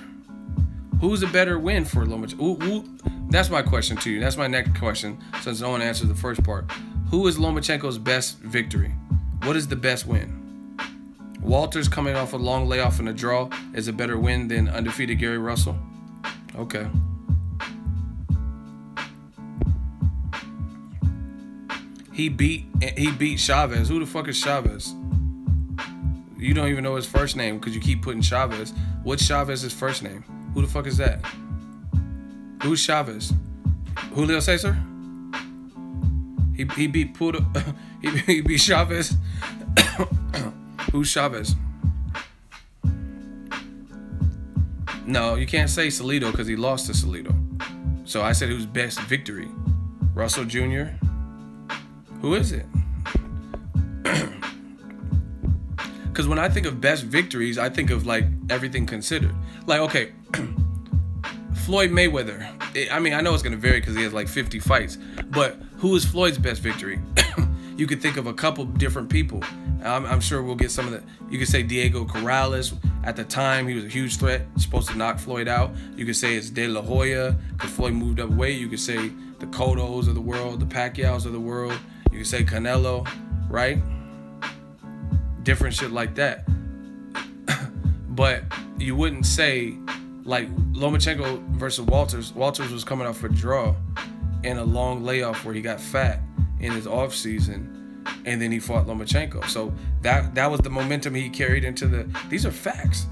Speaker 1: Who's a better win for Lomachenko? That's my question to you. That's my next question, since no one answered the first part. Who is Lomachenko's best victory? What is the best win? Walters coming off a long layoff and a draw is a better win than undefeated Gary Russell? Okay. He beat Chavez. Who the fuck is Chavez? You don't even know his first name because you keep putting Chavez. What's Chavez's first name? Who the fuck is that? Who's Chavez? Julio Cesar? He beat Puto. He beat Chavez. Who's Chavez? No, you can't say Salido because he lost to Salido. So I said who's best victory? Russell Jr.? Who is it? Because when I think of best victories, I think of like everything considered. Like, okay, Floyd Mayweather. I mean, I know it's going to vary because he has like 50 fights. But who is Floyd's best victory? You could think of a couple different people. I'm sure we'll get some of the. You could say Diego Corrales. At the time, he was a huge threat, supposed to knock Floyd out. You could say it's De La Hoya because Floyd moved up weight. You could say the Cottos of the world, the Pacquiaos of the world. You could say Canelo, right? Different shit like that. But you wouldn't say like Lomachenko versus Walters. Walters was coming off for a draw, and a long layoff where he got fat in his off season, and then he fought Lomachenko. So that was the momentum he carried into the. These are facts.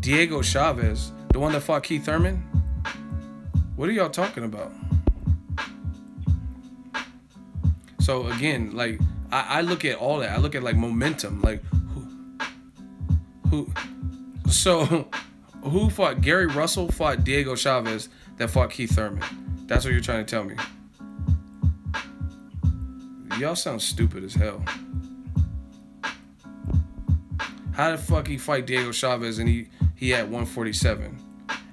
Speaker 1: Diego Chavez, the one that fought Keith Thurman. What are y'all talking about? So again, like I look at all that. I look at like momentum. Like who fought Gary Russell fought Diego Chavez that fought Keith Thurman. That's what you're trying to tell me. Y'all sound stupid as hell. How the fuck he fight Diego Chavez and he had 147?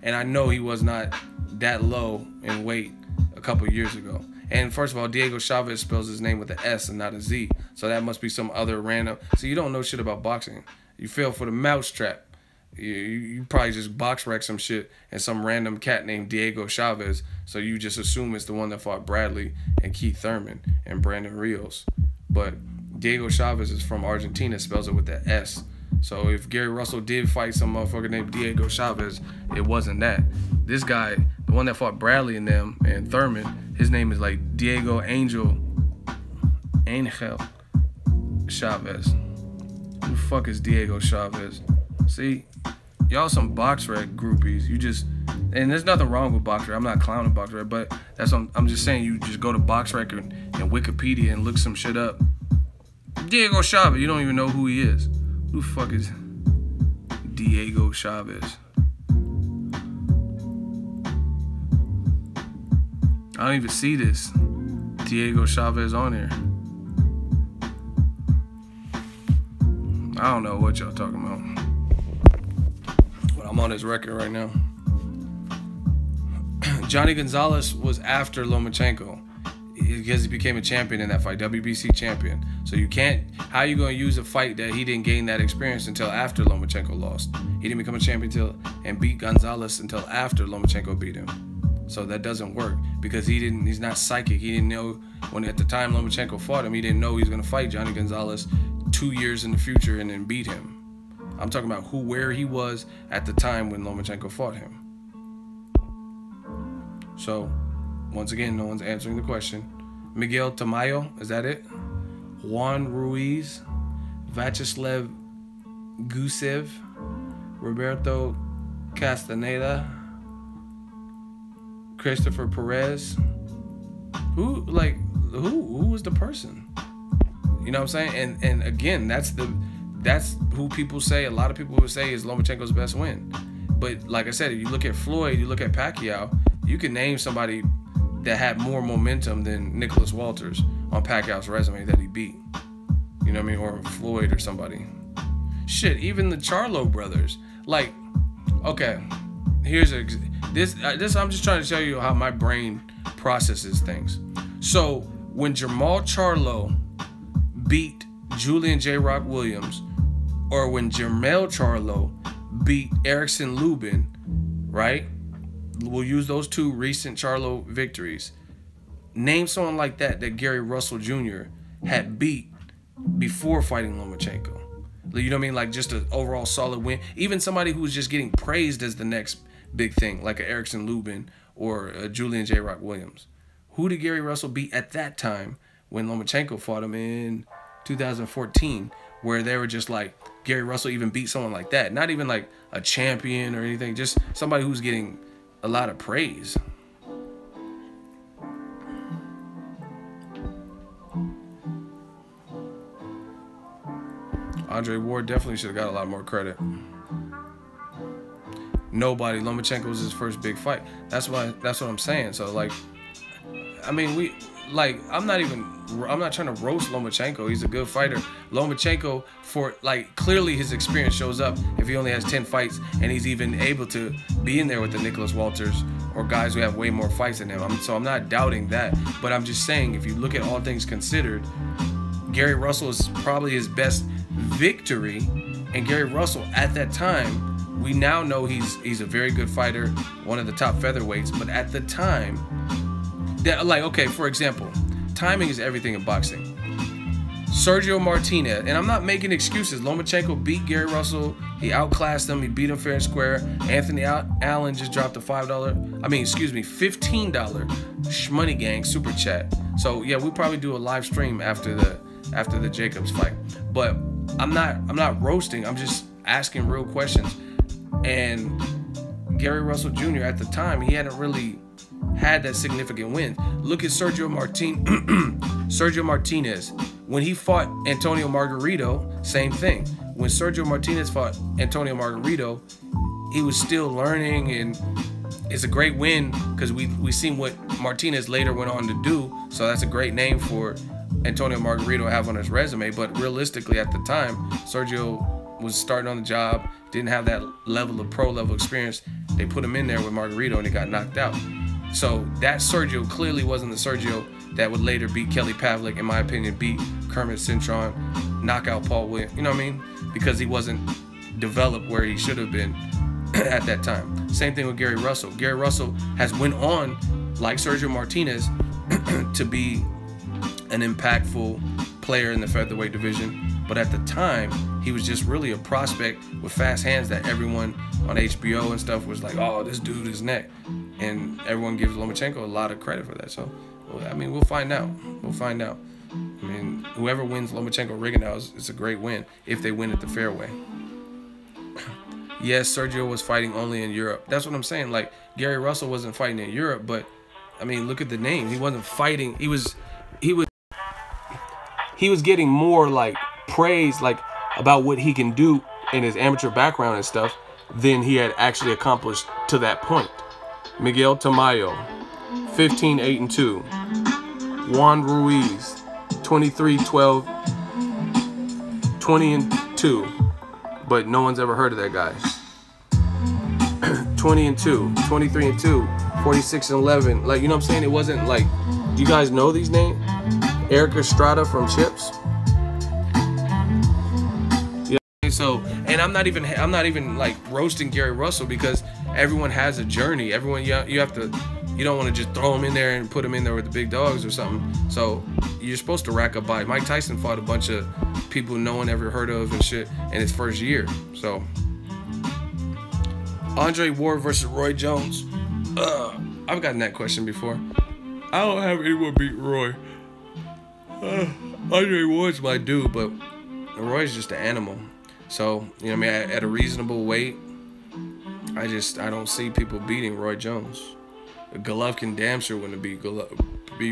Speaker 1: And I know he was not that low in weight a couple years ago. And first of all, Diego Chavez spells his name with an S and not a Z. So that must be some other random. So you don't know shit about boxing. You fell for the mousetrap. You probably just box wrecked some shit and some random cat named Diego Chavez. So you just assume it's the one that fought Bradley and Keith Thurman and Brandon Rios. But Diego Chavez is from Argentina, spells it with the S. So if Gary Russell did fight some motherfucker named Diego Chavez, it wasn't that. This guy, the one that fought Bradley and them and Thurman, his name is like Diego Angel Chavez. Who the fuck is Diego Chavez? See, y'all some box rec groupies. You just, and there's nothing wrong with box rec. I'm not clowning box rec, but that's what I'm just saying. You just go to box rec and Wikipedia and look some shit up. Diego Chavez, you don't even know who he is. Who the fuck is Diego Chavez? I don't even see this Diego Chavez on here. I don't know what y'all talking about. But I'm on his record right now. Johnny Gonzalez was after Lomachenko because he became a champion in that fight, WBC champion. So you can't, how you going to use a fight that he didn't gain that experience until after Lomachenko lost? He didn't become a champion and beat Gonzalez until after Lomachenko beat him. So that doesn't work because he's not psychic. He didn't know when at the time Lomachenko fought him, he didn't know he was going to fight Johnny Gonzalez 2 years in the future and then beat him. I'm talking about where he was at the time when Lomachenko fought him. So, once again, no one's answering the question. Miguel Tamayo, is that it? Juan Ruiz, Vyacheslav Gusev, Roberto Castaneda, Christopher Perez. Who was the person? You know what I'm saying? And again, that's who people say, a lot of people would say is Lomachenko's best win. But like I said, if you look at Floyd, you look at Pacquiao, you can name somebody that had more momentum than Nicholas Walters on Pacquiao's resume that he beat. You know what I mean? Or Floyd or somebody. Shit, even the Charlo brothers. Like, okay, here's this. I'm just trying to tell you how my brain processes things. So when Jermall Charlo beat Julian J. Rock Williams, or when Jermell Charlo beat Erickson Lubin, right? We'll use those two recent Charlo victories. Name someone like that Gary Russell Jr. had beat before fighting Lomachenko. You know what I mean? Like just an overall solid win. Even somebody who's just getting praised as the next big thing, like an Erickson Lubin or a Julian J. Rock Williams. Who did Gary Russell beat at that time when Lomachenko fought him in 2014, where they were just like, Gary Russell even beat someone like that? Not even like a champion or anything, just somebody who's getting a lot of praise. Andre Ward definitely should have got a lot more credit. Nobody. Lomachenko was his first big fight. That's what I'm saying. So like, I mean, I'm not trying to roast Lomachenko. He's a good fighter. Lomachenko, for like, clearly his experience shows up if he only has 10 fights and he's even able to be in there with the Nicholas Walters or guys who have way more fights than him. So I'm not doubting that, but I'm just saying, if you look at all things considered, Gary Russell is probably his best victory. And Gary Russell at that time, we now know he's a very good fighter, one of the top featherweights, but at the time, that, like, okay, for example, timing is everything in boxing. Sergio Martinez, and I'm not making excuses. Lomachenko beat Gary Russell. He outclassed him. He beat him fair and square. Anthony Allen just dropped a $15 Shmoney Gang super chat. So yeah, we'll probably do a live stream after the Jacobs fight. But I'm not roasting. I'm just asking real questions. And Gary Russell Jr. at the time, he hadn't really had that significant win. Look at Sergio Martinez. When he fought Antonio Margarito, same thing. When Sergio Martinez fought Antonio Margarito, he was still learning, and it's a great win because we seen what Martinez later went on to do. So that's a great name for Antonio Margarito to have on his resume. But realistically, at the time, Sergio was starting on the job, didn't have that level of pro level experience. They put him in there with Margarito and he got knocked out. So that Sergio clearly wasn't the Sergio that would later beat Kelly Pavlik, in my opinion, beat Kermit Cintron, knock out Paul Williams, you know what I mean? Because he wasn't developed where he should have been at that time. Same thing with Gary Russell. Gary Russell has went on, like Sergio Martinez, to be an impactful player in the featherweight division. But at the time, he was just really a prospect with fast hands that everyone on HBO and stuff was like, oh, this dude is neck. And everyone gives Lomachenko a lot of credit for that. So, I mean, we'll find out. We'll find out. I mean, whoever wins Lomachenko Rigondeaux, it's a great win if they win it the fair way. Yes, Sergio was fighting only in Europe. That's what I'm saying. Like, Gary Russell wasn't fighting in Europe, but I mean, look at the name. He wasn't fighting. He was getting more like praise, like about what he can do in his amateur background and stuff than he had actually accomplished to that point. Miguel Tamayo, 15-8-2. Juan Ruiz, 23-12, 20-2. But no one's ever heard of that guy. 20-2, 23-2, 46-11. Like, you know what I'm saying? It wasn't like, do you guys know these names? Eric Estrada from Chips. So, and I'm not even like roasting Gary Russell, because everyone has a journey. Everyone, you don't want to just throw him in there and put him in there with the big dogs or something. So you're supposed to rack up body. Mike Tyson fought a bunch of people no one ever heard of and shit in his first year. So Andre Ward versus Roy Jones. I've gotten that question before. I don't have anyone beat Roy. Andre Ward's my dude, but Roy's just an animal. So, you know what I mean, at a reasonable weight, I don't see people beating Roy Jones. Golovkin damn sure wouldn't beat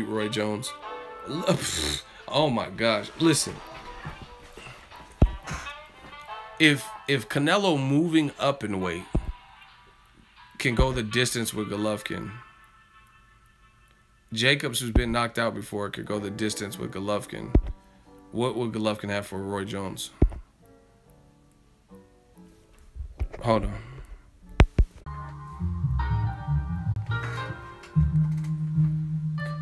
Speaker 1: Roy Jones. Oh my gosh. Listen. If Canelo moving up in weight can go the distance with Golovkin, Jacobs, who's been knocked out before, could go the distance with Golovkin, what would Golovkin have for Roy Jones? Hold on.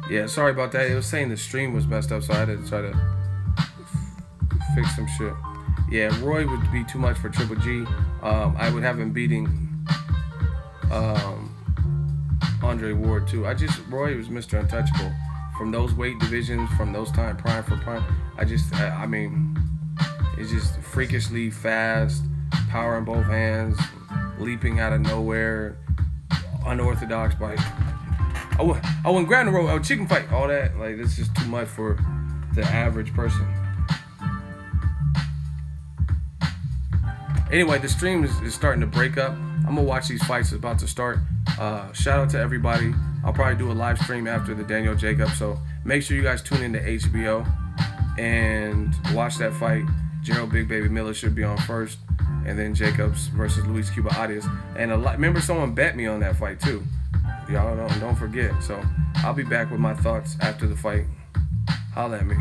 Speaker 1: Yeah, sorry about that. It was saying the stream was messed up, so I had to try to fix some shit. Yeah, Roy would be too much for Triple G. I would have him beating Andre Ward too. Roy was Mr. Untouchable. From those weight divisions, from those time, prime for prime. I mean, it's just freakishly fast, power in both hands, leaping out of nowhere, unorthodox bite. I wouldn't grab the rope, I would chicken fight, all that. Like, it's just too much for the average person. Anyway, the stream is starting to break up. I'm gonna watch these fights. It's about to start. Shout out to everybody. I'll probably do a live stream after the Daniel Jacobs, so make sure you guys tune in to HBO and watch that fight. Gerald Big Baby Miller should be on first, and then Jacobs versus Luis Cuba Arias. And remember, someone bet me on that fight too. Y'all don't forget. So I'll be back with my thoughts after the fight. Holla at me.